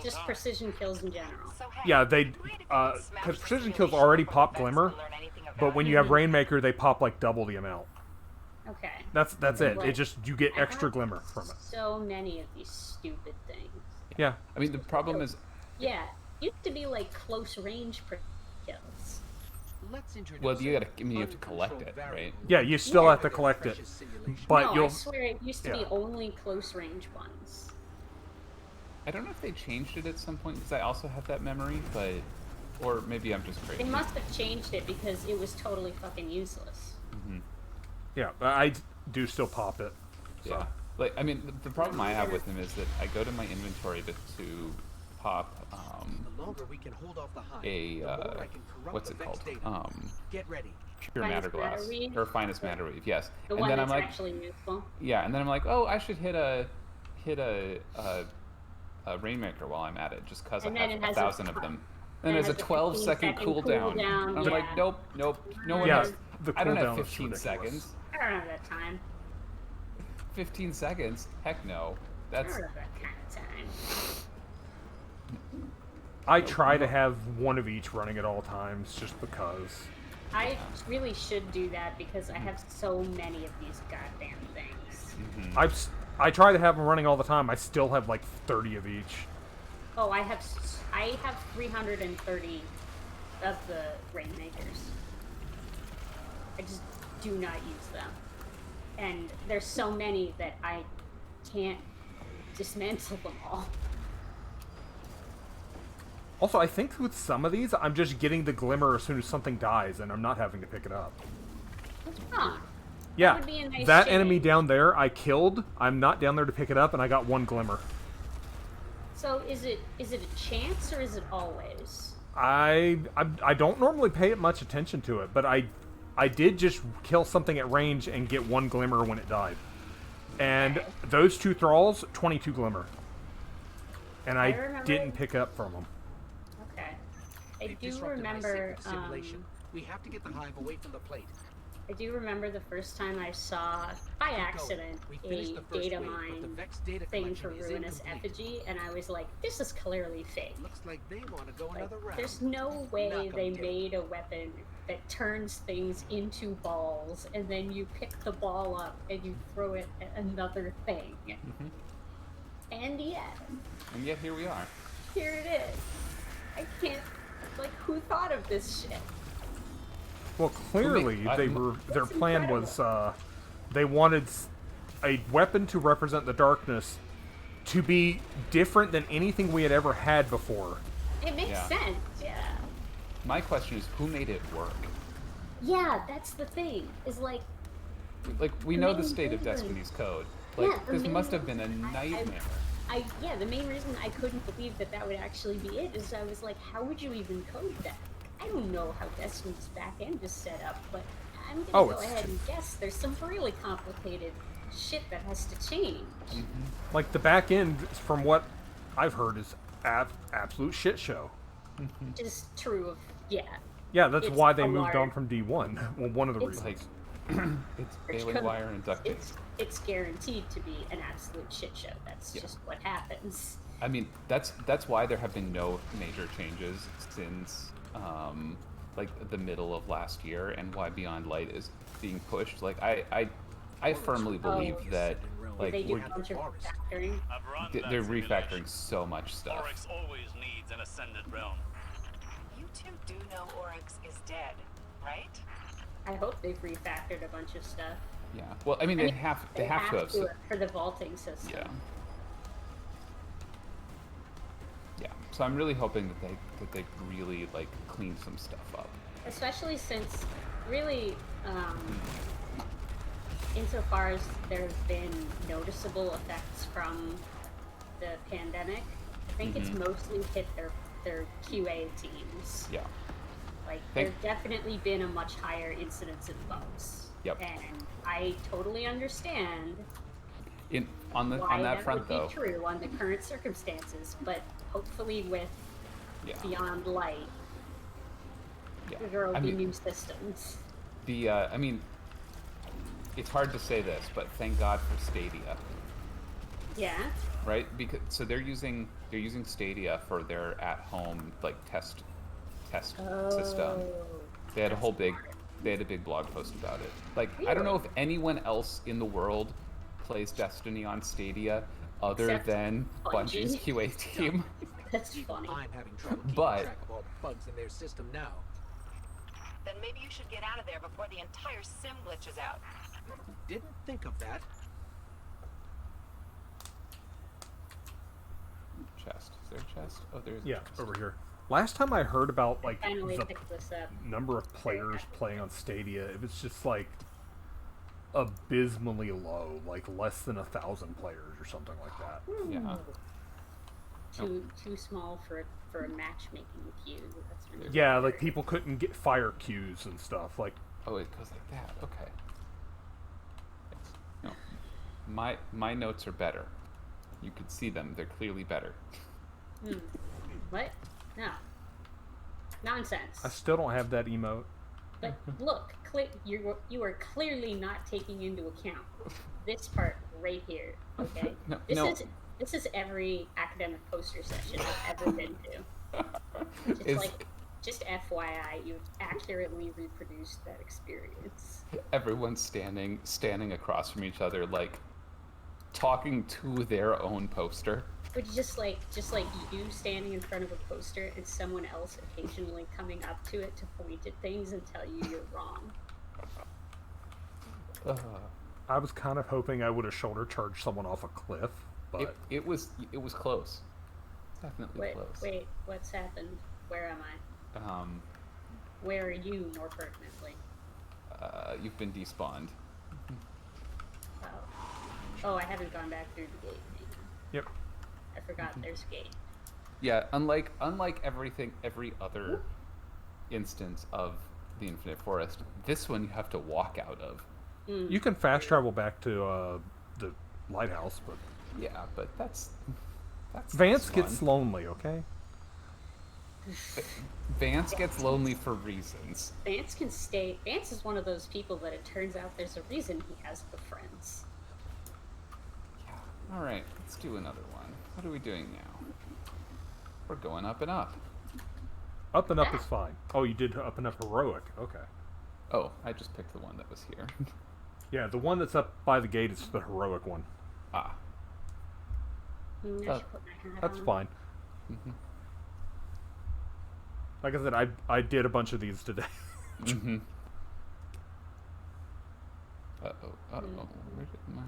Just precision kills in general. Yeah, because precision kills already pop glimmer, but when you have Rainmaker, they pop like double the amount. Okay. That's it. It just you get extra glimmer from it. So many of these stupid things. Yeah. I mean, the problem is... Yeah, it used to be like close range kills. Well, you have to collect it, right? Yeah, you still have to collect it. But no, I swear it used to be only close range ones. I don't know if they changed it at some point, because I also have that memory, but... Or maybe I'm just crazy. They must have changed it because it was totally fucking useless. Mm-hmm. Yeah, I do still pop it. So. Yeah. Like, I mean, the problem I have with them is that I go to my inventory to pop the longer we can hold off the hive, a what's it called? Get ready. Pure matter glass or finest matter weave, yes. The and one then that's I'm like, actually useful. yeah, and then I'm like, oh, I should hit a Rainmaker while I'm at it, just because I have 1,000 of them. And there's a 12-second cooldown. And I'm like, nope, no one has. I don't have 15 seconds. I don't have that time. 15 seconds? Heck no. That's. I don't have that kind of time. I try to have one of each running at all times, just because. I really should do that because I have so many of these goddamn things. Mm-hmm. I try to have them running all the time. I still have like 30 of each. Oh, I have 330 of the Rainmakers. I just do not use them. And there's so many that I can't dismantle them all. Also, I think with some of these, I'm just getting the glimmer as soon as something dies, and I'm not having to pick it up. Huh. Yeah, That would be a nice that change. enemy down there, I killed. I'm not down there to pick it up, and I got one glimmer. So is it a chance or is it always? I don't normally pay it much attention to it, but I did just kill something at range and get one glimmer when it died. And those two thralls, 22 glimmer. And I didn't pick up from them. Okay. I do remember. We have to get the hive away from the plate. I do remember the first time I saw, by accident, a data mine thing for Ruinous Effigy, and I was like, this is clearly fake. Looks like they want to go another round. There's no way they made a weapon that turns things into balls, and then you pick the ball up and you throw it at another thing. Mm-hmm. And yet, here we are. Here it is. I can't. Like, who thought of this shit? Well, clearly their plan was they wanted a weapon to represent the darkness to be different than anything we had ever had before. It makes sense, yeah. My question is, who made it work? Yeah, that's the thing. Is like we know the state of Destiny's code. Like, this must have been a nightmare. The main reason I couldn't believe that would actually be it is I was like, how would you even code that? I don't know how Destiny's back end is set up, but I'm gonna go ahead and guess there's some really complicated shit that has to change. Mm-hmm. Like, the back end, from what I've heard, is absolute shit show. Just true of, yeah. Yeah, that's why they moved on from D1. Well, one of the reasons. It's baling wire and duct tape. It's guaranteed to be an absolute shit show. That's just what happens. I mean, that's why there have been no major changes since like the middle of last year, and why Beyond Light is being pushed. Like, I firmly believe that like they do a bunch of refactoring. They're refactoring so much stuff. Oryx always needs an ascended realm. You two do know Oryx is dead, right? I hope they've refactored a bunch of stuff. Yeah. Well, I mean, they have to have for the vaulting system. Yeah. Yeah. So I'm really hoping that they really like clean some stuff up. Especially since, really, insofar as there have been noticeable effects from the pandemic, I think it's mostly hit their QA teams. Yeah. Like, there's definitely been a much higher incidence of bugs. Yep. And I totally understand on that front, though. Would be true on the current circumstances, but hopefully with Beyond Light, there will be new systems. I mean, it's hard to say this, but thank God for Stadia. Yeah. Right? Because they're using Stadia for their at-home test system. They had a big blog post about it. Like, I don't know if anyone else in the world plays Destiny on Stadia other than Bungie's QA team. That's funny. I'm having trouble keeping track of all the bugs in their system now. Then maybe you should get out of there before the entire sim glitches out. Didn't think of that. Chest. Is there a chest? Oh, there's a chest. Over here. Last time I heard about the this up. number of players playing on Stadia, it was just abysmally low, like less than 1,000 players or something like that. Yeah. Too small for a matchmaking queue. That's really yeah, like people couldn't get fire queues and stuff. Like, oh, it goes like that. Okay. No, my notes are better. You could see them; they're clearly better. What? No. Nonsense. I still don't have that emote. But look, you are clearly not taking into account this part right here. Okay. This is every academic poster session I've ever been to. Just FYI, you've accurately reproduced that experience. Everyone's standing across from each other, like talking to their own poster. But just like you standing in front of a poster and someone else occasionally coming up to it to point at things and tell you you're wrong. I was kind of hoping I would have shoulder charged someone off a cliff, but it was close. Definitely close. Wait, what's happened? Where am I? Where are you, more pertinently? You've been despawned. Oh, I haven't gone back through the gate. Yep. I forgot there's a gate. Yeah, unlike every other instance of the Infinite Forest, this one you have to walk out of. You can fast travel back to the lighthouse, but that's Vance fun. gets lonely, okay? Vance gets lonely for reasons. Vance can stay. Vance is one of those people that it turns out there's a reason he has the friends. Yeah. All right, let's do another one. What are we doing now? We're going up and up. Up and up is fine. Oh, you did up and up heroic. Okay. Oh, I just picked the one that was here. Yeah, the one that's up by the gate is the heroic one. Ah. I should put my hat That's on. fine. Mm-hmm. Like I said, I did a bunch of these today. Mm-hmm. Uh-oh. Where did my...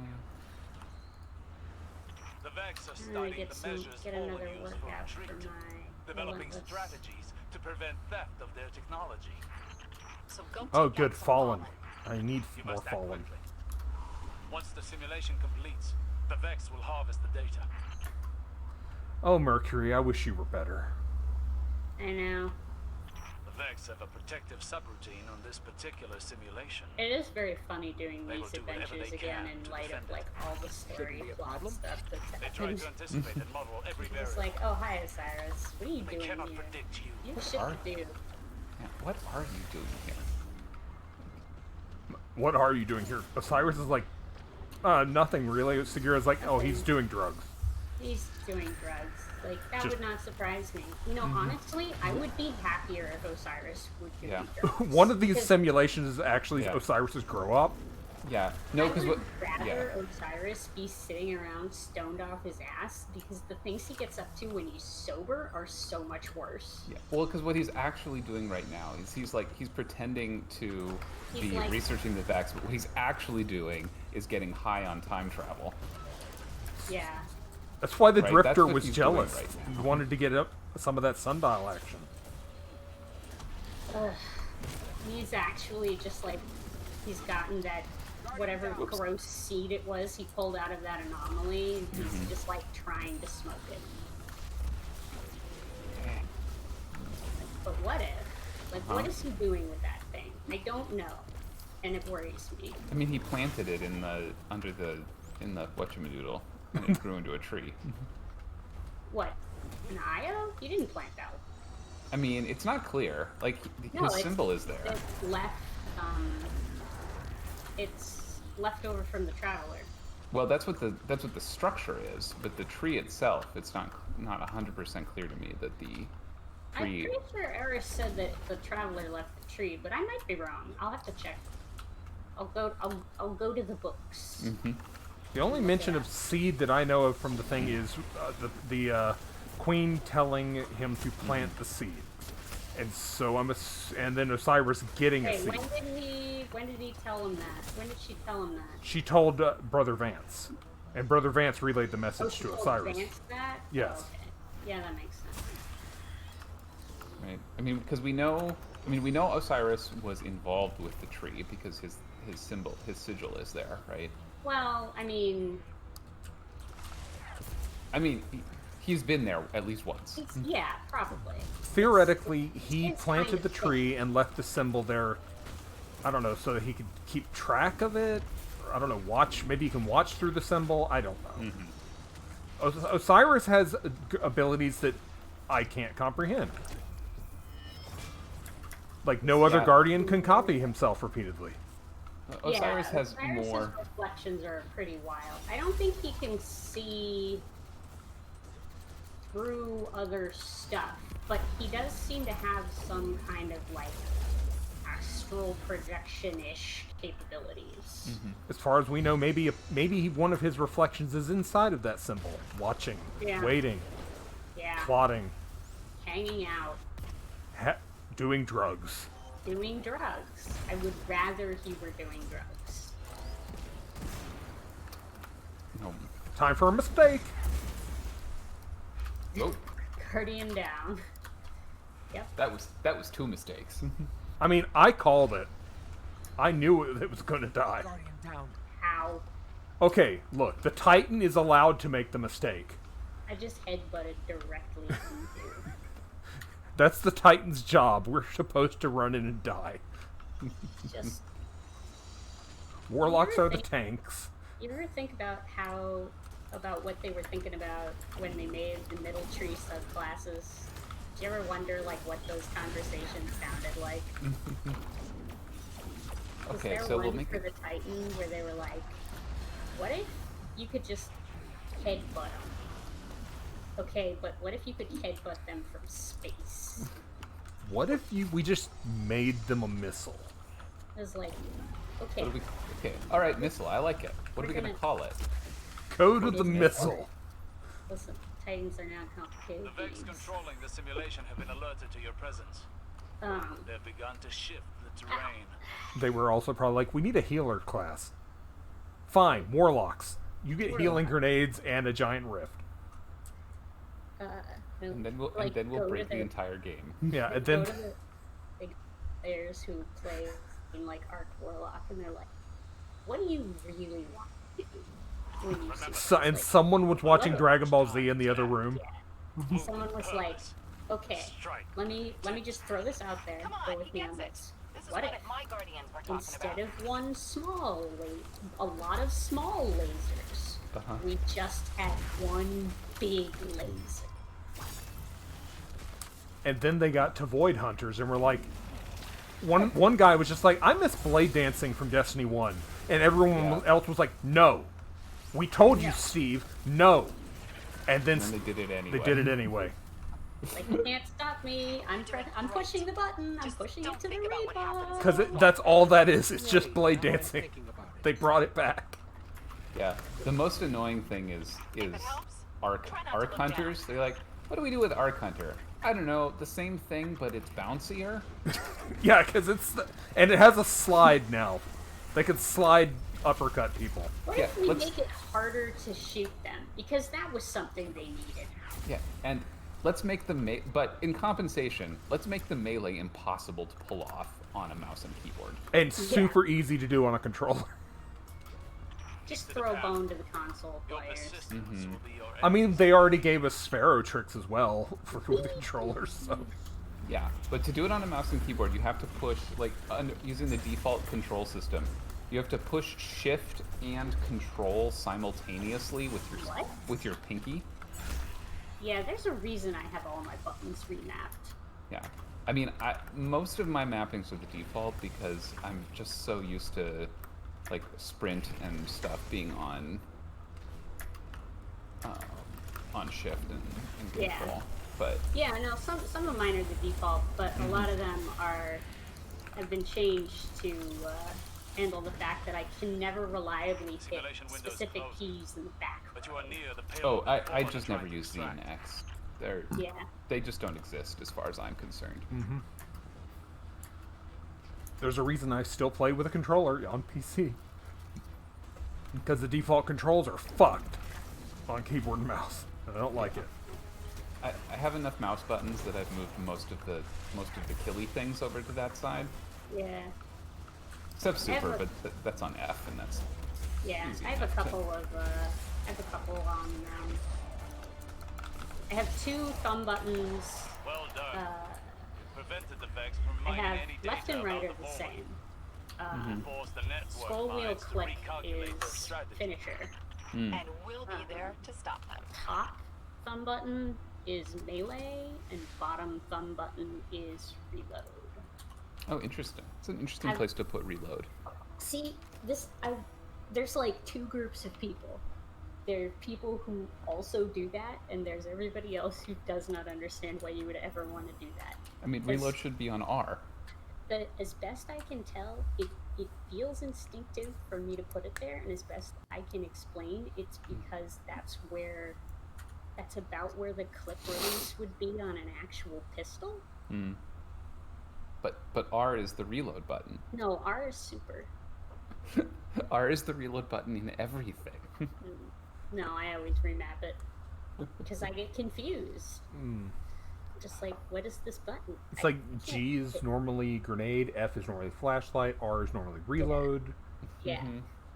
The Vex are I'm gonna studying get the some, measures get Fallen another use for workout for retreat, my developing relentless. strategies to prevent theft of their technology. So go Oh, take good. out some Fallen. I need You more must act Fallen. quickly. Once the simulation completes, the Vex will harvest the data. Oh, Mercury, I wish you were better. I know. The Vex have a protective subroutine on this particular simulation. It is very funny doing They will these do whatever adventures they again can in to light of defend like all the story plot stuff that's They try happened. to anticipate and model every It's variable. like, oh hi Osiris, what are you They doing cannot here? predict you. You have shit are to do. Yeah, what are you doing here? What are you doing here? Osiris is like, nothing really. Sagira's like, oh, he's doing drugs. He's doing drugs. Like, that Just- would not surprise me. You know, honestly, I would be happier if Osiris would do drugs. One of these Because simulations is actually Yeah. Osiris's grow up. Yeah. No, I because would what... rather Yeah. Osiris be sitting around stoned off his ass, because the things he gets up to when he's sober are so much worse. Yeah. Well, because what he's actually doing right now is he's pretending to He's be like- researching the facts, but what he's actually doing is getting high on time travel. Yeah. That's why the Right, Drifter that's what was he's doing jealous. right He now. wanted to get up some of that sundial action. Ugh. He's actually just like, he's gotten that whatever gross seed it was he pulled out of that anomaly, and he's just like trying to smoke it. But what if? Like, what is he doing with that thing? I don't know, and it worries me. I mean, he planted it in the whatchamadoodle, and it grew into a tree. What? An Io? You didn't plant that one. I mean, it's not clear. Like, No, his it's- symbol is there. It's left. It's left over from the Traveler. Well, that's what the structure is, but the tree itself, it's not 100% clear to me that the I'm tree. pretty sure Eris said that the Traveler left the tree, but I might be wrong. I'll have to check. I'll go to the books. Mm-hmm. The only mention of seed that I know of from the thing is the queen telling him to plant the seed, and so and then Osiris getting a Hey, seed. when did he tell him that? When did she tell him that? She told Brother Vance, and Brother Vance relayed the Oh, message she to told Osiris. Vance that? Yes. Oh, okay. Yeah, that makes sense. Right. I mean, because we know Osiris was involved with the tree because his symbol, his sigil is there, right? Well, I mean, He's been there at least once. yeah, probably. Theoretically, he it's planted kind the of tree and left the symbol there. I don't know, so that he could keep track of it. Or, I don't know. Maybe he can watch through the symbol. I don't know. Osiris has abilities that I can't comprehend. Like no other Yeah. guardian can copy himself repeatedly. Osiris yeah, has Osiris's more. reflections are pretty wild. I don't think he can see through other stuff, but he does seem to have some kind of like astral projection-ish capabilities. As far as we know, maybe one of his reflections is inside of that symbol, watching, Yeah. waiting, Yeah, plotting, hanging out, doing drugs. doing drugs. I would rather he were doing drugs. No. Time for a mistake. Oh, Guardian down. Yep. that was two mistakes. I mean, I called it. I knew it was going to die. Guardian down. How? Okay, look, the Titan is allowed to make the mistake. I just headbutted directly into. That's the Titan's job. We're supposed to run in and die. Just. Warlocks You are ever the think- tanks. You ever think about what they were thinking about when they made the middle tree subclasses? Do you ever wonder like what those conversations sounded like? Was Okay, there so one we'll make for it. the Titan where they were like, "What if you could just headbutt them?" Okay, but what if you could headbutt them from space? What if we just made them a missile? I was like, okay. Okay, all right, missile. I like it. What are we gonna call it? Code of the missile. Listen, Titans are not complicated. The Vex controlling the simulation have been alerted to your presence. They've begun to shift the terrain. They were also probably like, we need a healer class. Fine, warlocks. You get healing grenades and a giant rift. And then we'll break the entire game. Yeah, and then go to the big players who play in like Arc Warlock, and they're like, "What do you really want to do?" When you see and someone was watching Dragon Ball Z in the other room. Yeah. Someone was like, "Okay, let me just throw this out there. Go with me on this. What if instead of one small a lot of small lasers, we just had one big laser?" And then they got to Void Hunters and were like, one guy was just like, I miss blade dancing from Destiny 1. And everyone else was like, no. We told you, Steve, no. And then they did it anyway. They did it anyway. Like, you can't stop me. I'm pushing the button. I'm pushing it to the rebar. Because that's all that is. It's just blade dancing. They brought it back. Yeah. The most annoying thing is Arc Hunters. They're like, what do we do with Arc Hunter? I don't know, the same thing, but it's bouncier. Yeah, because and it has a slide now. They can slide uppercut people. What if we make it harder to shoot them? Because that was something they needed. Yeah, and let's make the but in compensation, let's make the melee impossible to pull off on a mouse and keyboard. And super easy to do on a controller. Just throw a bone to the console players. I mean, they already gave us Sparrow tricks as well with the controllers, so. Yeah, but to do it on a mouse and keyboard, you have to push, like, using the default control system, you have to push Shift and Control simultaneously with your pinky. Yeah, there's a reason I have all my buttons remapped. Yeah. I mean, most of my mappings are the default because I'm just so used to, like, sprint and stuff being on Shift and Control. Yeah. But yeah, no, some of mine are the default, but a lot of them have been changed to handle the fact that I can never reliably hit specific keys in the back. Oh, I just never use Z and X. They just don't exist as far as I'm concerned. There's a reason I still play with a controller on PC. Because the default controls are fucked on keyboard and mouse. I don't like it. I have enough mouse buttons that I've moved most of the killy things over to that side. Yeah. Except super, but that's on F, and that's easy I have a enough couple on. I have 2 thumb buttons. Well done. Prevented the Vex from I mining have any left data and right about are the the same. Force the network Scroll wheel minds to click recalculate their is strategy. finisher. And we'll be there to stop them. Top thumb button is melee, and bottom thumb button is reload. Oh, interesting. It's an interesting place to put reload. See, there's like 2 groups of people. There are people who also do that, and there's everybody else who does not understand why you would ever want to do that. I mean, reload should be on R. But as best I can tell, it feels instinctive for me to put it there, and as best I can explain, it's because that's about where the clip release would be on an actual pistol. But R is the reload button. No, R is super. R is the reload button in everything. No, I always remap it because I get confused. Just like, what is this button? It's like G is normally grenade, F is normally flashlight, R is normally reload. Yeah.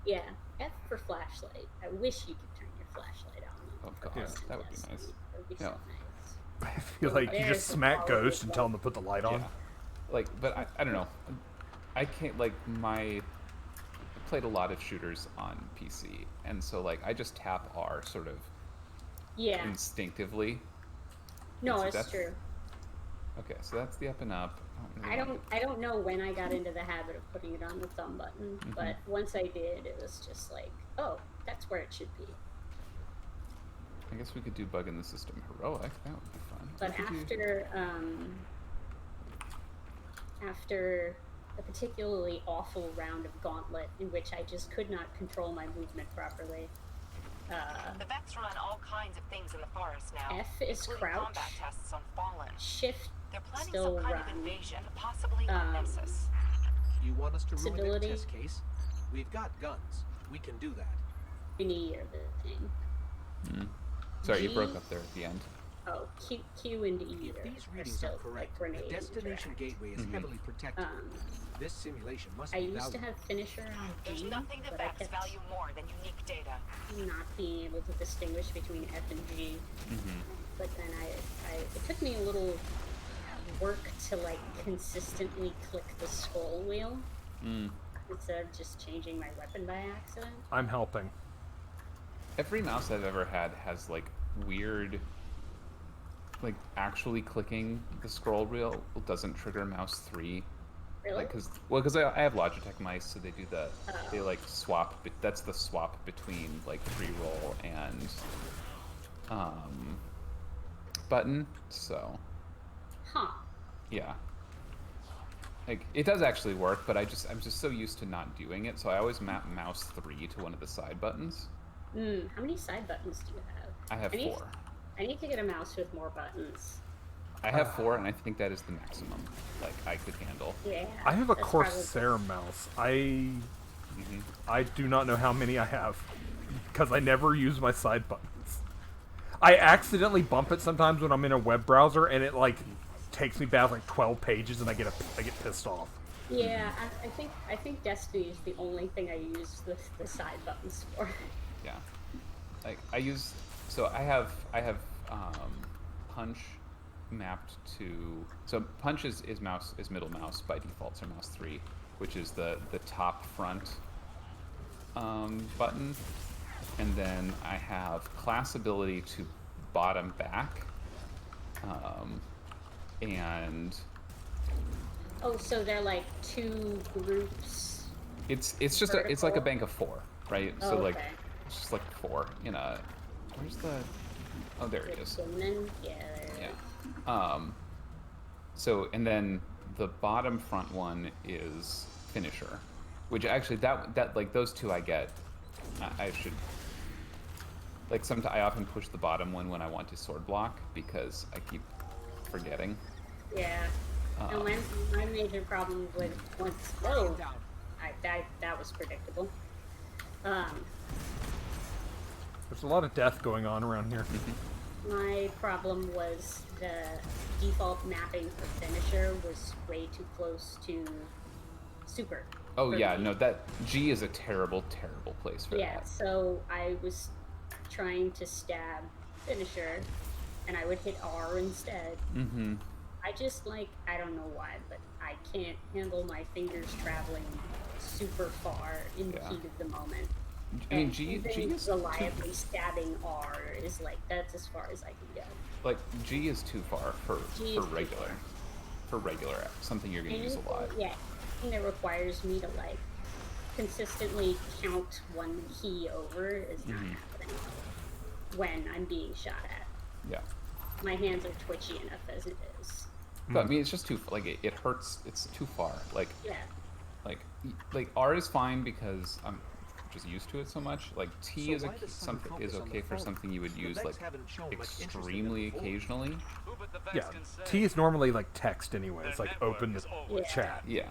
Yeah. F for flashlight. I wish you could turn your flashlight on. Oh god, that would be nice. That would be so nice. I feel like you just smack Ghost and tell him to put the light on. Like, but I don't know. I can't, like, I played a lot of shooters on PC, and so, like, I just tap R sort of instinctively. No, it's true. Okay, so that's the up and up. I don't know when I got into the habit of putting it on the thumb button, but once I did, it was just like, oh, that's where it should be. I guess we could do bug in the system heroic. That would be fun. But after after a particularly awful round of Gauntlet in which I just could not control my movement properly. The vets run all kinds of things in the forest now. F is including crouch. Combat tests on Fallen. Shift They're planning still some kind run. of invasion, possibly on Nessus. You want us to ruin their Stability. test case? We've got guns. We can do that. Any of the thing. Sorry, G- you broke up there at the end. Oh, Q and E If these are readings still are correct, like grenade the destination interact. gateway is heavily protected. This simulation must I be used to valuable. have finisher on There's G, nothing the but I vets kept value more than unique data. not being able to distinguish between F and G. But then it took me a little work to like consistently click the scroll wheel instead of just changing my weapon by accident. I'm helping. Every mouse I've ever had has like weird, like actually clicking the scroll wheel doesn't trigger mouse 3. Really? Because I have Logitech mice, so they do that. They like swap. That's the swap between like pre-roll and button. So. Huh. Yeah. Like it does actually work, but I'm just so used to not doing it, so I always map mouse 3 to one of the side buttons. How many side buttons do you have? I have 4. I need to get a mouse with more buttons. I have 4, and I think that is the maximum like I could handle. Yeah. I have a that's Corsair mouse. I do not know how many I have because I never use my side buttons. I accidentally bump it sometimes when I'm in a web browser, and it like takes me back like 12 pages, and I get pissed off. Yeah, I think Destiny is the only thing I use the side buttons for. Yeah, like I have punch mapped to, so punch is middle mouse by default, so mouse 3, which is the top front button, and then I have class ability to bottom back, and oh, so they're like 2 groups. it's just it's like a bank of 4, right? Oh, so like okay. it's just like 4 in a, where's the, oh there it is. Yeah. So, and then the bottom front one is finisher, which actually that like those two I get. I should, like sometimes I often push the bottom one when I want to sword block because I keep forgetting. Yeah. No, my major problem with once. Whoa. That was predictable. There's a lot of death going on around here. My problem was the default mapping for finisher was way too close to super. Oh yeah, no, that G is a terrible, terrible place for that. Yeah, so I was trying to stab finisher, and I would hit R instead. I just I don't know why, but I can't handle my fingers traveling super far in the heat of the moment. I mean, G is reliably stabbing R is that's as far as I can get. Like G is too far for regular. For regular, something you're gonna use a lot. Yeah, anything that requires me to consistently count one key over is not happening when I'm being shot at. Yeah. My hands are twitchy enough as it is. But I mean, it's just too it hurts. It's too far. Yeah. Like R is fine because I'm just used to it so much. Like T is okay for something you would use extremely occasionally. Yeah, T is normally like text anyway. It's like open the chat. Yeah.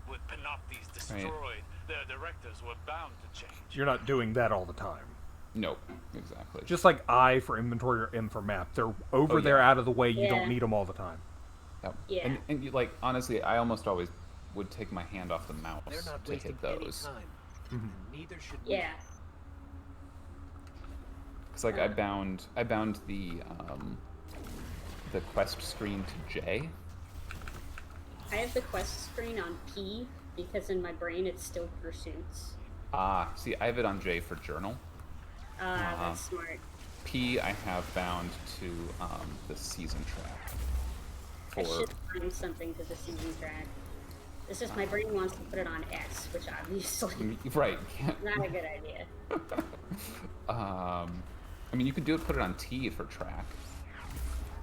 With Panoptes destroyed, their directives were bound to change. You're not doing that all the time. Nope, exactly. Just like I for inventory or M for map, they're over there out of the way. You don't need them all the time. Yeah. And you, honestly, I almost always would take my hand off the mouse to hit those. Neither should we. Yeah. It's I bound the quest screen to J. I have the quest screen on P because in my brain it's still pursuits. See, I have it on J for journal. That's smart. P I have bound to the season track. I should find something to the season track. This is my brain wants to put it on S, which obviously right. Not a good idea. I mean, you could put it on T for track.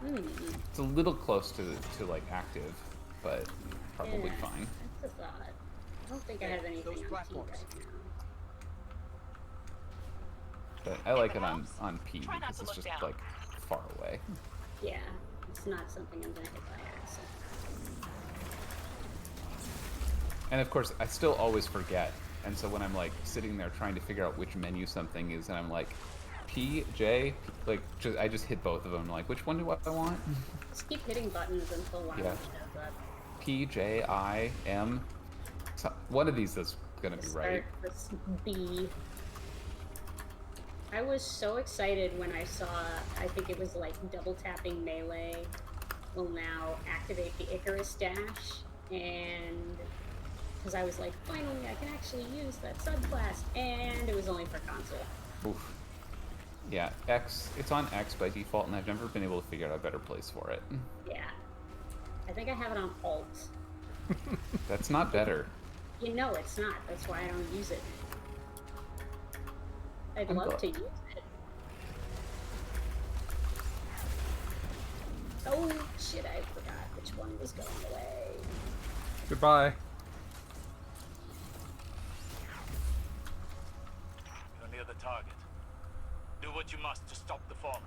It's a little close to active, but probably Yeah, fine. that's a thought. I don't think I have anything those on P platforms. right now. But I like it on P Try not because to it's look just down. like far away. Yeah, it's not something I'm gonna hit by accident. And of course, I still always forget. And so when I'm like sitting there trying to figure out which menu something is, and I'm like, P, J, like I just hit both of them. Like, which one do I want? Just keep hitting buttons until one Yeah. of them shows up. P, J, I, M. So one of these is gonna be right. Start with B. I was so excited when I saw, I think it was like double tapping melee will now activate the Icarus dash, and because I was like, finally I can actually use that subclass, and it was only for console. Oof. Yeah, X. It's on X by default, and I've never been able to figure out a better place for it. Yeah. I think I have it on Alt. That's not better. You know it's not. That's why I don't use it. I'd I'm love glad. to use it. Oh shit, I forgot which one was going away. Goodbye. You're near the target. Do what you must to stop the fallen.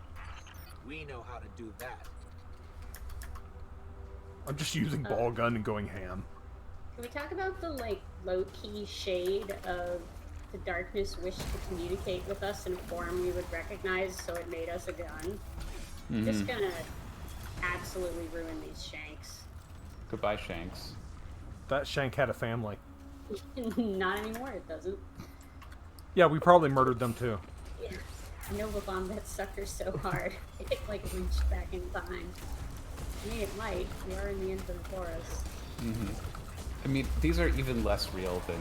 We know how to do that. I'm just using ball gun and going ham. Can we talk about the like low-key shade of the darkness wished to communicate with us in a form we would recognize, so it made us a gun? Just gonna absolutely ruin these shanks. Goodbye, Shanks. That Shank had a family. Not anymore, it doesn't. Yeah, we probably murdered them too. Yeah. Nova bombed that sucker so hard, it like reached back in time. I mean, it might. We are in the infinite forest. I mean, these are even less real than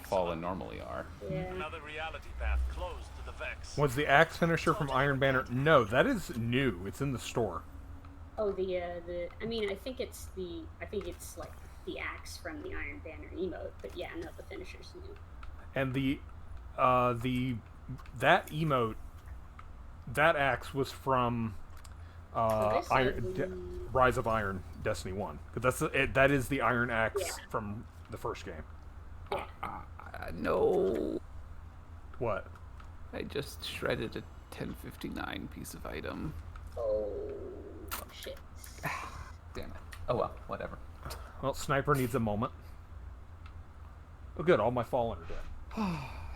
Fallen normally are. Yeah. Another reality path closed to the Vex. Was the axe finisher from Iron Banner? No, that is new. It's in the store. Oh, the I mean, I think it's like the axe from the Iron Banner emote, but yeah, no, the finisher's new. And that emote, that axe was from Rise of Iron, Destiny 1. Because that is the Iron Axe from the first game. No. What? I just shredded a 1059 piece of item. Oh, shit. Damn it. Oh well, whatever. Well, Sniper needs a moment. Oh good, all my fallen are dead.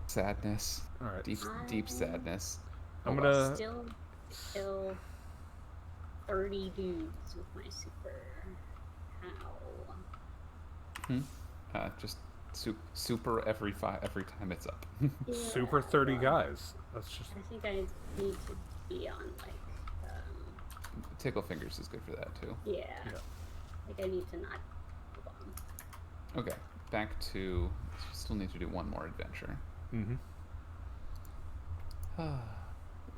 Sadness. Alright. Deep sadness. I'm gonna... Still kill 30 dudes with my super. How? Just super every time it's up. Yeah, Super 30 guys. That's just... I think I need to be on like Tickle Fingers is good for that too. yeah. Like I need to not bomb. Okay, back to. Still need to do one more adventure.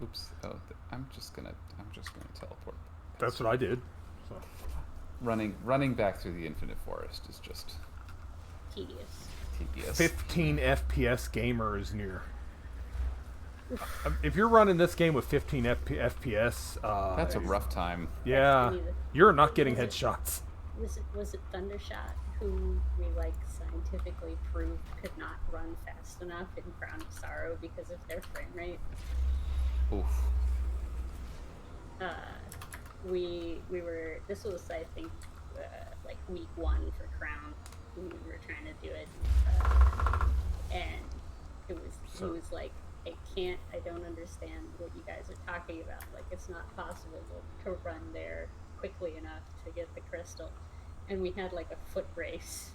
Oops. Oh, I'm just gonna teleport. That's what I did. So. Running back through the infinite forest is just tedious. 15 FPS gamer is near. If you're running this game with 15 FPS, that's a rough time. Yeah, you're not getting headshots. Was it Thundershot who we like scientifically proved could not run fast enough in Crown of Sorrow because of their frame rate? Oof. We were, this was I think like week 1 for Crown when we were trying to do it, and he was like, I don't understand what you guys are talking about. Like, it's not possible to run there quickly enough to get the crystal. And we had like a foot race.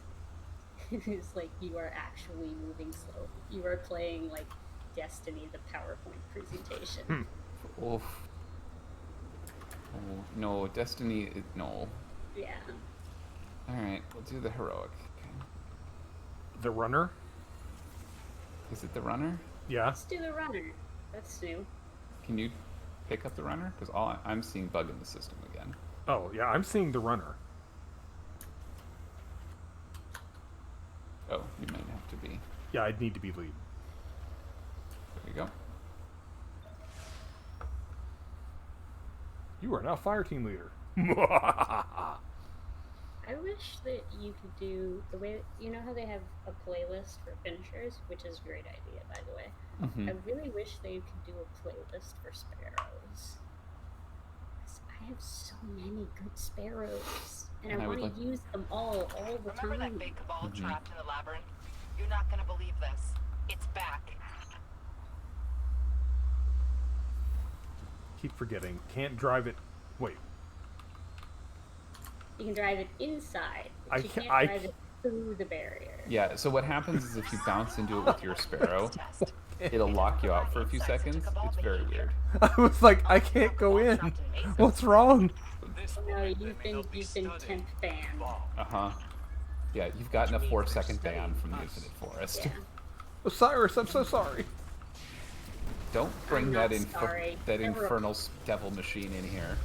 It was like, you are actually moving slow. You are playing like Destiny, the PowerPoint presentation. Oof. Oh, no, Destiny, no. Yeah. Alright, we'll do the heroic. Okay. The runner? Is it the runner? Yeah. Let's do the runner. That's new. Can you pick up the runner? Because I'm seeing bug in the system again. Oh, yeah, I'm seeing the runner. Oh, you might have to be. Yeah, I'd need to be lead. There you go. You are now fire team leader. I I wish that you could do the way you know how they have a playlist for finishers, which is a great idea, by the way. Mhm. I really wish they could do a playlist for sparrows. 'Cause I have so many good sparrows, and And I I would want to like- use them all the Remember time. that big cabal Mhm. trapped in the labyrinth? You're not gonna believe this. It's back. Keep forgetting. Can't drive it. Wait. You can drive it inside, but I you ca- can't I- drive it through the barrier. Yeah, so what happens is if you bounce into it with your sparrow, it'll lock you out for a few seconds. It's very weird. I was like, I can't go in. What's wrong? No, you've been temp banned. Uh-huh. Yeah, you've gotten a 4-second ban from the Infinite Forest. Yeah. Osiris, I'm so sorry. Don't bring I'm that not sorry. that Never- infernal devil machine in here.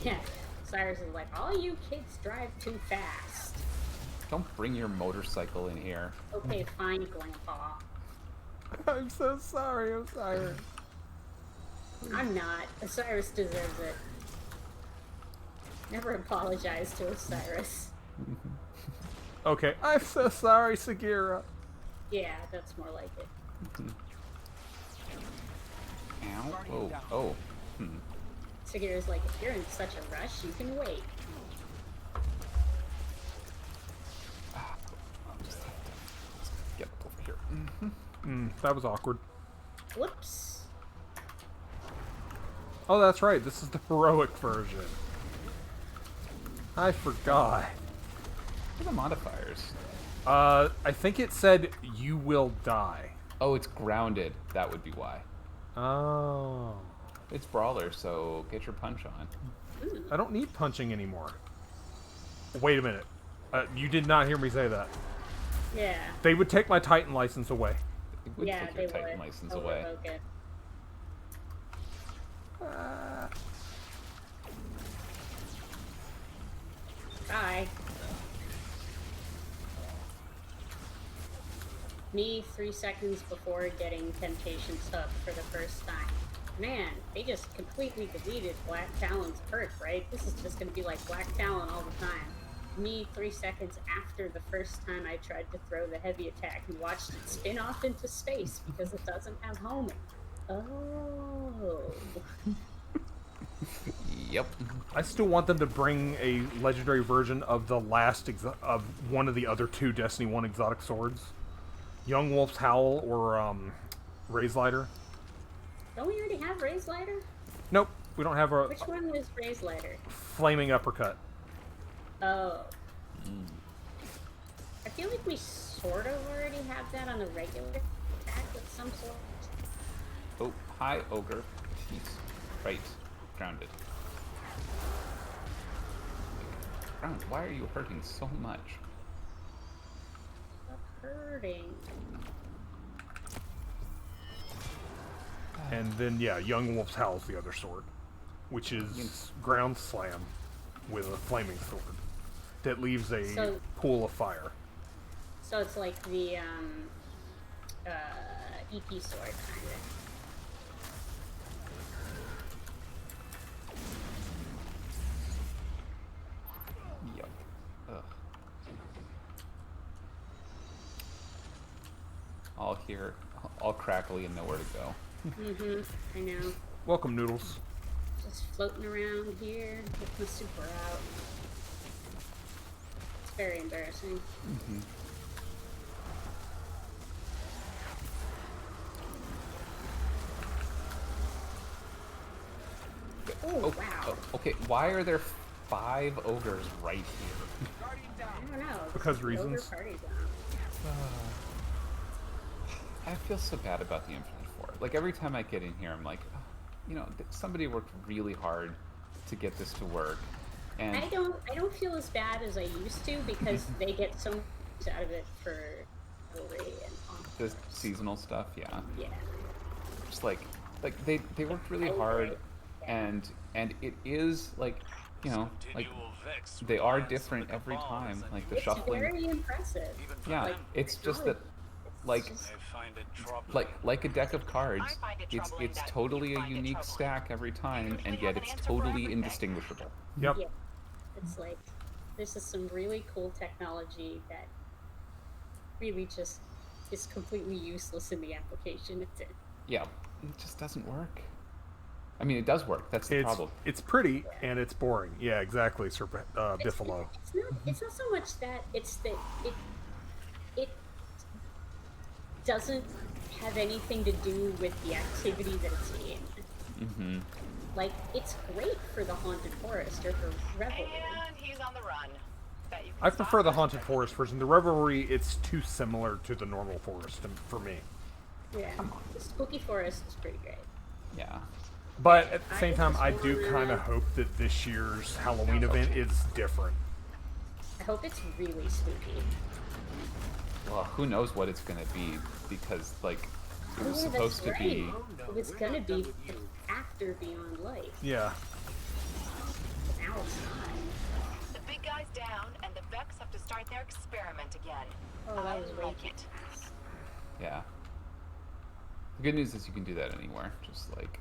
Yeah. Cyrus is like, all you kids drive too fast. Don't bring your motorcycle in here. Okay, fine, Grandpa. I'm so sorry, Osiris. I'm not. Osiris deserves it. Never apologize to Osiris. Okay, I'm so sorry, Sagira. Yeah, that's more like it. Ow. Oh. Oh. Sagira's like, if you're in such a rush, you can wait. Get over here. That was awkward. Whoops. Oh, that's right. This is the heroic version. I forgot. What are the modifiers? I think it said you will die. Oh, it's grounded. That would be why. Oh. It's brawler, so get your punch on. I don't need punching anymore. Wait a minute. You did not hear me say that. Yeah. They would take my Titan license away. It would Yeah, take they your Titan would. license They'll away. revoke it. Bye. Me 3 seconds before getting Temptation's Hook for the first time. Man, they just completely deleted Black Talon's perk, right? This is just gonna be like Black Talon all the time. Me 3 seconds after the first time I tried to throw the heavy attack and watched it spin off into space because it doesn't have homing. Oh. Yep. I still want them to bring a legendary version of the last of one of the other two Destiny 1 exotic swords. Young Wolf's Howl or Raise Lighter. Don't we already have Raise Lighter? Nope, we don't have a Which one was Raise Lighter? Flaming Uppercut. Oh. I feel like we sort of already have that on the regular attack of some sort. Oh, hi, Ogre. He's right. Grounded. Ground, why are you hurting so much? Stop hurting. And then, yeah, Young Wolf's Howl's the other sword, which is Ground Slam with a flaming sword that leaves a pool of fire. So it's like the EP sword, kind of. Yep. Ugh. All here, all crackly and nowhere to go. I know. Welcome, Noodles. Just floating around here with my super out. It's very embarrassing. Oh, wow. Okay, why are there 5 ogres right here? I don't know. Because reasons. I feel so bad about the Infinite Four. Like, every time I get in here, I'm like, oh, you know, somebody worked really hard to get this to work. And I don't feel as bad as I used to because they get so much out of it for Hillary and the seasonal stuff, yeah. Yeah. Just like they worked really hard, and it is like, you know, like they are different every time. Like the It's shuffling. very impressive. Yeah, Like, it's just that, like a deck of cards, it's totally a unique stack every time, and yet it's totally indistinguishable. Yep. Yeah. It's like this is some really cool technology that really just is completely useless in the application it's in. Yeah, it just doesn't work. I mean, it does work. That's the problem. It's pretty and it's boring. Yeah, exactly, Sir Biffalo. It's not so much that, it's that it doesn't have anything to do with the activity that it's in. Mm-hmm. Like, it's great for the Haunted Forest or for Revelry. And he's on the run. I prefer the Haunted Forest version. The Revelry, it's too similar to the normal forest for me. Yeah, the Spooky Forest is pretty great. Yeah. But at the same time, I do kind of hope that this year's Halloween event is different. I hope it's really spooky. Well, who knows what it's going to be, because, like, it was Yeah, supposed to that's be... right. It was going to be after Beyond Light. Yeah. Now it's not. The big guy's down, and the Vex have to start their experiment again. Oh, that I was like it. Yeah. The good news is you can do that anywhere, just like...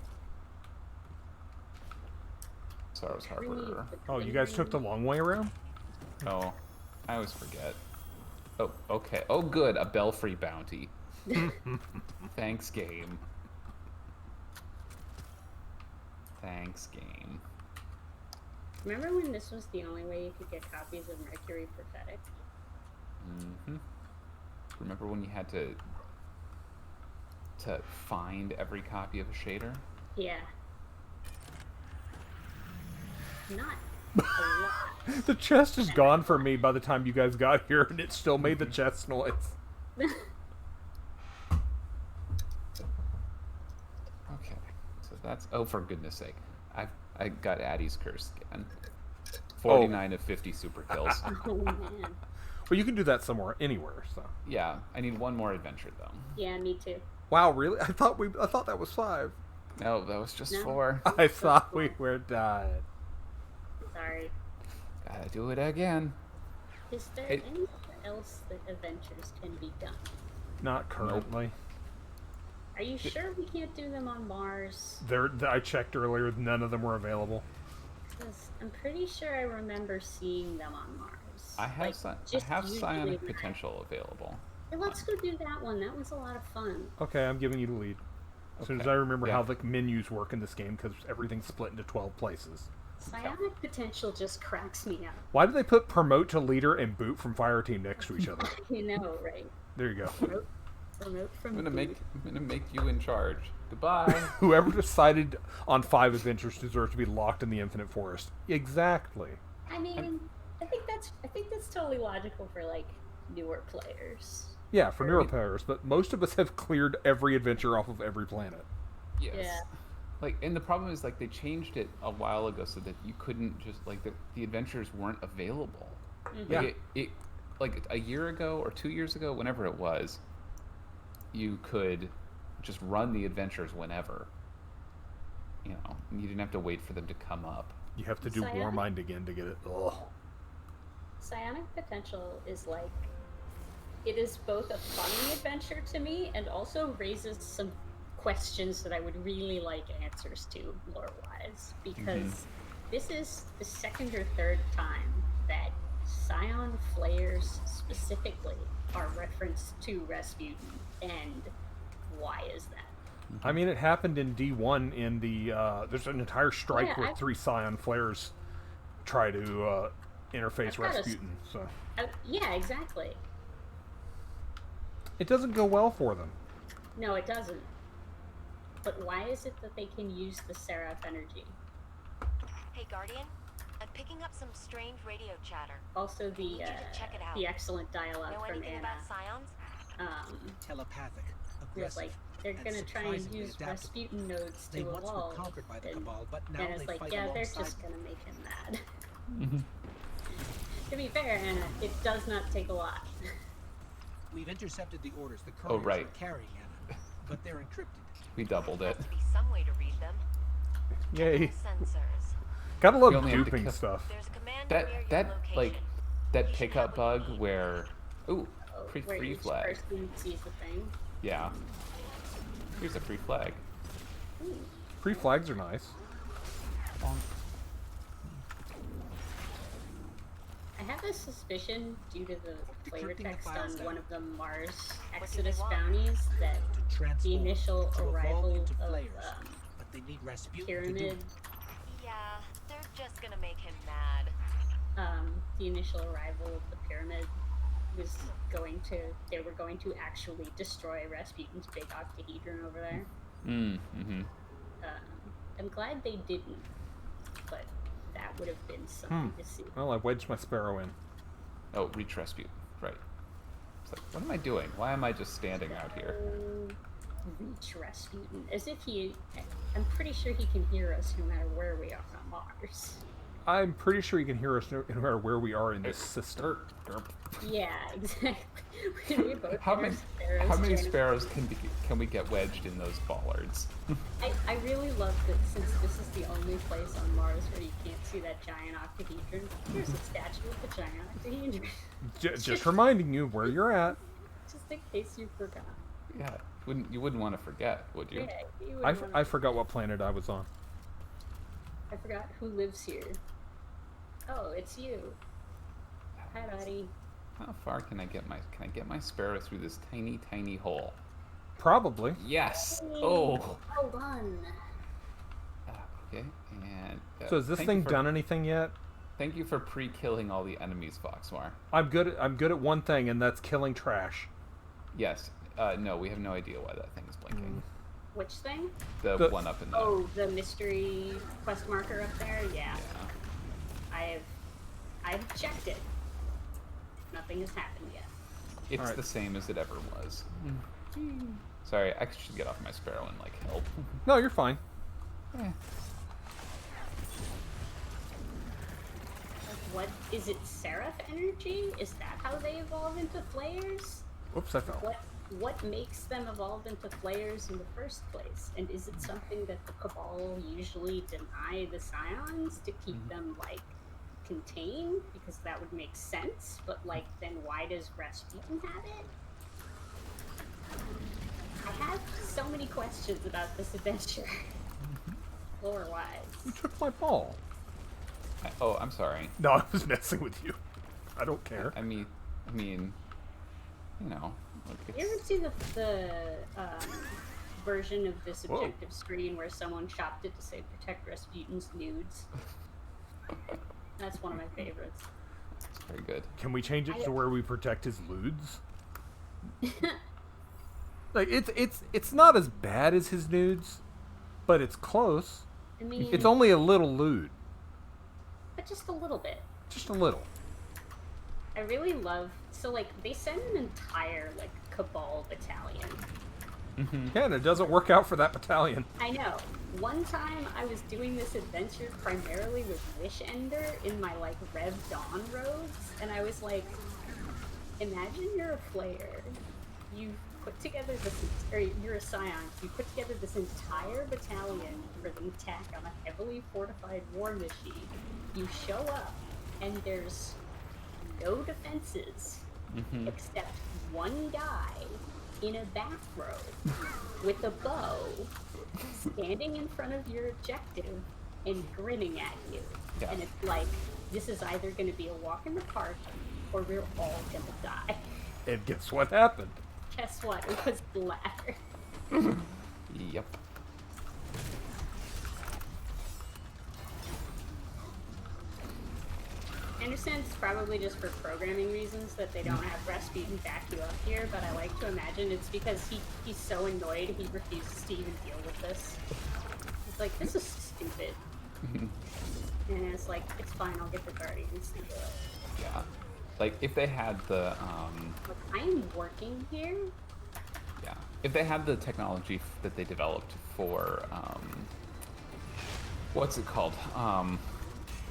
Sorrow's Harbor. Oh, you guys took the long way around? Oh, I always forget. Oh, okay. Oh, good. A Belfry bounty. Thanks, game. Thanks, game. Remember when this was the only way you could get copies of Mercury Prophetic? Mm-hmm. Remember when you had to find every copy of a shader? Yeah. Not a lot. The chest is gone for me by the time you guys got here, and it still made the chest noise. Okay. So that's... Oh, for goodness sake. I got Addie's Curse again. 49 of 50 super kills. Oh, man. Well, you can do that somewhere, anywhere, so... Yeah, I need one more adventure, though. Yeah, me too. Wow, really? I thought that was 5. No, that was just No. 4. I thought we were done. Sorry. Gotta do it again. Is there anything else that adventures can be done? Not currently. Are you sure we can't do them on Mars? I checked earlier, none of them were available. 'Cause I'm pretty sure I remember seeing them on Mars. I have Psionic Potential available. Hey, let's go do that one. That was a lot of fun. Okay, I'm giving you the lead. As soon as I remember how the menus work in this game, because everything's split into 12 places. Psionic Potential just cracks me up. Why did they put Promote to Leader and Boot from Fire Team next to each other? You know, right? There you go. Promote from I'm gonna make you in charge. Goodbye. Whoever decided on 5 adventures deserves to be locked in the Infinite Forest. Exactly. I mean, I think that's totally logical for like newer players. Yeah, for newer players, but most of us have cleared every adventure off of every planet. Yes. Yeah. Like, and the problem is, like, they changed it a while ago so that you couldn't just, like, the adventures weren't available. Mm-hmm. Yeah. Like, like, a year ago or 2 years ago, whenever it was, you could just run the adventures whenever. You know, and you didn't have to wait for them to come up. You have to do Warmind again to get it. Ugh. Psionic Potential is like, it is both a funny adventure to me and also raises some questions that I would really like answers to lore-wise, because this is the second or third time that Scion flares specifically are referenced to Rasputin, and why is that? I mean, it happened in D1 in the... there's an entire strike where 3 Scion flares try to interface Rasputin, so... yeah, exactly. It doesn't go well for them. No, it doesn't. But why is it that they can use the Seraph energy? Hey, Guardian. I'm picking up some strange radio chatter. Also, the check it out. the excellent dialogue know from anything Anna. about Scions? Telepathic, Was like they're gonna try and use Rasputin nodes to evolve, conquered by the Cabal, but now and it's they like, fight yeah, they're alongside just gonna make him mad. To be fair, Anna, it does not take a lot. We've intercepted the orders the couriers right. are carrying, Anna, but they're encrypted. We doubled it. Be some way to read them. Yay. Sensors. Gotta love You only have to duping kill- stuff. There's a commander near your That location. like that pickup bug where Where free each flag. person sees the thing. Yeah. Here's a free flag. Free flags are nice. I have a suspicion, due to the flavor Decrypting the text files on now. one of the Mars What do Exodus they want? bounties, that To the transform, initial to evolve arrival into of flayers. But they need Rasputin to do Pyramid, it. Yeah, they're just gonna make him mad. the initial arrival of the Pyramid was they were going to actually destroy Rasputin's big octahedron over there. Mm-hmm. I'm glad they didn't, but that would have been something to see. Well, I wedged my sparrow in. Oh, reach Rasputin. Right. It's like, what am I doing? Why am I just standing out here? Reach Rasputin. As if I'm pretty sure he can hear us no matter where we are on Mars. I'm pretty sure you can hear us no matter where we are in this system. Yeah, exactly. We both How hear many sparrows sparrows can we get wedged in those bollards? I really love that since this is the only place on Mars where you can't see that giant octahedron, here's a statue of the giant octahedron. Just reminding you where you're at. Just in case you forgot. Yeah, you wouldn't want to forget, would you? Yeah, you I forgot what planet I was on. I forgot who lives here. Oh, it's you. Hi, buddy. How far can I get my sparrow through this tiny hole? Probably. Yes. Hey, Oh. well done. Okay. And so has this thing done anything yet? Thank you for pre-killing all the enemies, Foxmar. I'm good at one thing, and that's killing trash. Yes. No, we have no idea why that thing is blinking. Which thing? The one up in there. Oh, the mystery quest marker up there? Yeah. I've checked it. Nothing has happened yet. It's the same as it ever was. Sorry, I should get off my sparrow and help. No, you're fine. Yeah. What is it? Seraph energy? Is that how they evolve into flayers? Oops, I fell. What makes them evolve into flayers in the first place? And is it something that the Cabal usually deny the Scions to keep them contained? Because that would make sense. But then why does Rasputin have it? I have so many questions about this adventure. Lore-wise. You took my ball. I'm sorry. No, I was messing with you. I don't care. I mean, you know. You ever see the version of this objective screen where someone chopped it to say protect Rasputin's nudes? That's one of my favorites. It's very good. Can we change it to where we protect his lewds? It's not as bad as his nudes, but it's close. I mean, it's only a little lewd. But just a little bit. Just a little. I really love they send an entire Cabal battalion. Yeah, and it doesn't work out for that battalion. I know. One time I was doing this adventure primarily with Wishender in my Rev Dawn robes, and I was like, imagine you're a Flayer. You've put together you're a Scion. You put together this entire battalion for an attack on a heavily fortified war machine. You show up, and there's no defenses except one guy in a bathrobe with a bow standing in front of your objective and grinning at you. Yeah. And it's this is either going to be a walk in the park or we're all going to die. And guess what happened? Guess what? It was the latter. Yep. I understand it's probably just for programming reasons that they don't have Rasputin back you up here, but I like to imagine it's because he's so annoyed he refuses to even deal with this. He's like, this is stupid. And it's it's fine, I'll get the Guardians to do it. Yeah. If they had the, I am working here? Yeah. If they had the technology that they developed for, what's it called?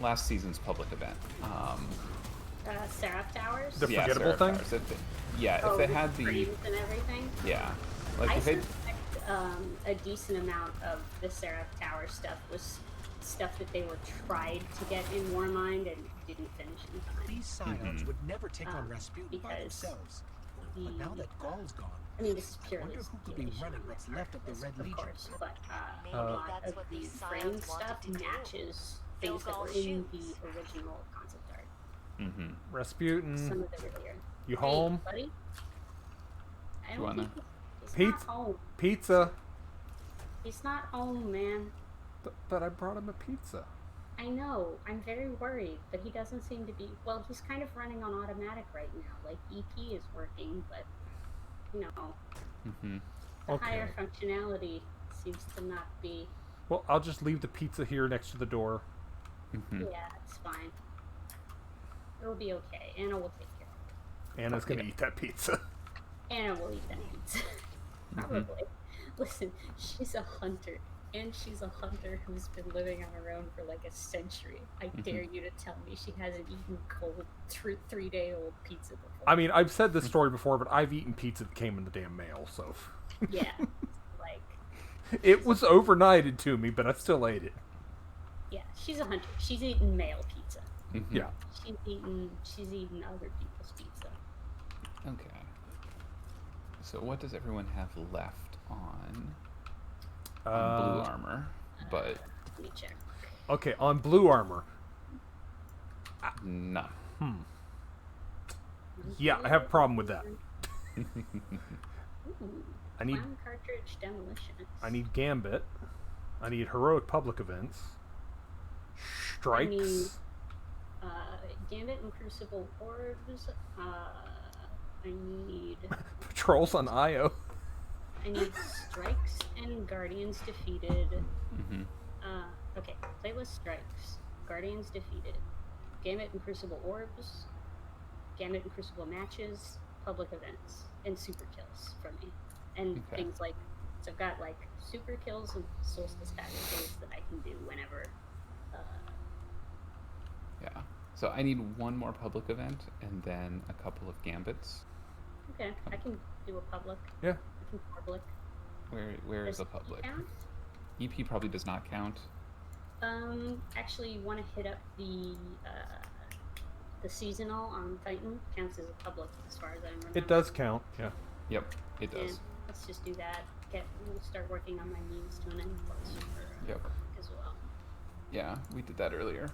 Last season's public event. Seraph Towers? The forgettable thing? If they had the frames and everything? Yeah. I suspect a decent amount of the Seraph Tower stuff was stuff that they were tried to get in Warmind and didn't finish in time. These Scions would never take on Rasputin by themselves. But now that Gaul's gone, I mean, this is purely I wonder who could be running what's left of the Red Legion. Course, but a lot of the frame stuff matches things that were in the original concept art. Mm-hmm. Rasputin, Some of the earlier. you Hey, home? buddy? I You don't wanna? think he's not Pizza. home. Pizza. He's not home, man. But I brought him a pizza. I know. I'm very worried, but he doesn't seem to be. Well, he's kind of running on automatic right now. Like EP is working, but you know, Mm-hmm. the higher functionality seems to not be. Well, I'll just leave the pizza here next to the door. Mm-hmm. Yeah, it's fine. It'll be okay. Anna will take care of it. Anna's gonna eat that pizza. Anna will eat that pizza. Probably. Listen, she's a hunter. And she's a hunter who's been living on her own for like a century. I dare you to tell me she hasn't eaten cold 3-day-old pizza before. I mean, I've said this story before, but I've eaten pizza that came in the damn mail, so. Yeah. Like. It was overnighted to me, but I still ate it. Yeah, she's a hunter. She's eaten male pizza. Mm-hmm. Yeah. She's eaten other people's pizza. Okay. So what does everyone have left on? Blue armor, but let me check. Okay, on blue armor. none. Yeah, I have a problem with that. Ooh, I need clown cartridge demolition. I need Gambit. I need heroic public events. Strikes. I need Gambit and Crucible orbs. I need Patrols on Io. I need strikes and guardians defeated. Mm-hmm. Okay, playlist strikes, guardians defeated, Gambit and Crucible orbs, Gambit and Crucible matches, public events, and super kills from me, and things like. So I've got like super kills and Solstice packages that I can do whenever. Yeah. So I need one more public event and then a couple of gambits. Okay, I can do a public. Yeah. I can public. Where is the public? Count? EP probably does not count. Actually, you want to hit up the seasonal on Titan. Counts as a public as far as I remember. It does count, yeah. Yep, it does. And let's just do that. We'll start working on my means to an end close for Yep. as well. Yeah, we did that earlier.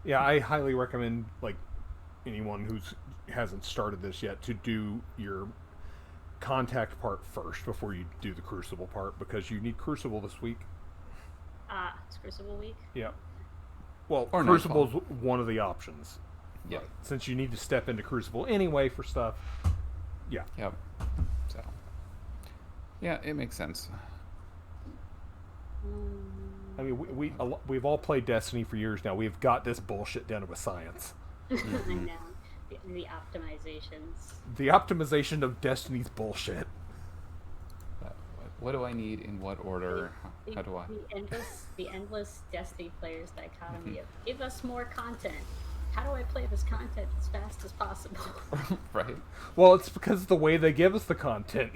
Yeah, I highly recommend like anyone who's hasn't started this yet to do your contact part first before you do the Crucible part, because you need Crucible this week. It's Crucible week? Yeah. Well, Or Crucible's one of the options. Yeah. Since you need to step into Crucible anyway for stuff. Yeah. Yep. So. Yeah, it makes sense. I mean, we've all played Destiny for years now. We've got this bullshit down to a science. I know. The optimizations. The optimization of Destiny's bullshit. What do I need in what order? How do I? The endless Destiny players dichotomy of give us more content. How do I play this content as fast as possible? Right. Well, it's because the way they give us the content.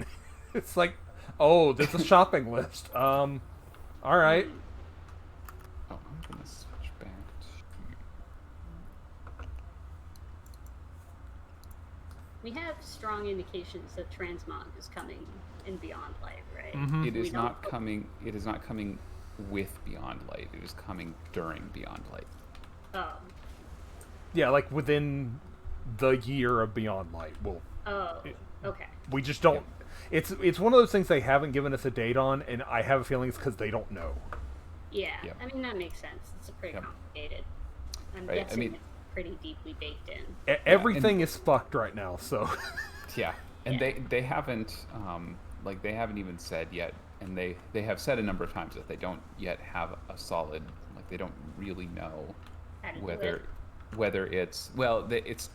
It's like, oh, there's a shopping list. All right. Oh, I'm gonna switch back to. We have strong indications that transmog is coming in Beyond Light, right? Mm-hmm. It is not coming. It is not coming with Beyond Light. It is coming during Beyond Light. Oh. Yeah, like within the year of Beyond Light. Okay. We just don't. It's one of those things they haven't given us a date on, and I have a feeling it's because they don't know. Yeah, Yep. I mean that makes sense. It's pretty complicated. I'm Right, guessing I mean- it's pretty deeply baked in. Everything is fucked right now, so. Yeah, and they haven't they haven't even said yet, and they have said a number of times that they don't yet have a solid, like they don't really know whether it's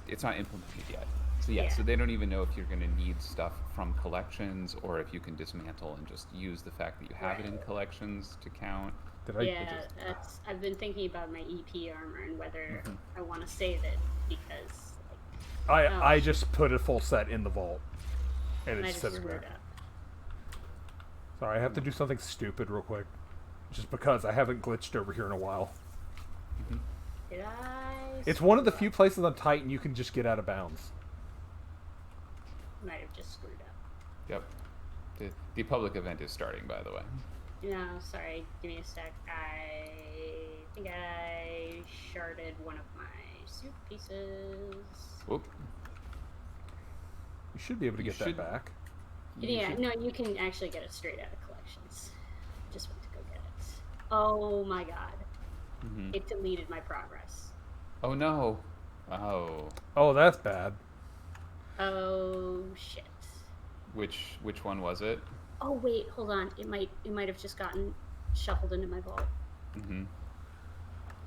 it's not implemented yet. So so they don't even know if you're going to need stuff from collections or if you can dismantle and just use the fact that you have it in collections to count. I've been thinking about my EP armor and whether I want to save it because I just put a full set in the vault, and I it's just sitting screwed there. up. Sorry, I have to do something stupid real quick, just because I haven't glitched over here in a while. Did I? It's one of the few places on Titan you can just get out of bounds. Might have just screwed up. Yep. The public event is starting, by the way. No, sorry. Give me a sec. I think I sharded one of my suit pieces. Whoop. You should be able to You get that should- back. Yeah, no, you can actually get it straight out of collections. Just went to go get it. Oh my god. Mhm. It deleted my progress. Oh no. Oh. Oh, that's bad. Oh shit. Which one was it? Oh wait, hold on. It might have just gotten shuffled into my vault. Mm-hmm.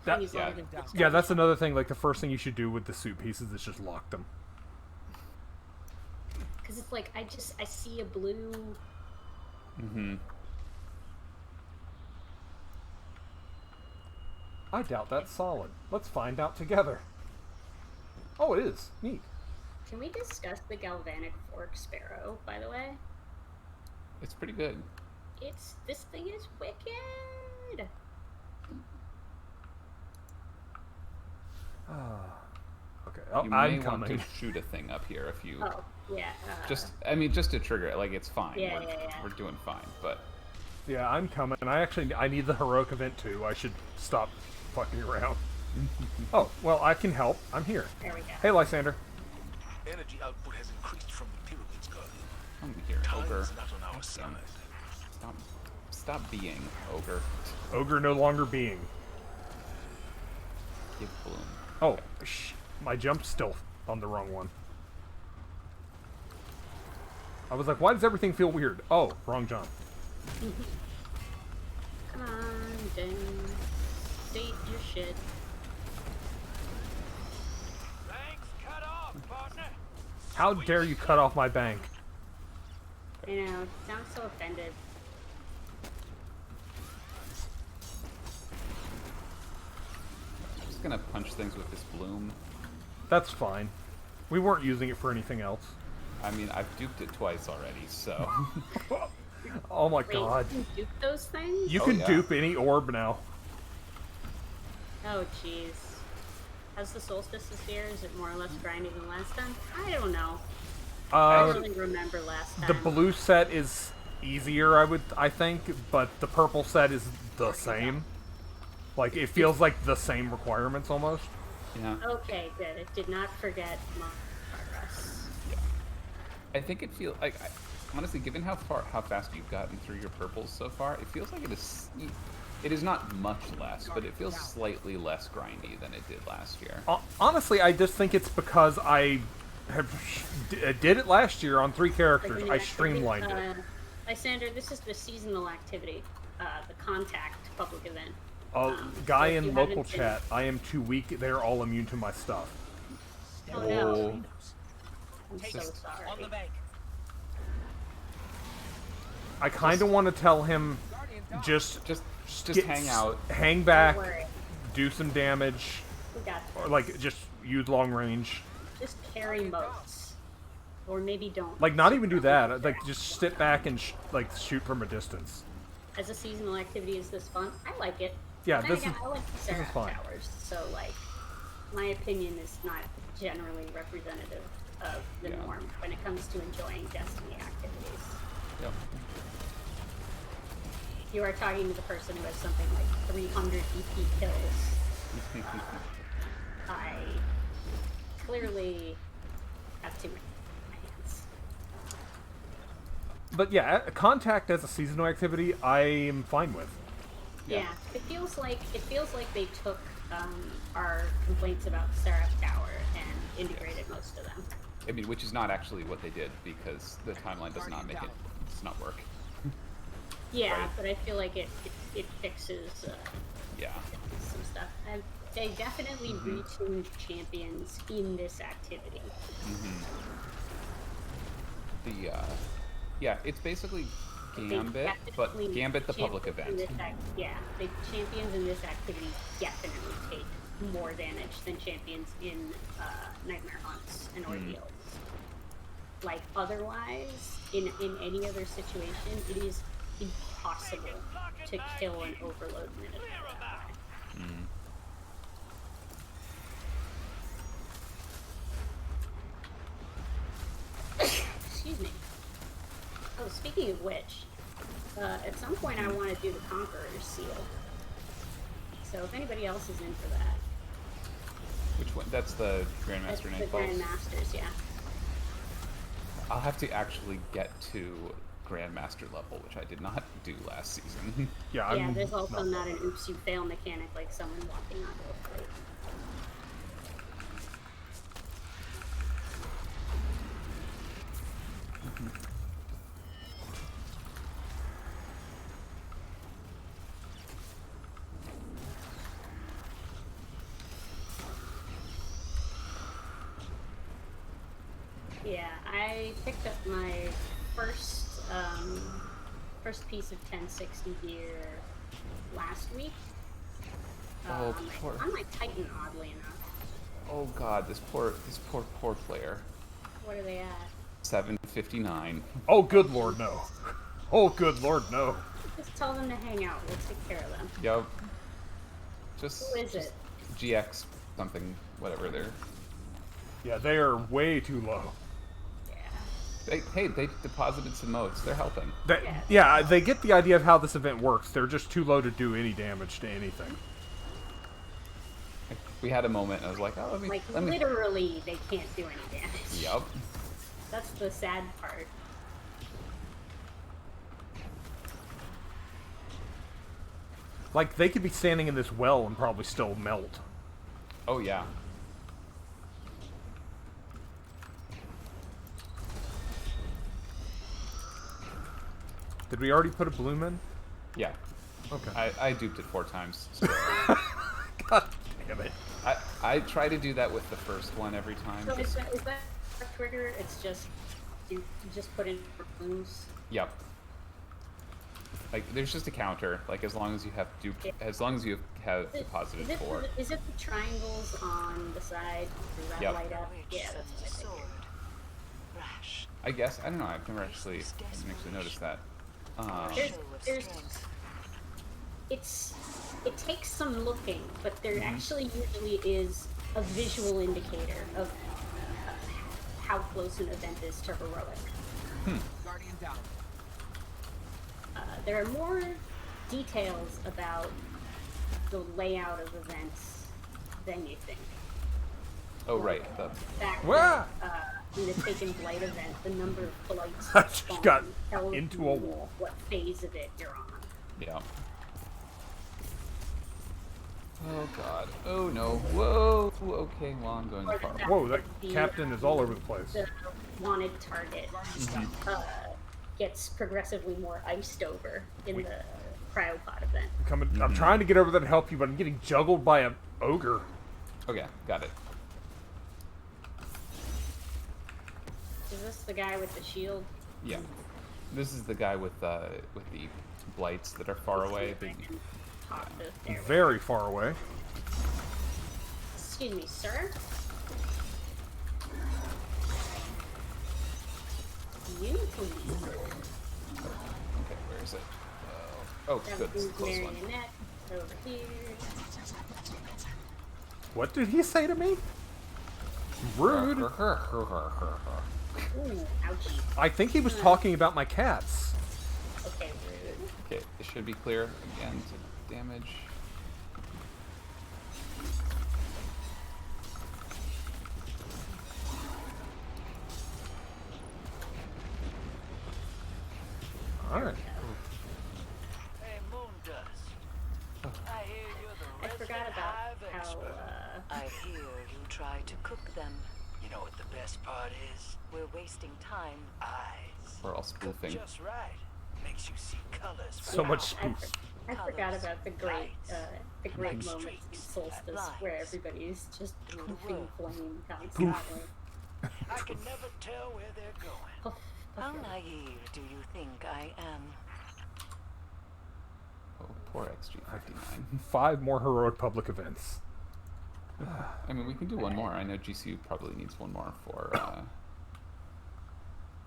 Please yeah, let it just yeah, got that's another thing. Like the first thing you should do with the suit pieces is just lock them. Because it's like I see a blue. Mm-hmm. I doubt that's solid. Let's find out together. Oh, it is. Neat. Can we discuss the galvanic fork sparrow, by the way? It's pretty good. This thing is wicked. Okay, oh, You may I'm want coming. to shoot a thing up here if you. Oh yeah. Just to trigger it. Like it's fine. Yeah, we're, yeah. we're doing fine. But Yeah, I'm coming. I need the heroic event too. I should stop fucking around. Oh, well, I can help. I'm here. There we go. Hey, Lysander. Energy output has increased from the pyramids, Guardian. I'm here, Time ogre. is not on our side. Stop being ogre. Ogre no longer being. Give bloom. Oh, my jump's still on the wrong one. I was like, why does everything feel weird? Oh, wrong jump. Come on, then. State your shit. Banks cut off, partner. How dare you cut off my bank? You know, sounds so offended. I'm just gonna punch things with this bloom. That's fine. We weren't using it for anything else. I mean, I've duped it twice already, so. Oh my Wait, god. you can dupe those things? You can dupe any orb now. Oh, jeez. How's the solstice this year? Is it more or less grindy than last time? I don't know. I don't really remember last time. The blue set is easier, I think, but the purple set is the same. Like, it feels like the same requirements almost. Yeah. Okay, good. It did not forget my progress. Yeah. I think it feels like, honestly, given how fast you've gotten through your purples so far, it feels like it is. It is not much less, but it feels slightly less grindy than it did last year. Honestly, I just think it's because I did it last year on 3 characters. I streamlined it. Lysander, this is the seasonal activity, the contact public event. Guy so if in you local haven't been- chat, I am too weak. They're all immune to my stuff. Oh no. I'm so On sorry. the bank. I kind of want to tell him, just hang out, hang back, Don't worry. do some damage, We got or this. like just use long range. Just carry moats. Or maybe don't. Like not even do that. Like just sit back and like shoot from a distance. As a seasonal activity, is this fun? I like it. Yeah, But then this again, is- I like the this is Seraph fine. Towers, so like, my opinion is not generally representative of the norm when it comes to enjoying Destiny activities. Yep. You are talking to the person who has something like 300 EP kills. I clearly have too many in my hands. But yeah, contact as a seasonal activity, I am fine with. Yeah, it feels like they took our complaints about Seraph Tower and integrated most of them. I mean, which is not actually what they did because the timeline does not make it. Does not work. Yeah, Right. but I feel like it fixes Yeah. some stuff. And they definitely retuned champions in this activity. The yeah, it's basically They Gambit, but definitely- Gambit the public champions event. in this yeah, the champions in this activity definitely take more damage than champions in Nightmare Hunts and Ordeals. Like, otherwise, in any other situation, it is impossible to kill an overload Minotaur that way. Excuse me. Oh, speaking of which, at some point I want to do the Conqueror's Seal. So if anybody else is in for that. Which Which one? That's the That's Grandmaster the Night Class? Grandmasters, yeah. I'll have to actually get to Grandmaster level, which I did not do last season. Yeah, there's also not an oops you fail mechanic like someone walking onto a plate. Yeah, I picked up my first piece of 1060 gear last week. Oh, on my Titan, oddly enough. Oh god, this poor player. What are they at? 759. Oh, good lord, no. Oh, good lord, no. Just tell them to hang out. We'll take care of them. Yup. Just. Who is it? GX something, whatever they're. Yeah, they are way too low. Hey, they deposited some modes. They're helping. Yeah, they get the idea of how this event works. They're just too low to do any damage to anything. We had a moment, and I was like, oh, let me... Literally, they can't do any damage. Yup. That's the sad part. Like, they could be standing in this well and probably still melt. Oh, yeah. Did we already put a bloom in? Yeah. Okay. I duped it 4 times. So. God damn it. I try to do that with the first one every time. So is that a trigger? It's just you just put in blooms. Yep. Like there's just a counter. Like as long as you have deposited 4. Is it the triangles on the side? Does that light up? Yeah, that's what I guess. I don't know. I've never actually noticed that. It takes some looking, but there actually usually is a visual indicator of how close an event is to heroic. Guardian down. There are more details about the layout of events than you think. Oh, right. In the Taken Blight event, the number of blights I just got tells into you a wall. what phase of it you're on. Yeah. Oh god. Oh no. Whoa. Okay, well I'm going far. Whoa, that captain is all over the place. The wanted target gets progressively more iced over in the cryopod event. I'm trying to get over there to help you, but I'm getting juggled by an ogre. Okay, got it. Is this the guy with the shield? Yeah. This is the guy with the blights that are far away. Very far away. Excuse me, sir. You please. Okay, where is it? Oh, good. It's a close one. Marionette over here. What did he say to me? Rude. Ooh, ouchie. I think he was talking about my cats. Okay, rude. Okay, it should be clear again to damage. Alright. Hey, Moondust. I hear you're the I forgot resident about hive how, expert. I hear you try to cook them. You know what the best part is? We're wasting time. Eyes. We're all spoofing. Just right. Makes you see colors. So much spoof. I forgot about the great moment in Solstice where everybody's just poofing flame constantly. I can never tell where they're going. How naive do you think I am? Oh, poor XG59. 5 more heroic public events. I mean, we can do one more. I know GCU probably needs one more for.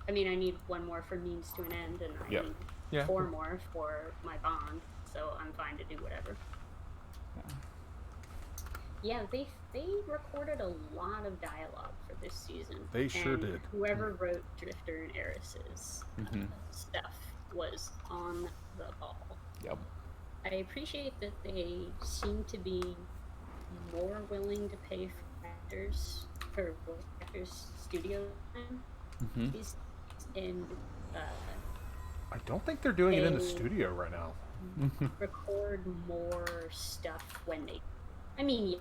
I mean, I need one more for Means to an End, and I need 4 more for my bond. So I'm fine to do whatever. Yeah, they recorded a lot of dialogue for this season. They sure did. Whoever wrote Drifter and Eris's stuff was on the ball. Yep. I appreciate that they seem to be more willing to pay for actors for voice actors studio time. Mm-hmm. And I don't think they're doing it in the they studio right now. record more stuff when they. I mean,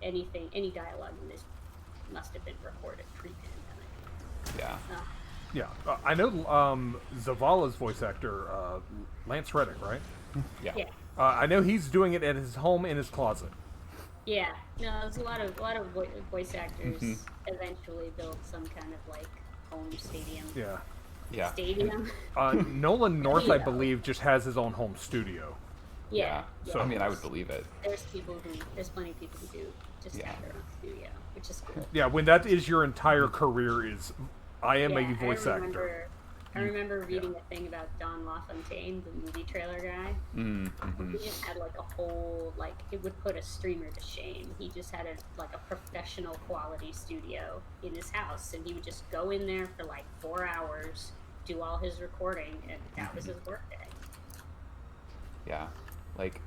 any dialogue in this must have been recorded pre-pandemic. Yeah. Yeah, I know Zavala's voice actor, Lance Reddick, right? Yeah. Yeah. I know he's doing it at his home in his closet. Yeah. No, there's a lot of voice actors eventually build some kind of like home stadium. Yeah. Yeah. Stadium. Nolan North, I Yeah. believe, just has his own home studio. Yeah. So I mean, I would believe it. There's plenty of people who do just have their own studio, which is cool. Yeah, when that is your entire career is, I am a voice actor. I remember reading a thing about Don LaFontaine, the movie trailer guy. Mm-hmm. He just had like a whole, like, it would put a streamer to shame. He just had a professional quality studio in his house, and he would just go in there for like 4 hours, do all his recording, and that was his workday. Yeah, like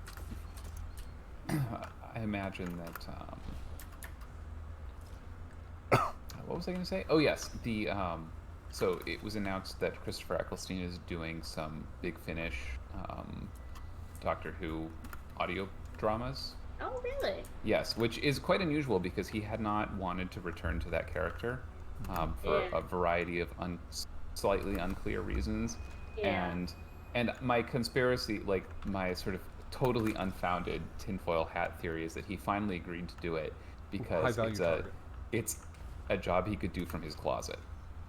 I imagine that. What was I going to say? Oh yes, the so it was announced that Christopher Eccleston is doing some Big Finish Doctor Who audio dramas. Oh really? Yes, which is quite unusual because he had not wanted to return to that character for a variety of slightly unclear reasons. Yeah. And my conspiracy, like my sort of totally unfounded tinfoil hat theory, is that he finally agreed to do it because it's a job he could do from his closet.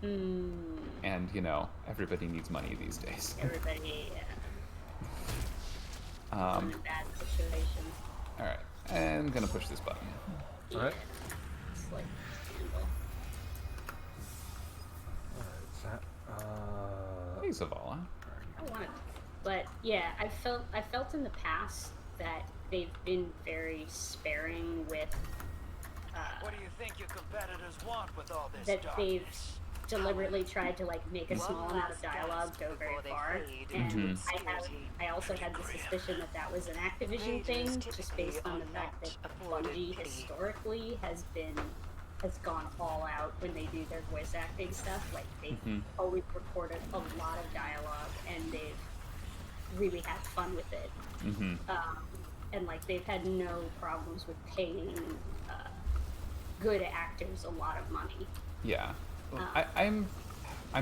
And you know, everybody needs money these days. Everybody, in a bad situation. All right, I'm gonna push this button. All right. It's like scandal. Hey, Zavala. I wanted, but yeah, I felt in the past that they've been very sparing with. What do you think your competitors want with all this that darkness? they've deliberately tried to like make a small amount of dialogue go very far, and I also had the suspicion that that was an Activision thing, just based on the fact that Bungie historically has gone all out when they do their voice acting stuff. Like they've always recorded a lot of dialogue, and they've really had fun with it. And like they've had no problems with paying good actors a lot of money. Yeah. I'm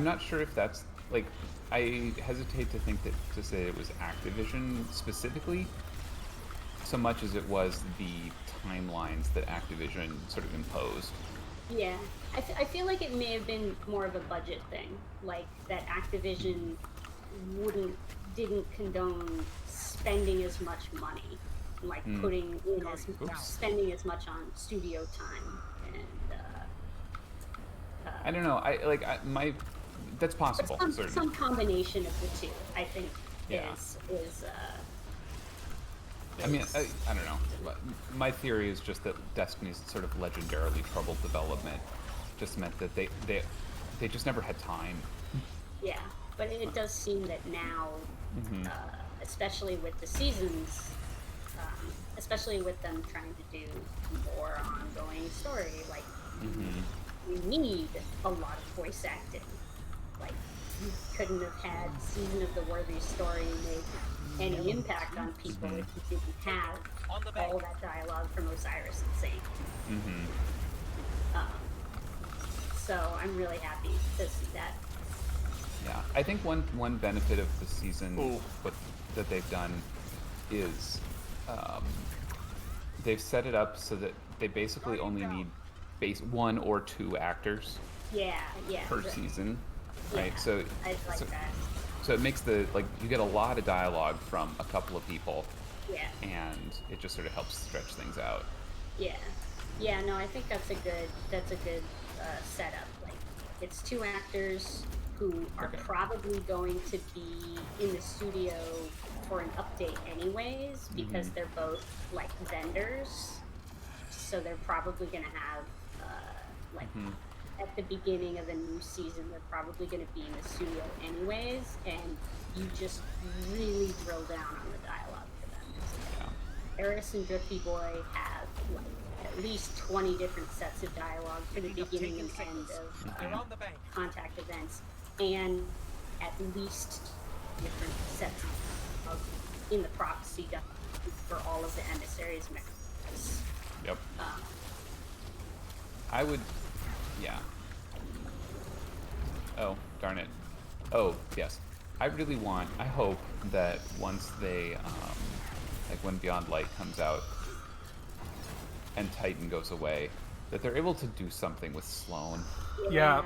not sure if that's like, I hesitate to think that to say it was Activision specifically so much as it was the timelines that Activision sort of imposed. Yeah, I feel like it may have been more of a budget thing, like that Activision didn't condone spending as much money, like spending as much on studio time. I don't know. That's possible. Some combination of the two, I think, is. I mean, I don't know. My theory is just that Destiny's sort of legendarily troubled development just meant that they just never had time. Yeah, but it does seem that now, especially with the seasons, especially with them trying to do more ongoing story, like. We need a lot of voice acting. Like, you couldn't have had Season of the Worthy Story make any impact on people if you didn't have all that dialogue from Osiris and Saint. So I'm really happy to see that. Yeah, I think one benefit of the season that they've done is they've set it up so that they basically only need one or two actors per season, right? So I like that. So it makes you get a lot of dialogue from a couple of people, and it just sort of helps stretch things out. No, I think that's a good setup. Like, it's two actors who are probably going to be in the studio for an update anyways, because they're both like vendors, so they're probably going to have at the beginning of a new season, they're probably going to be in the studio anyways, and you just really drill down on the dialogue for them. Eris and Drifty Boy have at least 20 different sets of dialogue for the beginning and end of contact events, and at least different sets of in the prophecy for all of the emissaries. Yep. I would, yeah. Oh, darn it. Oh, yes. I hope that once they, like when Beyond Light comes out and Titan goes away, that they're able to do something with Sloane. Yeah.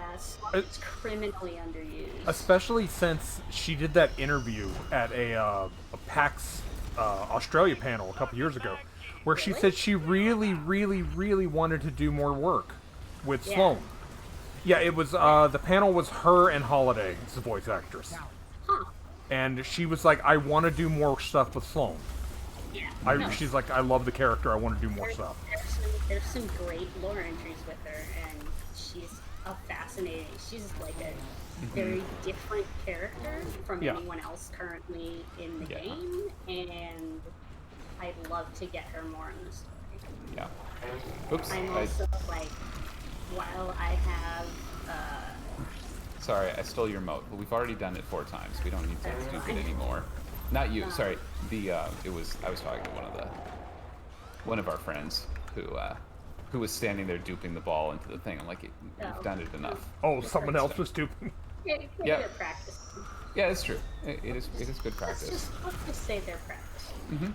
It's criminally underused. Especially since she did that interview at a PAX Australia panel a couple years ago, where she said she really, really, really wanted to do more work with Sloane. Yeah, it was, the panel was her and Holiday, the voice actress. Huh. And she was like, I want to do more stuff with Sloane. Yeah. She's like, I love the character, I want to do more stuff. There's some great lore entries with her, and she's she's like a very different character from anyone else currently in the game, and I'd love to get her more in the story. Yeah. Oops. I'm also like, while I have sorry, I stole your moat, but we've already done it 4 times. We don't need to do it anymore. Not you. Sorry. I was talking to one of our friends who was standing there duping the ball into the thing. I'm like, we've done it enough. Oh, someone else was duping. Yeah. Practice. Yeah, it's true. It is good practice. Let's just say they're practicing.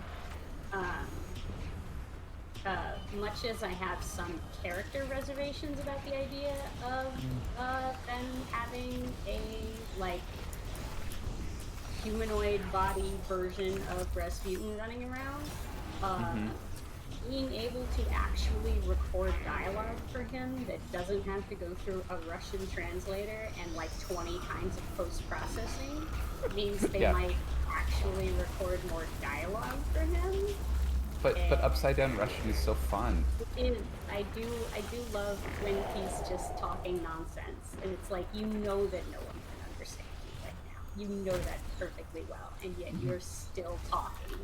Much as I have some character reservations about the idea of them having a humanoid body version of Rasputin running around, being able to actually record dialogue for him that doesn't have to go through a Russian translator and 20 kinds of post-processing means they might actually record more dialogue for him. But upside down Russian is so fun. It is. I do love when he's just talking nonsense, and it's like, you know that no one can understand you right now. You know that perfectly well, and yet you're still talking.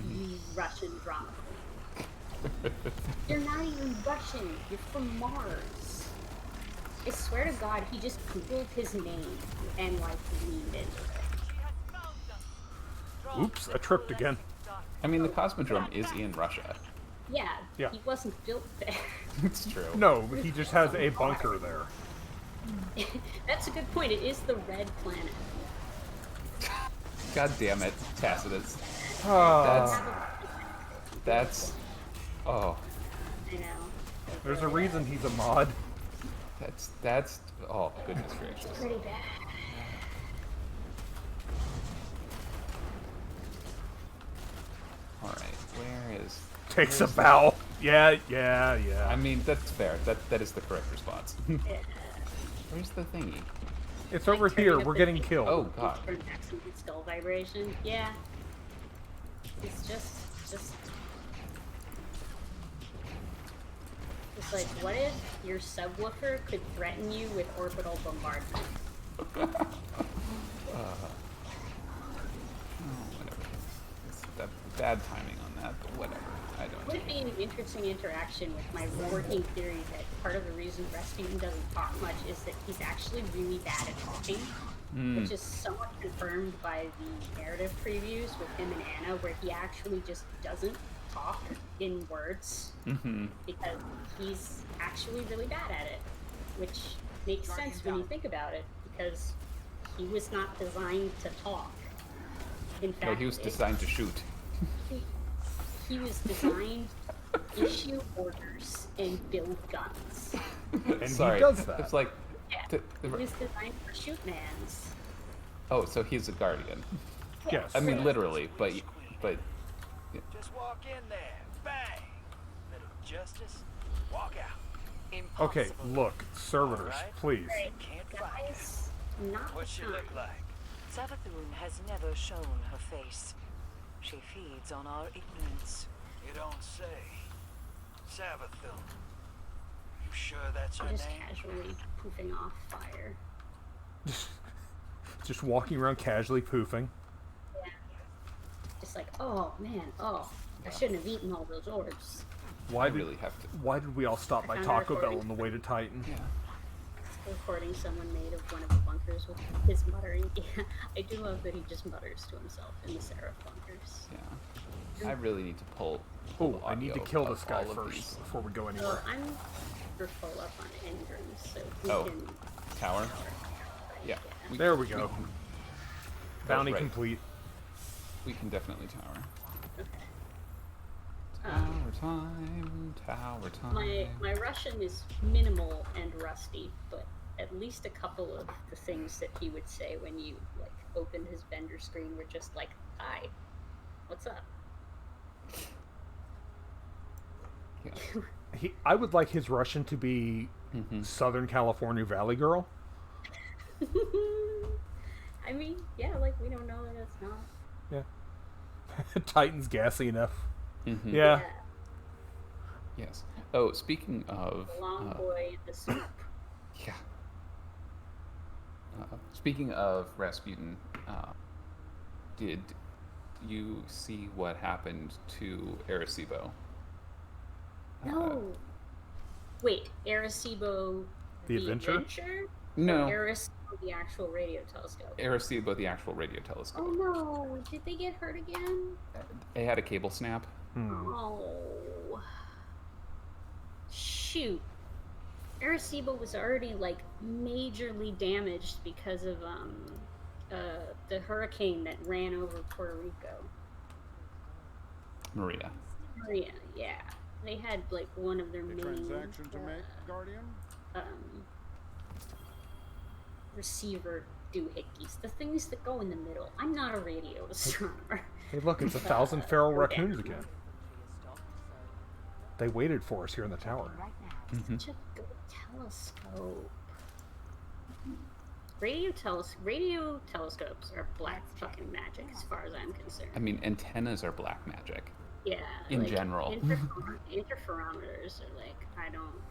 You Russian drama queen. You're not even Russian. You're from Mars. I swear to God, he just googled his name and leaned into it. Oops, I tripped again. I mean, the Cosmodrome is in Russia. Yeah. He wasn't built there. It's true. No, he just has a bunker there. That's a good point. It is the red planet. God damn it, Tacitus. That's. Oh. I know. There's a reason he's a mod. That's. Oh, goodness gracious. It's pretty bad. Alright, where is... Takes a bow. Yeah. I mean, that's fair. That is the correct response. Where's the thingy? It's over here. We're getting killed. Oh, God. Skull vibration. Yeah. It's just like, what if your subwoofer could threaten you with orbital bombardment? Whatever. It's bad timing on that, but whatever. I don't know. Would be an interesting interaction with my working theory that part of the reason Rasputin doesn't talk much is that he's actually really bad at talking, which is somewhat confirmed by the narrative previews with him and Anna, where he actually just doesn't talk in words because he's actually really bad at it, which makes sense when you think about it, because he was not designed to talk. In fact, no, he was designed to shoot. He was designed to issue orders and build guns. And Sorry, he does that. It's like... Yeah, he was designed for shoot-mans. Oh, so he's a guardian. Yes. I mean, literally, but Just walk in there, bang. Little justice, walk out. Okay, look, servitors, please. Guys, not What's she look like? Savathun has never shown her face. She feeds on our ignorance. You don't say. Savathun. You sure that's her just name? casually poofing off fire. Just walking around casually poofing. Yeah. Just like, oh man, I shouldn't have eaten all those orbs. Why did, really have to. Why did we all stop by found a Taco Bell recording. on the way to Titan? Yeah. Recording someone made of one of the bunkers with his muttering. Yeah, I do love that he just mutters to himself in the Seraph bunkers. Yeah. I really need to pull Oh, I need to audio kill of this guy all of first these. before we go So anywhere. I'm super full up on engrams, so we Oh, can. tower? Yeah. There we go. can- Bounty right. complete. We can definitely tower. Okay. Tower time. My Russian is minimal and rusty, but at least a couple of the things that he would say when you like opened his vendor screen were just like, "Hi, what's up?" Yeah. I would like his Russian to be Southern California Valley Girl. I mean, yeah, like we don't know that it's not. Yeah. Titan's gassy enough. Mm-hmm. Yeah. Yes. Oh, speaking of. The long boy, the soup. Yeah. Speaking of Rasputin, did you see what happened to Arecibo? No. Wait, Arecibo the Adventure? No. Or Arecibo the actual radio telescope? Arecibo the actual radio telescope. Oh no, did they get hurt again? They had a cable snap. Oh. Shoot. Arecibo was already like majorly damaged because of the hurricane that ran over Puerto Rico. Maria. Yeah. They had like one of their A main transaction to make, Guardian? receiver doohickeys, the things that go in the middle. I'm not a radio astronomer. Hey, look, it's 1,000 feral raccoons again. They waited for us here in the tower. Such a good telescope. Radio telescopes are black fucking magic as far as I'm concerned. I mean, antennas are black magic. Yeah. In general. Interferometers are like, I don't.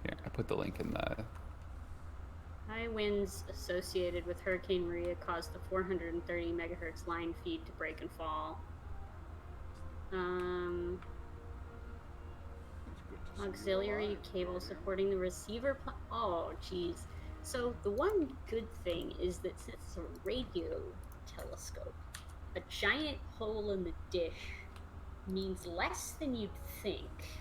Here, I put the link in the. High winds associated with Hurricane Maria caused the 430 megahertz line feed to break and fall. Auxiliary cable supporting the receiver. Oh, jeez. So the one good thing is that since it's a radio telescope, a giant hole in the dish means less than you'd think,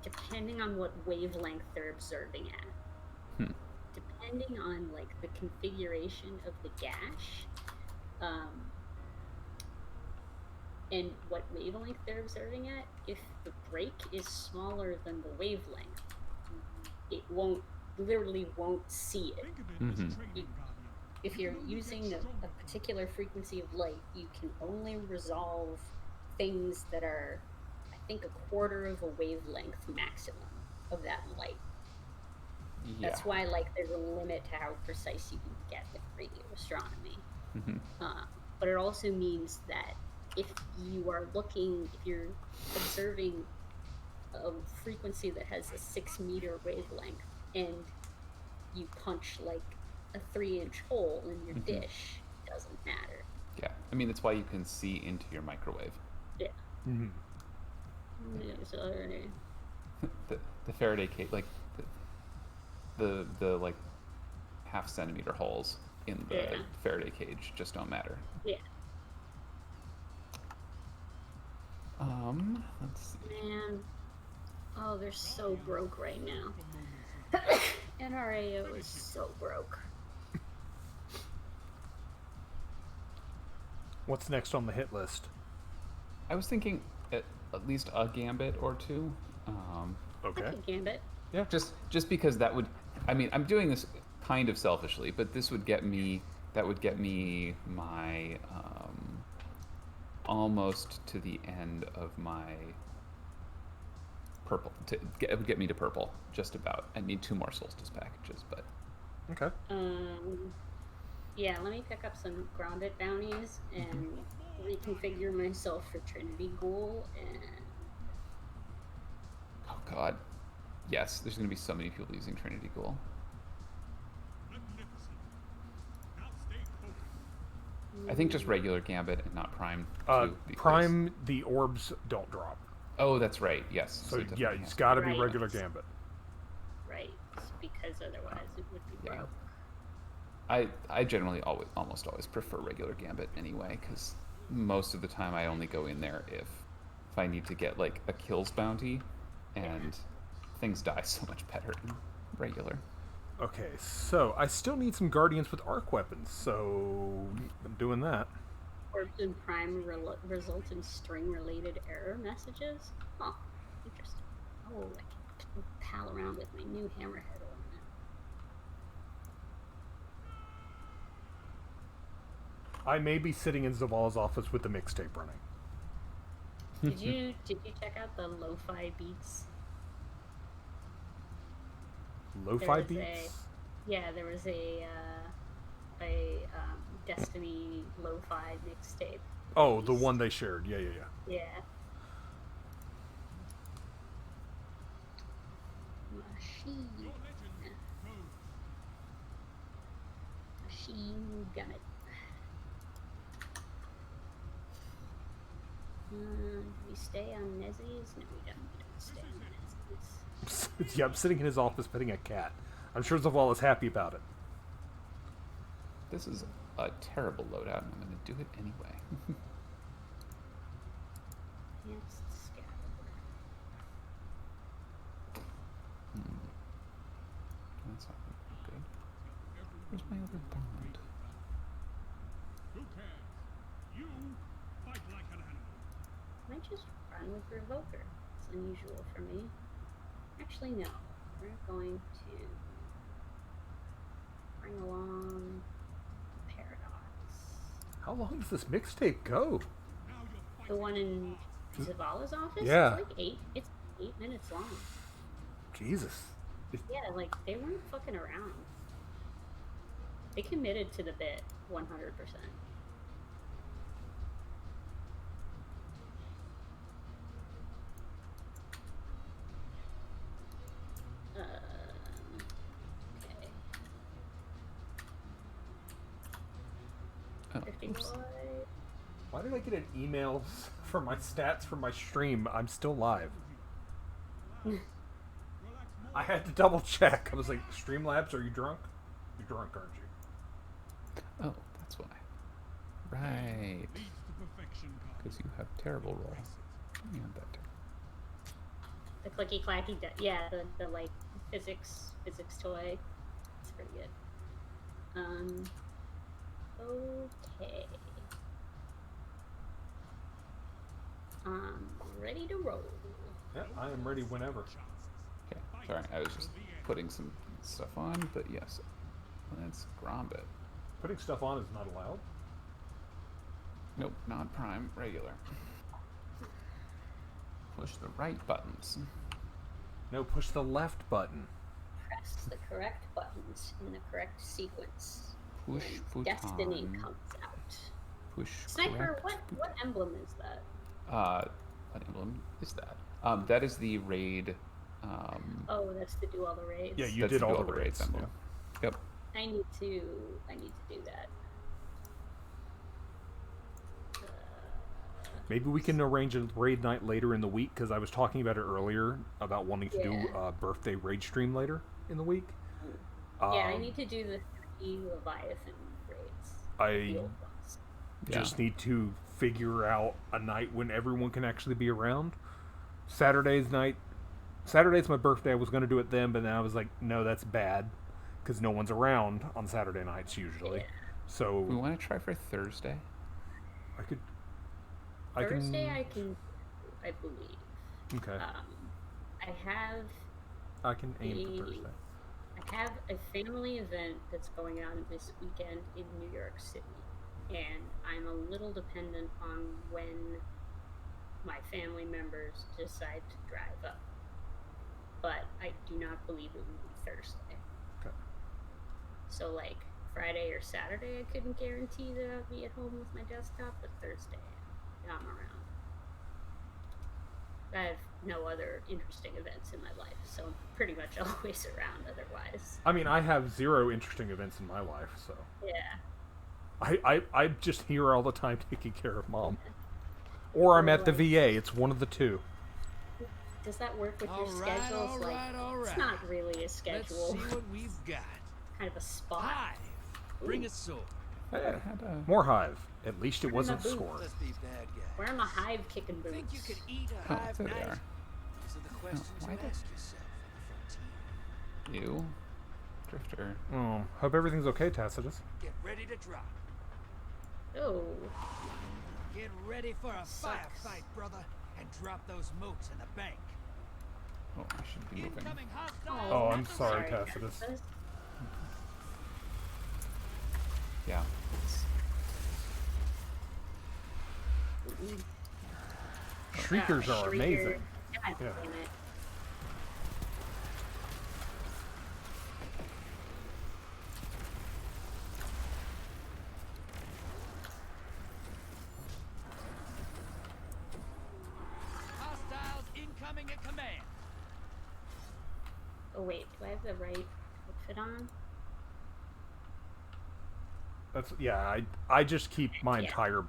depending on what wavelength they're observing at. Depending on like the configuration of the gash, and what wavelength they're observing at, if the break is smaller than the wavelength, it literally won't see it. If you're using a particular frequency of light, you can only resolve things that are, I think, a quarter of a wavelength maximum of that light. Yeah. That's why, like, there's a limit to how precise you can get with radio astronomy. But it also means that if you're observing a frequency that has a 6-meter wavelength and you punch like a 3-inch hole in your dish, it doesn't matter. Yeah, I mean, that's why you can see into your microwave. Yeah. The Faraday cage, like the like half-centimeter holes in the Faraday cage just don't matter. Yeah. Let's see. Man, oh, they're so broke right now. NRAO is so broke. What's next on the hit list? I was thinking at least a gambit or two. Okay. Gambit. Yeah. Just because that would, I mean, I'm doing this kind of selfishly, but this would get me. That would get me my almost to the end of my purple. It would get me to purple, just about. I need 2 more Solstice packages, but. Okay. Yeah, let me pick up some grounded bounties and reconfigure myself for Trinity Ghoul and. Oh God. Yes, there's going to be so many people using Trinity Ghoul. I think just regular Gambit and not Prime. Too, because... Prime, the orbs don't drop. Oh, that's right. Yes. So it yeah, definitely it's has got to be. be regular Gambit. Right, because otherwise it would be broke. I generally almost always prefer regular Gambit anyway, because most of the time I only go in there if I need to get like a kills bounty, and things die so much better in regular. Okay, so I still need some Guardians with arc weapons, so I'm doing that. Orbs in Prime result in string-related error messages? Huh, interesting. Oh, I can pal around with my new hammerhead ornament. I may be sitting in Zavala's office with the mixtape running. Did you check out the lo-fi beats? Lo-fi beats? There was a Destiny lo-fi mixtape. Oh, the one they shared. Yeah. Yeah. Machine gun it. Do we stay on Nezzy's? No, we don't stay on Nezzy's. Yeah, I'm sitting in his office petting a cat. I'm sure Zavala's happy about it. This is a terrible loadout, and I'm going to do it anyway. Yes, scatter. That's not good. Where's my other bond? Who cares? You fight like an animal. I might just run with Revoker. It's unusual for me. Actually, no. We're going to bring along Paradox. How long does this mixtape go? The one in Zavala's office? Yeah. It's 8 minutes long. Jesus. Yeah, like, they weren't fucking around. They committed to the bit 100%. Okay. Oh, 50 Why did I get an email for my stats from my stream? I'm still live. I had to double check. I was like, Streamlabs, are you drunk? You're drunk, aren't you? Oh, that's why. Right. Because you have terrible roll. You have that The clicky clacky, yeah, the like physics toy. It's pretty good. Okay. Ready to roll. Yeah, I am ready whenever. Okay, sorry, I was just putting some stuff on, but yes, let's Grombit. Putting stuff on is not allowed? Nope, not Prime, regular. Push the right buttons. No, push the left button. Press the correct buttons in the correct sequence. Push when Destiny button. comes out. Push Sniper, correct what emblem is that? What emblem is that? That is the raid. Oh, that's to do all the raids. Yeah, you did all the raids. Emblem. Yeah. Yep. I need to do that. Maybe we can arrange a raid night later in the week, because I was talking about it earlier about wanting to do a birthday raid stream later in the week. Yeah, I need to do the 3 Leviathan raids. I just need to figure out a night when everyone can actually be around. Saturday's my birthday. I was going to do it then, but then I was like, no, that's bad, because no one's around on Saturday nights usually. Yeah. So we want to try for Thursday. Thursday I can, I believe. Okay. I can aim for Thursday. I have a family event that's going on this weekend in New York City, and I'm a little dependent on when my family members decide to drive up. But I do not believe it will be Thursday. Okay. So like Friday or Saturday I couldn't guarantee that I'll be at home with my desktop, but Thursday I'm around. I have no other interesting events in my life, so I'm pretty much always around otherwise. I mean, I have 0 interesting events in my life, so. Yeah. I'm just here all the time taking care of Mom. Or I'm at the VA. It's one of the two. Does that work with your schedules? It's not really a schedule. Let's see what we've got. Kind of a spot. Hive, bring a sword. Yeah, more Hive. At least it wasn't score. Let's be bad guys. Where are my Hive kicking boots? Think you could eat a hive there they knife? are. These are the questions you ask yourself on the frontier. You, Drifter. Oh, hope everything's okay, Tacitus. Get ready to drop. Oh. Get ready for a firefight, brother, and drop those moats in the bank. Oh, I should be moving. Incoming hostile. Oh, I'm sorry, Tacitus. Yeah. Shriekers are amazing. God damn it. Hostiles incoming at command. Oh wait, do I have the right outfit on? That's I just keep my entire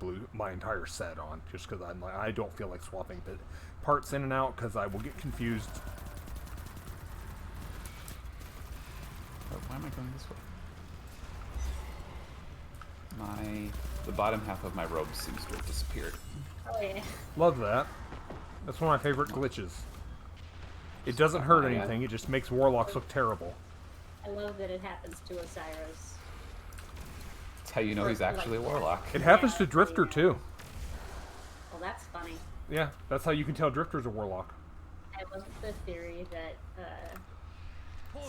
set on just because I'm like I don't feel like swapping parts in and out because I will get confused. Oh, why am I going this way? The bottom half of my robe seems to have disappeared. Oh yeah. Love that. That's one of my favorite glitches. It doesn't hurt anything. It just makes warlocks look terrible. I love that it happens to Osiris. That's how you know he's actually a warlock. It happens to Drifter too. Well, that's funny. Yeah, that's how you can tell Drifter's a warlock. I love the theory that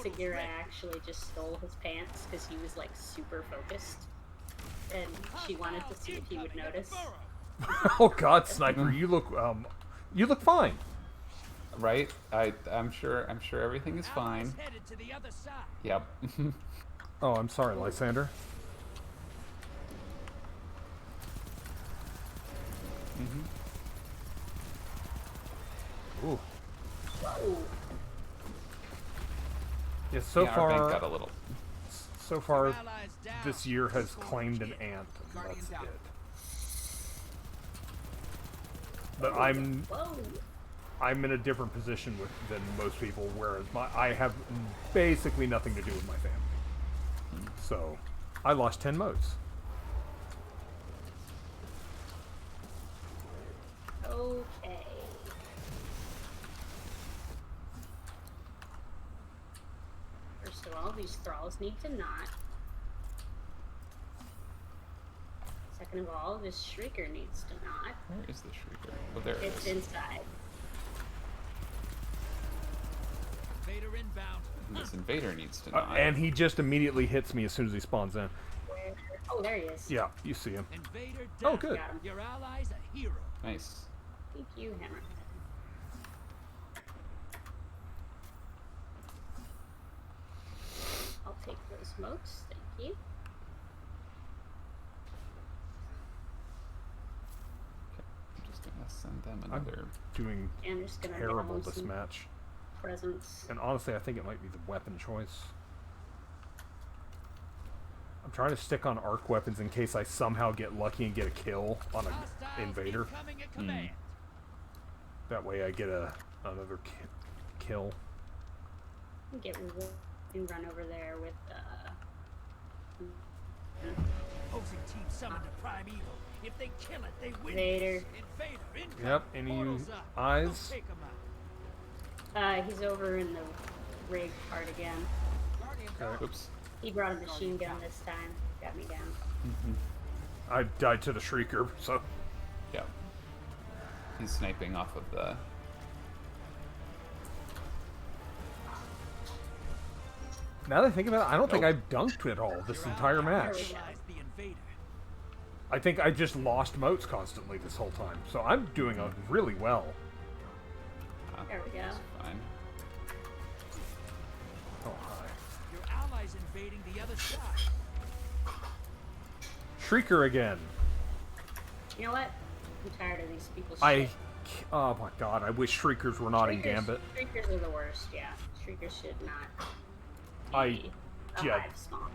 Segura actually just stole his pants because he was like super focused, and she wanted to see if he would notice. Oh God, Sniper, you look fine. Right? I'm sure everything is fine. Yep. Oh, I'm sorry, Lysander. Ooh. Whoa. Yeah, so our far bank got a little. So far, this year has claimed an ant, and that's it. But I'm in a different position than most people, whereas I have basically nothing to do with my family. So, I lost 10 motes. Okay. First of all, these thralls need to knot. Second of all, this shrieker needs to knot. Where is the shrieker? Oh, there it is. It's inside. Invader inbound. And this invader needs to knot. And he just immediately hits me as soon as he spawns in. Where? Oh, there he is. Yeah, you see him. Invader Oh, down. good. Your ally's a hero. Nice. Thank you, Hammerhead. I'll take those motes, thank you. I'm just gonna send them another. Doing And I'm just gonna terrible down this some match. presents. And honestly, I think it might be the weapon choice. I'm trying to stick on arc weapons in case I somehow get lucky and get a kill on an invader. That way I get another kill. Get and run over there with Opposing team summoned a primeval. If they kill it, they win. Vader. Invader incoming. Yep, any eyes? Take 'em out. He's over in the rig part again. Okay. Oops. He brought a machine gun this time. Got me down. I died to the Shrieker, so... Yeah. He's sniping off of the... Now that I think about it, I don't think I've dunked at all this entire match. I think I just lost motes constantly this whole time, so I'm doing really well. There we go. Fine. Oh, hi. Your allies invading the other side. Shrieker again. You know what? I'm tired of these people's shit. Oh my god, I wish Shriekers were not in Gambit. Shriekers are the worst, yeah. Shriekers should not I be a yeah, hive spawn.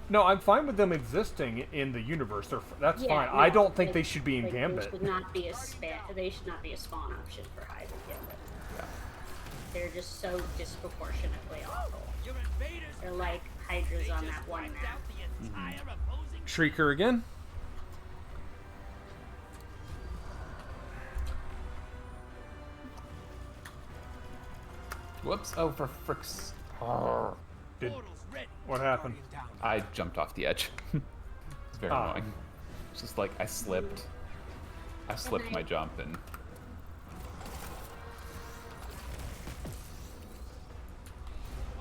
No, I'm fine with them existing in the universe. That's fine. No, I don't think like- they should be in like, Gambit. They should not be they should not be a spawn option for Hive and Gambit. Yeah. They're just so disproportionately awful. They're like Hydras on that one map. Shrieker again. Whoops! Oh, for fricks! Oh. What happened? I jumped off the edge. It's very annoying. It's just like I slipped. I slipped my jump and.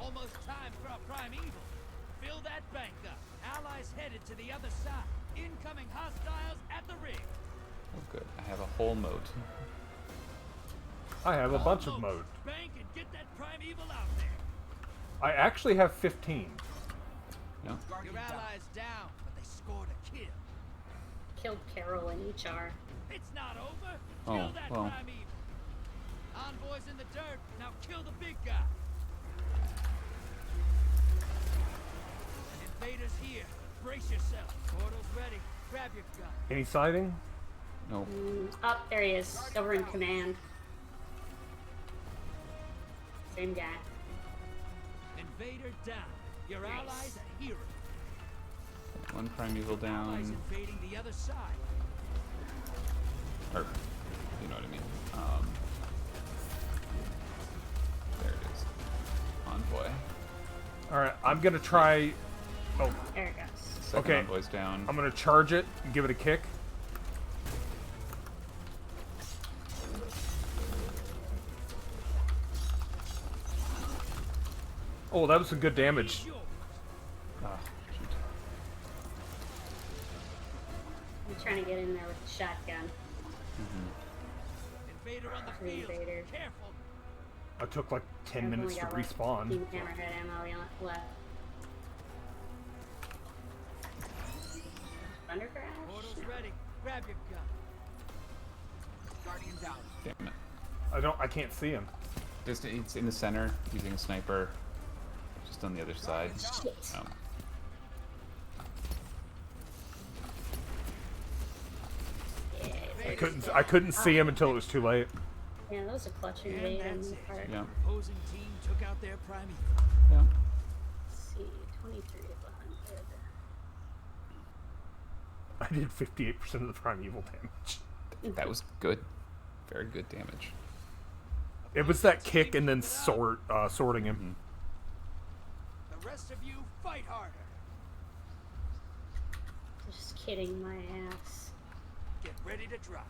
Almost time for a primeval. Fill that bank up. Allies headed to the other side. Incoming hostiles at the ring. Oh, good. I have a whole moat. I have a bunch of modes. Bank and get that primeval out there. I actually have 15. No. Your allies down, but they scored a kill. Killed Carol and HR. It's not over. Oh, Kill that well. primeval. Envoys in the dirt. Now kill the big guy. Invaders here. Brace yourself. Portal's ready. Grab your gun. Any sighting? No. Oh, there he is. Over in command. Same guy. Invader down. Your Nice. allies a hero. One primeval Allies down. invading the other side. Or, you know what I mean. There it is. Envoy. Alright, I'm gonna try. Oh, There it goes. Second okay. envoy's down. I'm gonna charge it and give it a kick. Oh, that was some good damage. Ah, shoot. I'm trying to get in there with the shotgun. Invader on the For the field. invader. Careful. I took like 10 I've minutes only to got, like, respawn. 15 hammerhead ammo left. Thunder crash? Portal's ready. Grab your gun. Guardian down. Damn it. I can't see him. It's in the center, using a sniper. Just on the other side. Shit. Yeah, I couldn't see him until it was too late. Yeah, that was a clutch And invade on that's the it. part. Yeah. Opposing team took out their primeval. Yeah. Let's see, 23 of 100. I did 58% of the primeval damage. That was good. Very good damage. It was that kick and then sorting him. The rest of you, fight harder. Just kidding my ass. Get ready to drop.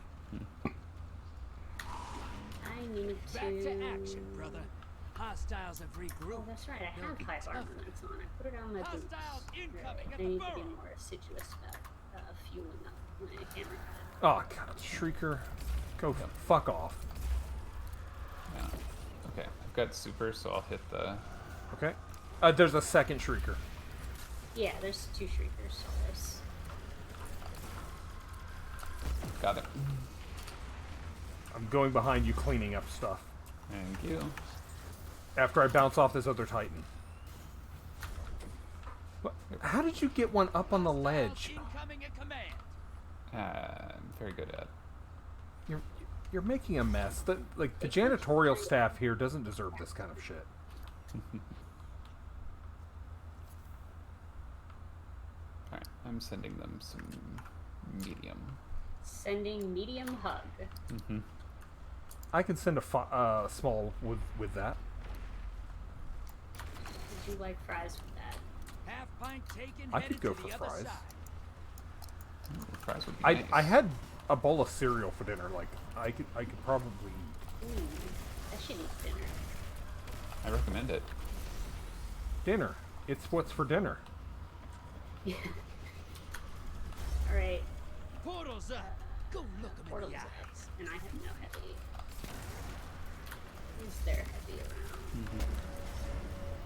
I need to... Back to action, brother. Hostiles have Oh, regrouped. that's right, I They'll have be high tougher. armaments on. I put it on my boots. Hostiles incoming Right. at I the need to be burrow. more assiduous about fueling up my hammer. Oh, God. Shrieker. Go fuck off. Yeah. Okay, I've got super, so I'll hit the. Okay. There's a second Shrieker. Yeah, there's two shriekers. So there's... Got it. I'm going behind you cleaning up stuff. Thank you. After I bounce off this other Titan. What? How did you get one up on the ledge? Incoming at command. I'm very good at. You're making a mess. The janitorial staff here doesn't deserve this kind of shit. Alright, I'm sending them some medium. Sending medium hug. I can send a small with that. Would you like fries with that? Half pint taken. I could headed go to for the other fries. side. Fries would be I nice. had a bowl of cereal for dinner. Like I could probably eat. Ooh, I should eat dinner. I recommend it. Dinner. It's what's for dinner. Alright, Portal's up. Go look 'em in portal's the up. eyes. And I have no heavy. Is there heavy around?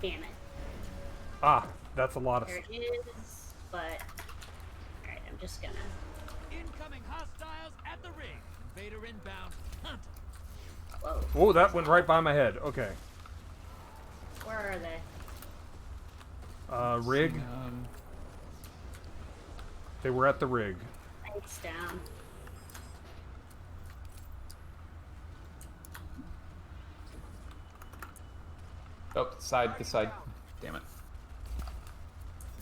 Damn it. Ah, that's a lot of. There it is, but... Alright, I'm just gonna... Incoming hostiles at the ring. Invader inbound. Hunt 'em. Whoa, Oh, that went right by my head. Okay. where are they? Rig. They were at the rig. Lights down. Oh, the side. Damn it.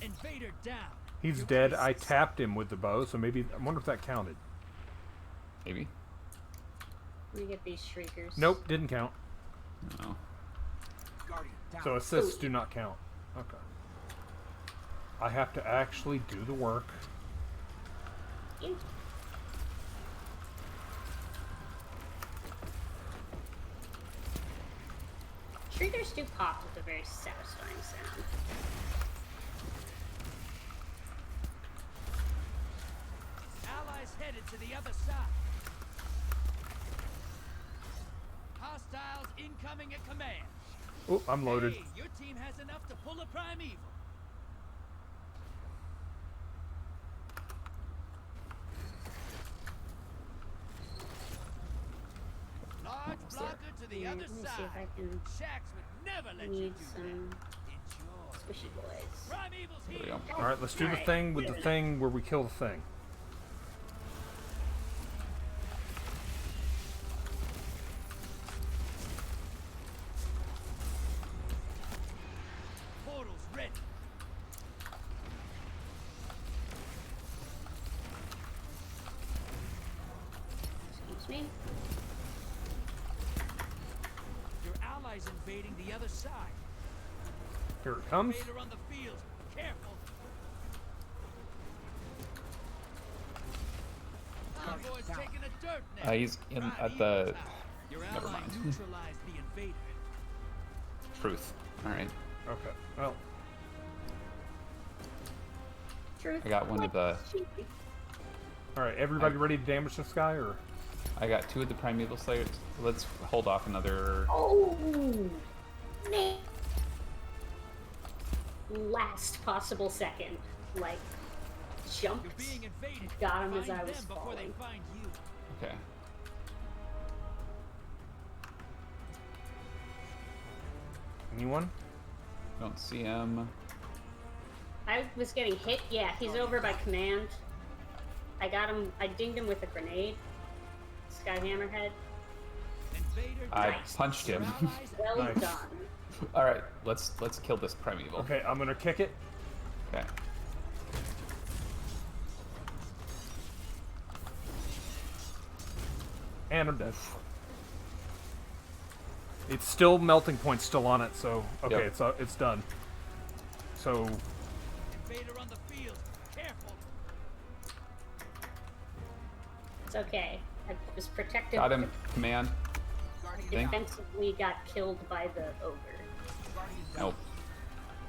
Invader down. He's dead. I tapped him with the bow, so maybe... I wonder if that counted. Maybe. Let me get these shriekers. Nope, didn't count. No. So assists do not count. Okay. I have to actually do the work. Ew. Shriekers do pop with a very satisfying sound. Allies headed to the other side. Hostiles incoming at command. Oh, I'm loaded. Hey, your team has enough to pull a primeval. Large blocker to the other Let me see side. if I can Shaxx would never let you need do some that. squishy boys. Primeval's There we here. go. Alright, let's do the thing with the thing where we kill the thing. Portal's ready. Excuse me. Your allies invading the other side. Here it comes. Invader on the field. Careful. Convoy's taking a dirt nap. He's in at the... Your Never ally mind. neutralized the invader. Truth. Alright. Okay, well. Truth. I got one of the... Alright, everybody ready to damage this guy, or? I got 2 of the Primeval Slayers. Let's hold off another... Oh! Man. Last possible second. Like, jumped. You're being invaded. Got him as Find I was them before they falling. find you. Okay. Anyone? Don't see him. I was getting hit. Yeah, he's over by command. I got him. I dinged him with a grenade. Sky Hammerhead. Invader I Nice. punched him. Well Nice. done. Alright, let's kill this Primeval. Okay, I'm gonna kick it. Okay. And I'm dead. It's still melting point still on it, so okay, Yep. it's done. So Invader on the field. Careful. It's okay. I was protected. Got him. Command. Thing. Defensively got killed by the ogre. Nope.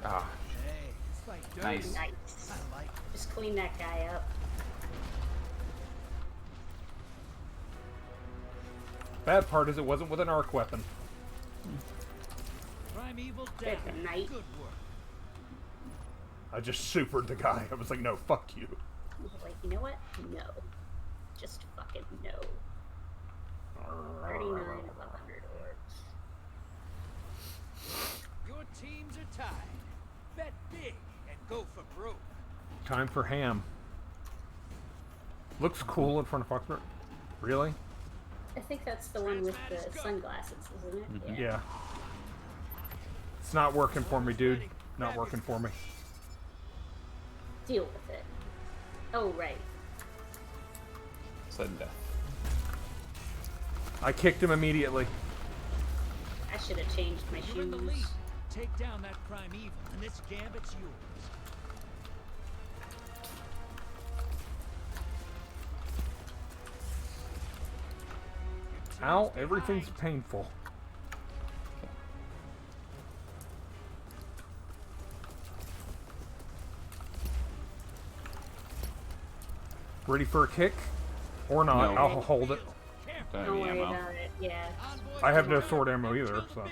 Ah. Hey, it's like dirt. Nice. Nice. I like it. Just clean that guy up. bad part is it wasn't with an arc weapon. Primeval Good down. night. Good work. I just supered the guy. I was like, no, fuck you. Like, you know what? No. Just fucking no. 39 of 100 orbs. Your teams are tied. Bet big and go for broke. Time for ham. Looks cool in front of Foxborough. Really? I think that's the one with the sunglasses, isn't it? Mhm. Yeah. It's not working for me, dude. Not working for me. Deal with it. Oh, right. Sudden death. I kicked him immediately. I should have changed my You're in the lead. shoes. Take down that primeval, and this gambit's yours. Ow, everything's painful. Ready for a kick? Or not, No. I'll hold it. Don't have Don't any worry ammo. about it. Yeah. I have no sword ammo either, so.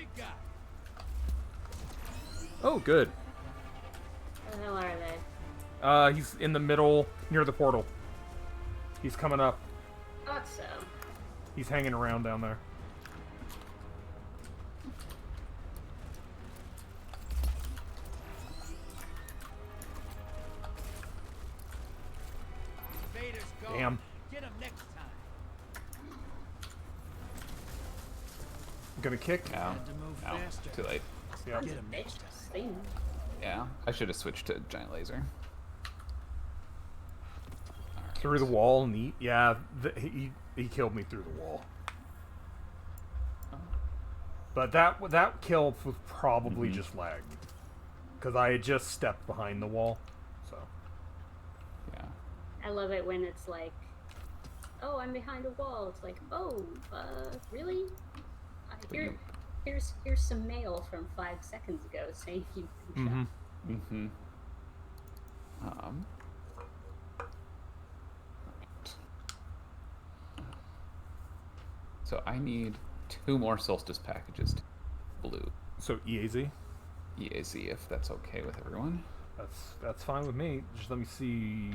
Oh, good. Where the hell are they? He's in the middle, near the portal. He's coming up. Thought so. He's hanging around down there. Raiders gone. Damn. Get them next time. Gonna kick? No. No. Too late. Yep. Yeah. I should have switched to giant laser. Through the wall, neat. Yeah, he killed me through the wall. But that kill was probably just lag, because I had just stepped behind the wall. So. Yeah. I love it when it's like, oh, I'm behind a wall. It's like, oh, really? Here's some mail from 5 seconds ago saying you've been shot. Mm-hmm. So I need 2 more Solstice packages to blue. So EAZ? EAZ, if that's okay with everyone. That's fine with me. Just let me see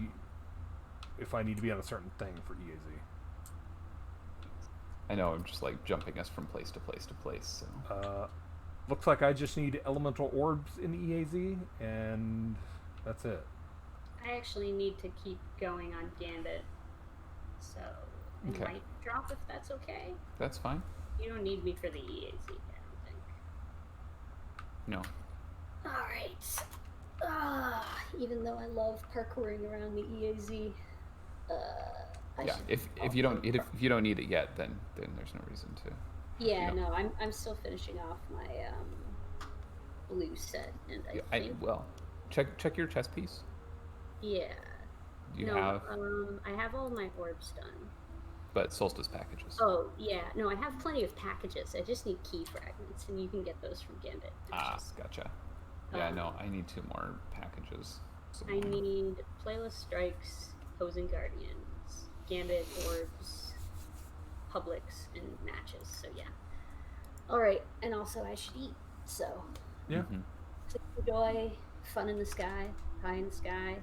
if I need to be on a certain thing for EAZ. I know I'm just like jumping us from place to place to place. So. Looks like I just need elemental orbs in EAZ, and that's it. I actually need to keep going on Gambit, so I might drop if that's okay. That's fine. You don't need me for the EAZ, I don't think. No. Alright. Even though I love parkouring around the EAZ, yeah, if you don't need it yet, then there's no reason to. Yeah, no, I'm still finishing off my blue set, and I think... well, check your chess piece. Yeah. You have. I have all my orbs done. But Solstice packages. Oh yeah, no, I have plenty of packages. I just need key fragments, and you can get those from Gambit. Gotcha. Yeah, no, I need 2 more packages. I need Playlist Strikes, Opposing Guardians, Gambit Orbs, Publics, and Matches. So yeah. All right, and also I should eat. So yeah. Joy, fun in the sky, pie in the sky,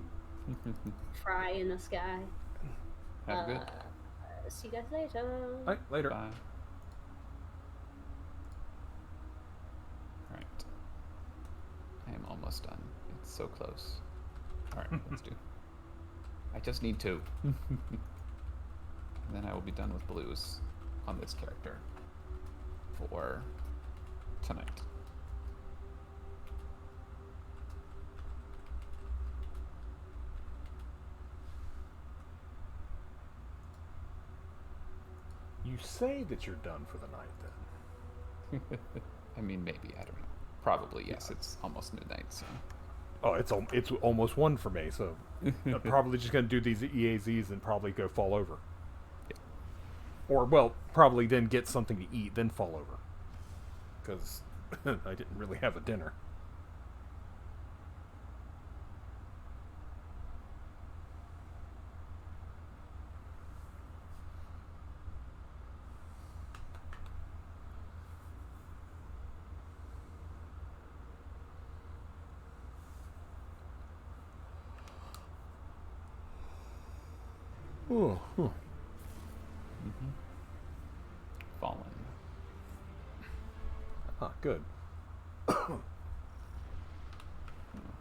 fry in the sky. Have good. See you guys later. All right, later. Bye. Alright. I am almost done. It's so close. Alright, let's do. I just need 2. And then I will be done with blues on this character for tonight. You say that you're done for the night, then? I mean, maybe. I don't know. Probably, yes. Yeah. It's almost midnight, so... Oh, it's almost 1 for me, so I'm probably just going to do these EAZs and probably go fall over. Yeah. Or, well, probably then get something to eat, then fall over. Because I didn't really have a dinner. Oh, huh. Fallen. Ah, good.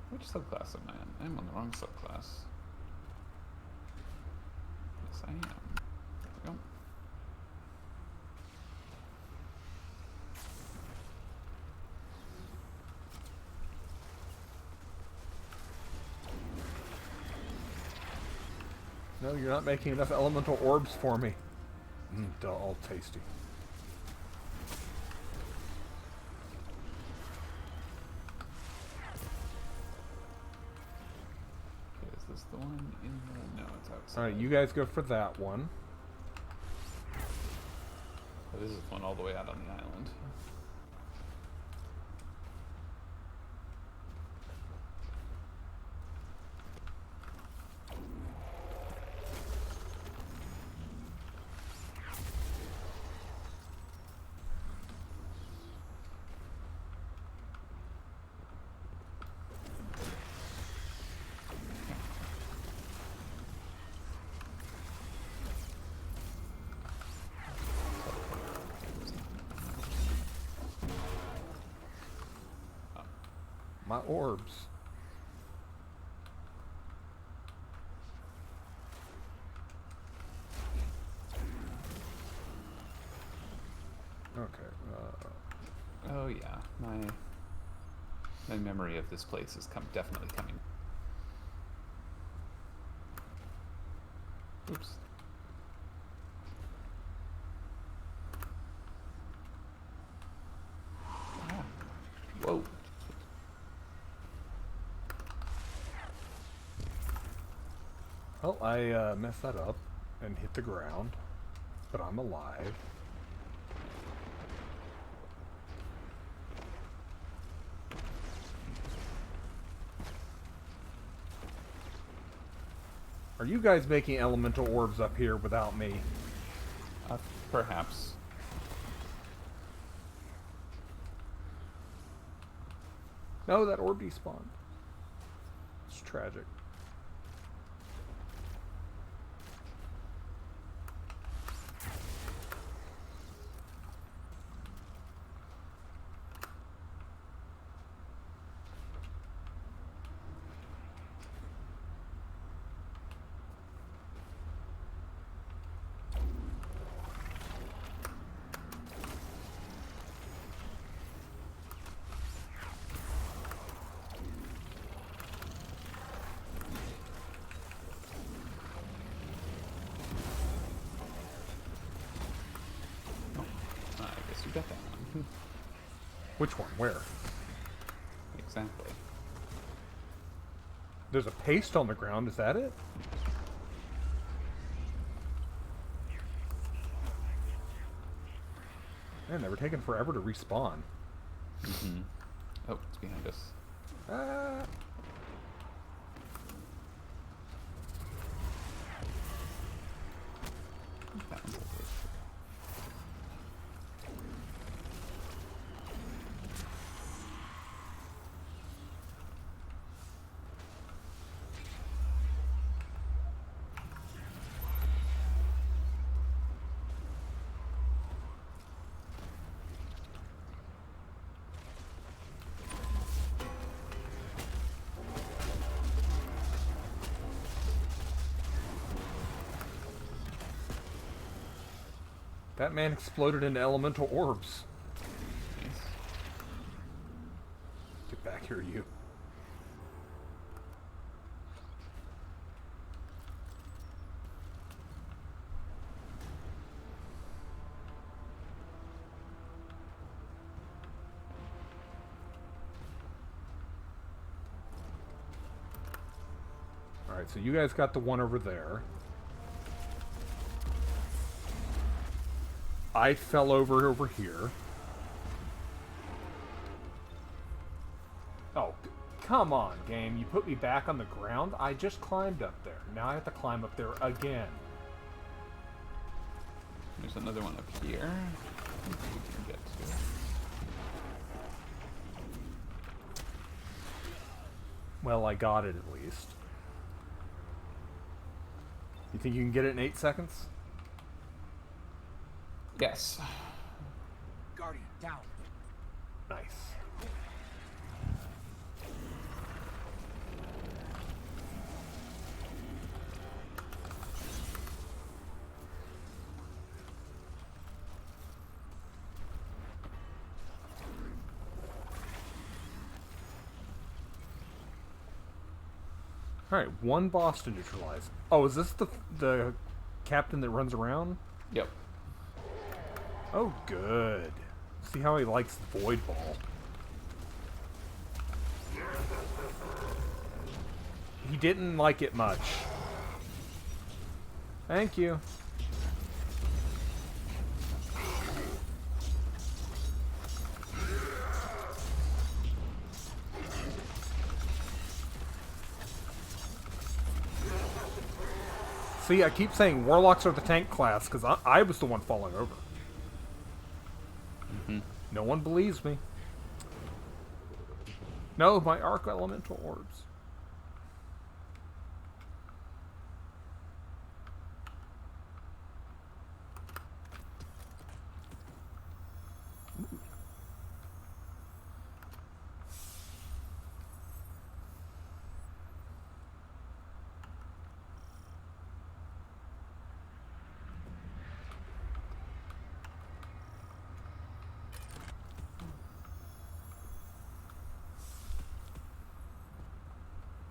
Which subclass am I in? I'm on the wrong subclass. Yes, I am. There we go. No, you're not making enough elemental orbs for me. All tasty. Okay, is this the one in the... No, it's outside. Alright, you guys go for that one. Oh, this is one all the way out on the island. My orbs. Oh yeah, my memory of this place is definitely coming. Oops. Ah. Whoa. Well, I messed that up and hit the ground, but I'm alive. Are you guys making elemental orbs up here without me? Perhaps. No, that orb despawned. It's tragic. I guess you got that one. Which one? Where? Exactly. There's a paste on the ground, is that it? Man, they were taking forever to respawn. Mm-hmm. Oh, it's behind us. Ah. That man exploded into elemental orbs. Nice. Get back here, you. Alright, so you guys got the one over there. I fell over here. Oh, come on, game. You put me back on the ground? I just climbed up there. Now I have to climb up there again. There's another one up here. I think we can get to. Well, I got it at least. You think you can get it in 8 seconds? Yes. Guardian, down. Nice. Alright, one boss to neutralize. Oh, is this the captain that runs around? Yep. Oh, good. See how he likes Void Ball. He didn't like it much. Thank you. See, I keep saying Warlocks are the tank class because I was the one falling over. Mm-hmm. No one believes me. No, my Arc Elemental Orbs.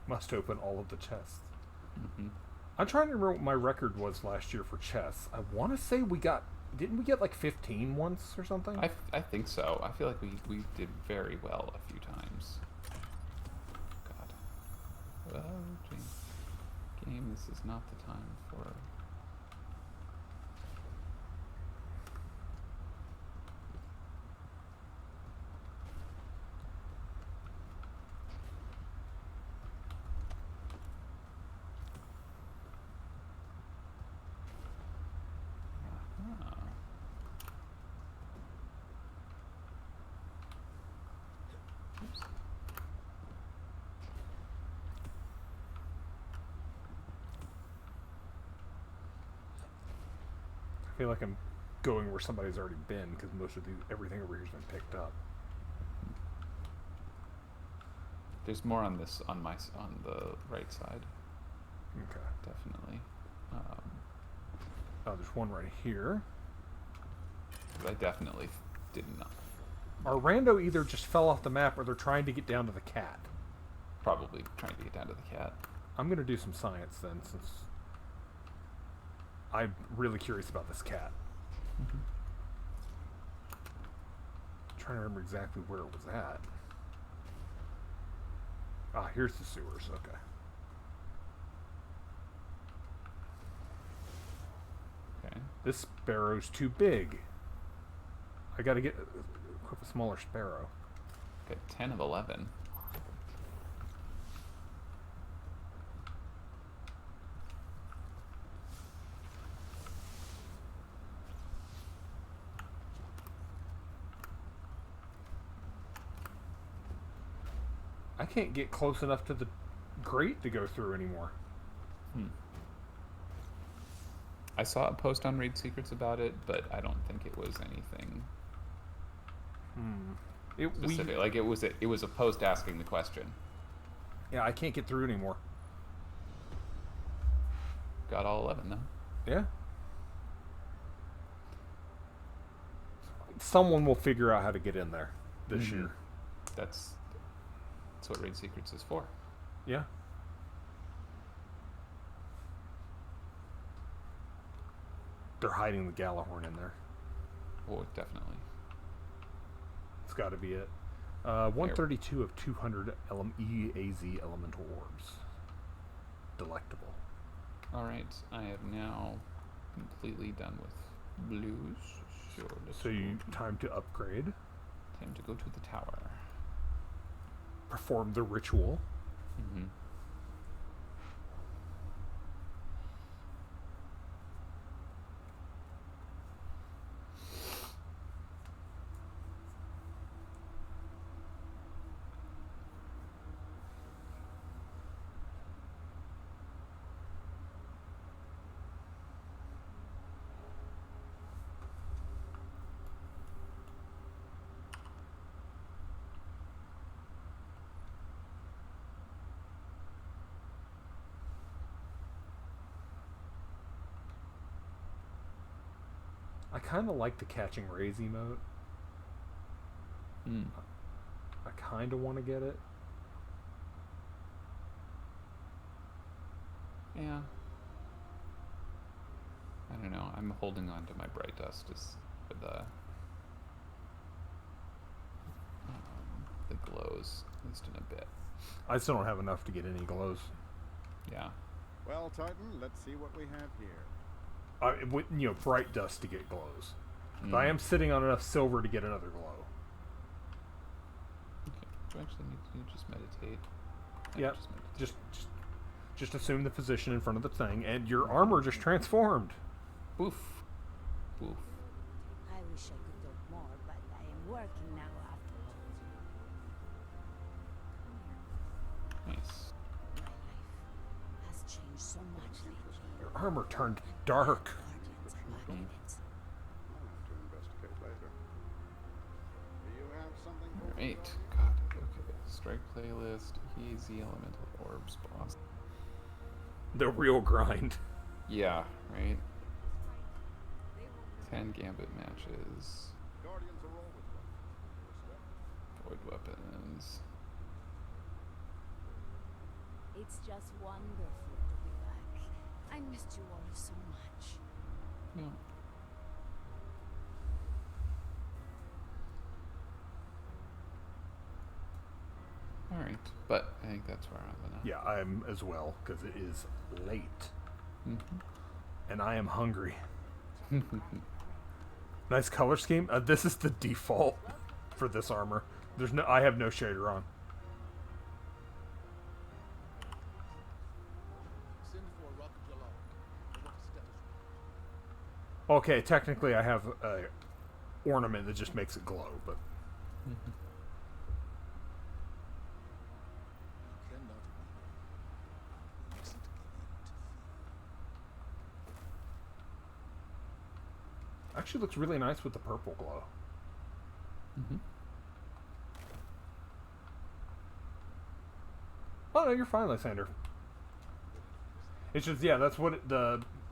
Must open all of the chests. Mm-hmm. I'm trying to remember what my record was last year for chests. I want to say didn't we get like 15 once or something? I think so. I feel like we did very well a few times. God. Oh, geez. Game, this is not the time for... I feel like I'm going where somebody's already been because most of everything over here's been picked up. There's more on this on the right side. Okay. Definitely. Oh, there's one right here. I definitely did not. Our rando either just fell off the map or they're trying to get down to the cat. Probably trying to get down to the cat. I'm going to do some science then, since I'm really curious about this cat. Mm-hmm. I'm trying to remember exactly where it was at. Ah, here's the sewers. Okay. Okay. This sparrow's too big. I got to equip a smaller sparrow. Got 10 of 11. I can't get close enough to the grate to go through anymore. I saw a post on Raid Secrets about it, but I don't think it was anything specific. Like it was a post asking the question. Yeah, I can't get through anymore. Got all 11 though. Yeah. Someone will figure out how to get in there this year. That's what Raid Secrets is for. Yeah. They're hiding the Galahorn in there. Oh, definitely. It's got to be it. 132 of 200 EAZ elemental orbs. Delectable. Alright, I have now completely done with blues. So time to upgrade. Time to go to the tower. Perform the ritual. Mm-hmm. I kind of like the catching rays emote. I kind of want to get it. Yeah. I don't know. I'm holding on to my bright dust for the glows, at least in a bit. I still don't have enough to get any glows. Yeah. Well, Titan, let's see what we have here. Bright dust to get glows. But I am sitting on enough silver to get another glow. Okay. Do I actually need to just meditate? Yep. Just assume the position in front of the thing, and your armor just transformed. Oof. Oof. I wish I could talk more, but I am working now after all. Nice. My life has changed so much lately. Your armor turned dark. I'll have to investigate later. Do you have something for me? Alright. God. Okay. Strike playlist. Easy elemental orbs boss. The real grind. Yeah. Right. 10 gambit matches. Guardians are all with one. Void weapons. It's just wonderful to be back. I missed you all so much. Yeah. All right, but I think that's where I'm gonna. Yeah, I'm as well because it is late, Mm-hmm. and I am hungry. Nice color scheme. This is the default for this armor. I have no shader on. Okay, technically I have a ornament that just makes it glow, but. Mm-hmm. Actually looks really nice with the purple glow. Mm-hmm. Oh no, you're fine, Lysander. It's just, yeah, that's what it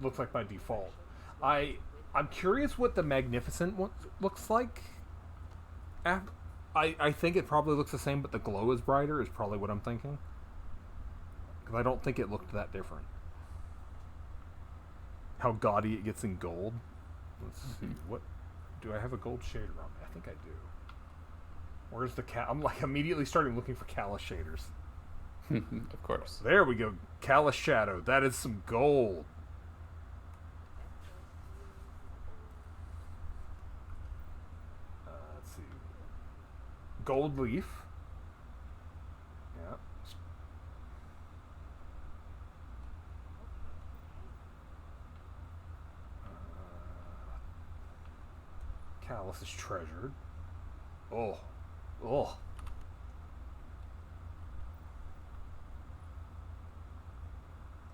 looks like by default. I'm curious what the Magnificent one looks like. I think it probably looks the same, but the glow is brighter is probably what I'm thinking. Because I don't think it looked that different. How gaudy it gets in gold. Let's see. What do I have a gold shader on me? I think I do. Where's the I'm like immediately starting looking for callus shaders. Of course. There we go. Callus shadow. That is some gold. Let's see. Gold leaf. Yeah. Callus is treasured. Oh. Oh.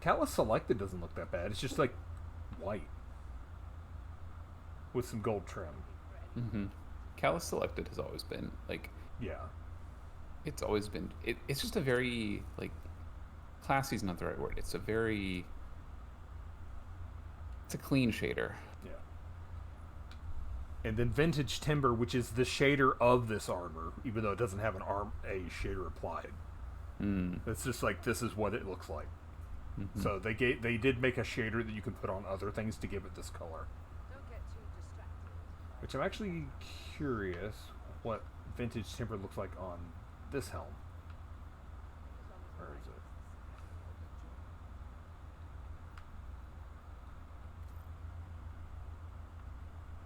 Callus selected doesn't look that bad. It's just like white with some gold trim. Mm-hmm. Callus selected has always been like. Yeah. It's always been. It's just a very like. Classy is not the right word. It's a very. It's a clean shader. Yeah. And then Vintage Timber, which is the shader of this armor, even though it doesn't have a shader applied. It's just like this is what it looks like. Mm-hmm. So they did make a shader that you can put on other things to give it this color. Which I'm actually curious what Vintage Timber looks like on this helm. Where is it?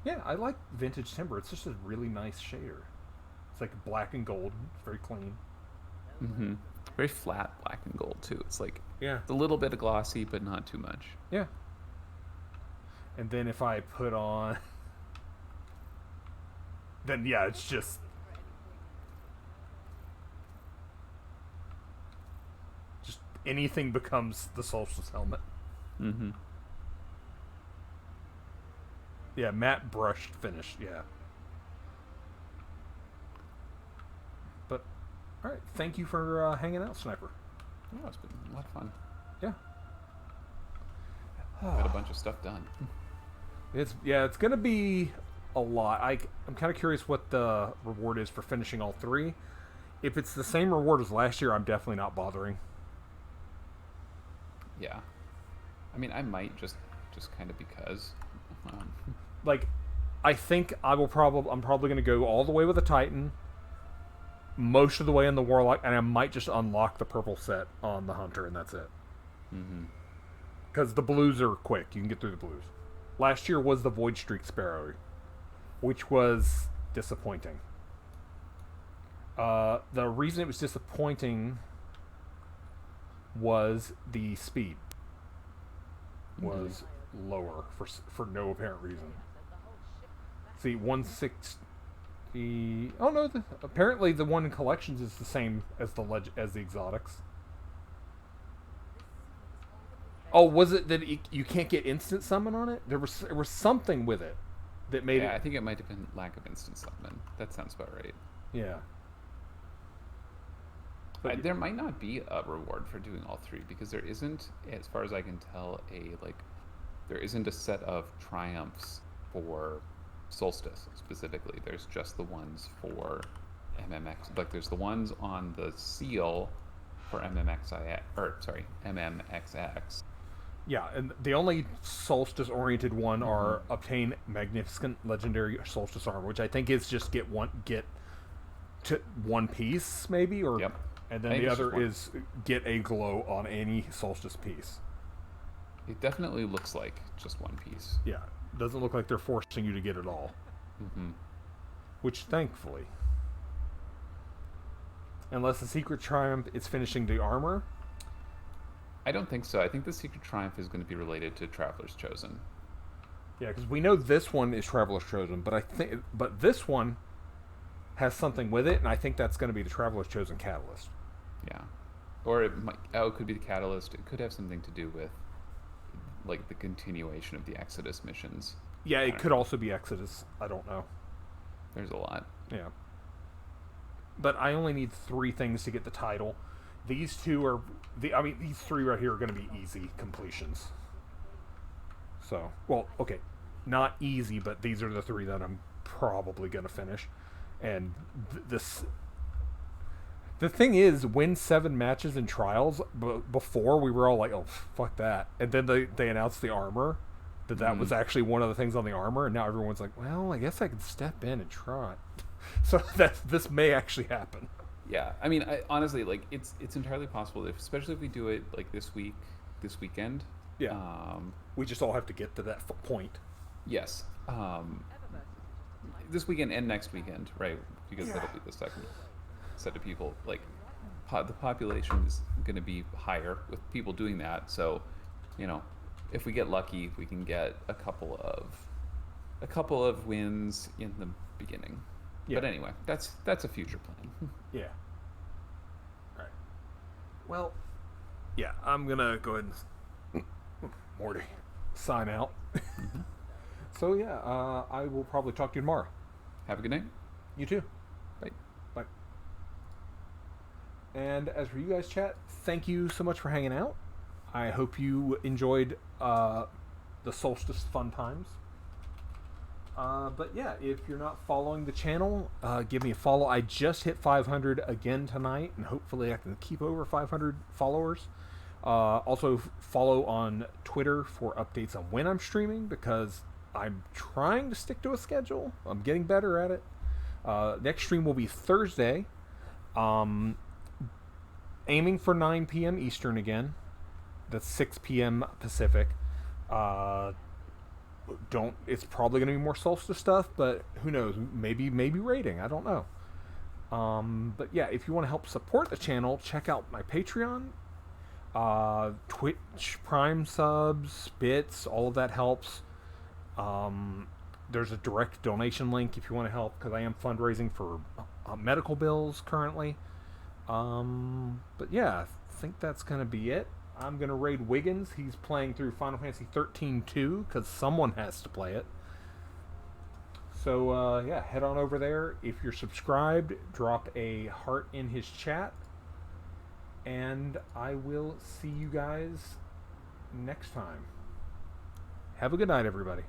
Yeah, I like Vintage Timber. It's just a really nice shader. It's like black and gold. It's very clean. Mm-hmm. Very flat black and gold too. It's like it's a little bit of glossy, but not too much. Yeah. And then if I put on, then yeah, it's just anything becomes the Solstice helmet. Mm-hmm. Yeah, matte brushed finish. Yeah. But all right, thank you for hanging out, Sniper. Oh, it's been a lot of fun. Yeah. Got a bunch of stuff done. It's gonna be a lot. I'm kind of curious what the reward is for finishing all three. If it's the same reward as last year, I'm definitely not bothering. Yeah. I mean, I might just kind of because. Like, I think I'm probably going to go all the way with the Titan, most of the way in the Warlock, and I might just unlock the purple set on the Hunter, and that's it. Mm-hmm. Because the blues are quick. You can get through the blues. Last year was the Void Streak Sparrow, which was disappointing. The reason it was disappointing was the speed was lower for no apparent reason. See, 160. Oh no! Apparently, the one in collections is the same as the exotics. Oh, was it that you can't get instant summon on it? There was something with it that made it. I think it might have been lack of instant summon. That sounds about right. Yeah. There might not be a reward for doing all three because there isn't, as far as I can tell, there isn't a set of triumphs for Solstice specifically. There's just the ones for MMX. Like there's the ones on the seal for MMXI or sorry MMXX. Yeah, and the only Solstice-oriented one are obtain magnificent legendary Solstice armor, which I think is just get to one piece maybe, or and then the other is get a glow on any Solstice piece. It definitely looks like just one piece. Yeah, doesn't look like they're forcing you to get it all. Which thankfully, unless the Secret Triumph is finishing the armor. I don't think so. I think the Secret Triumph is going to be related to Traveler's Chosen. Yeah, because we know this one is Traveler's Chosen, but this one has something with it, and I think that's going to be the Traveler's Chosen catalyst. Yeah, or it might. Oh, it could be the catalyst. It could have something to do with like the continuation of the Exodus missions. Yeah, it could also be Exodus. I don't know. There's a lot. Yeah. But I only need 3 things to get the title. These two are these 3 right here are going to be easy completions. So, well, okay, not easy, but these are the 3 that I'm probably going to finish. And the thing is, win 7 matches in trials. Before we were all like, "Oh, fuck that!" And then they announced the armor, that was actually one of the things on the armor, and now everyone's like, "Well, I guess I can step in and try." So this may actually happen. Yeah, I mean, honestly, like it's entirely possible, especially if we do it like this weekend. Yeah. We just all have to get to that point. Yes. This weekend and next weekend, right? Because that'll be the second set of people. Like, the population is going to be higher with people doing that. So, if we get lucky, we can get a couple of wins in the beginning. Yeah. But anyway, that's a future plan. Yeah. All right. Well, yeah, I'm gonna go ahead and Morty sign out. So yeah, I will probably talk to you tomorrow. Have a good night. You too. Bye. Bye. And as for you guys, chat, thank you so much for hanging out. I hope you enjoyed the Solstice fun times. But yeah, if you're not following the channel, give me a follow. I just hit 500 again tonight, and hopefully I can keep over 500 followers. Also, follow on Twitter for updates on when I'm streaming, because I'm trying to stick to a schedule. I'm getting better at it. Next stream will be Thursday. Aiming for 9 p.m. Eastern again. That's 6 p.m. Pacific. It's probably going to be more Solstice stuff, but who knows? Maybe raiding. I don't know. But yeah, if you want to help support the channel, check out my Patreon. Twitch Prime subs, bits, all of that helps. There's a direct donation link if you want to help, because I am fundraising for medical bills currently. But yeah, I think that's going to be it. I'm going to raid Wiggins. He's playing through Final Fantasy 13-2, because someone has to play it. So, yeah, head on over there. If you're subscribed, drop a heart in his chat. And I will see you guys next time. Have a good night, everybody.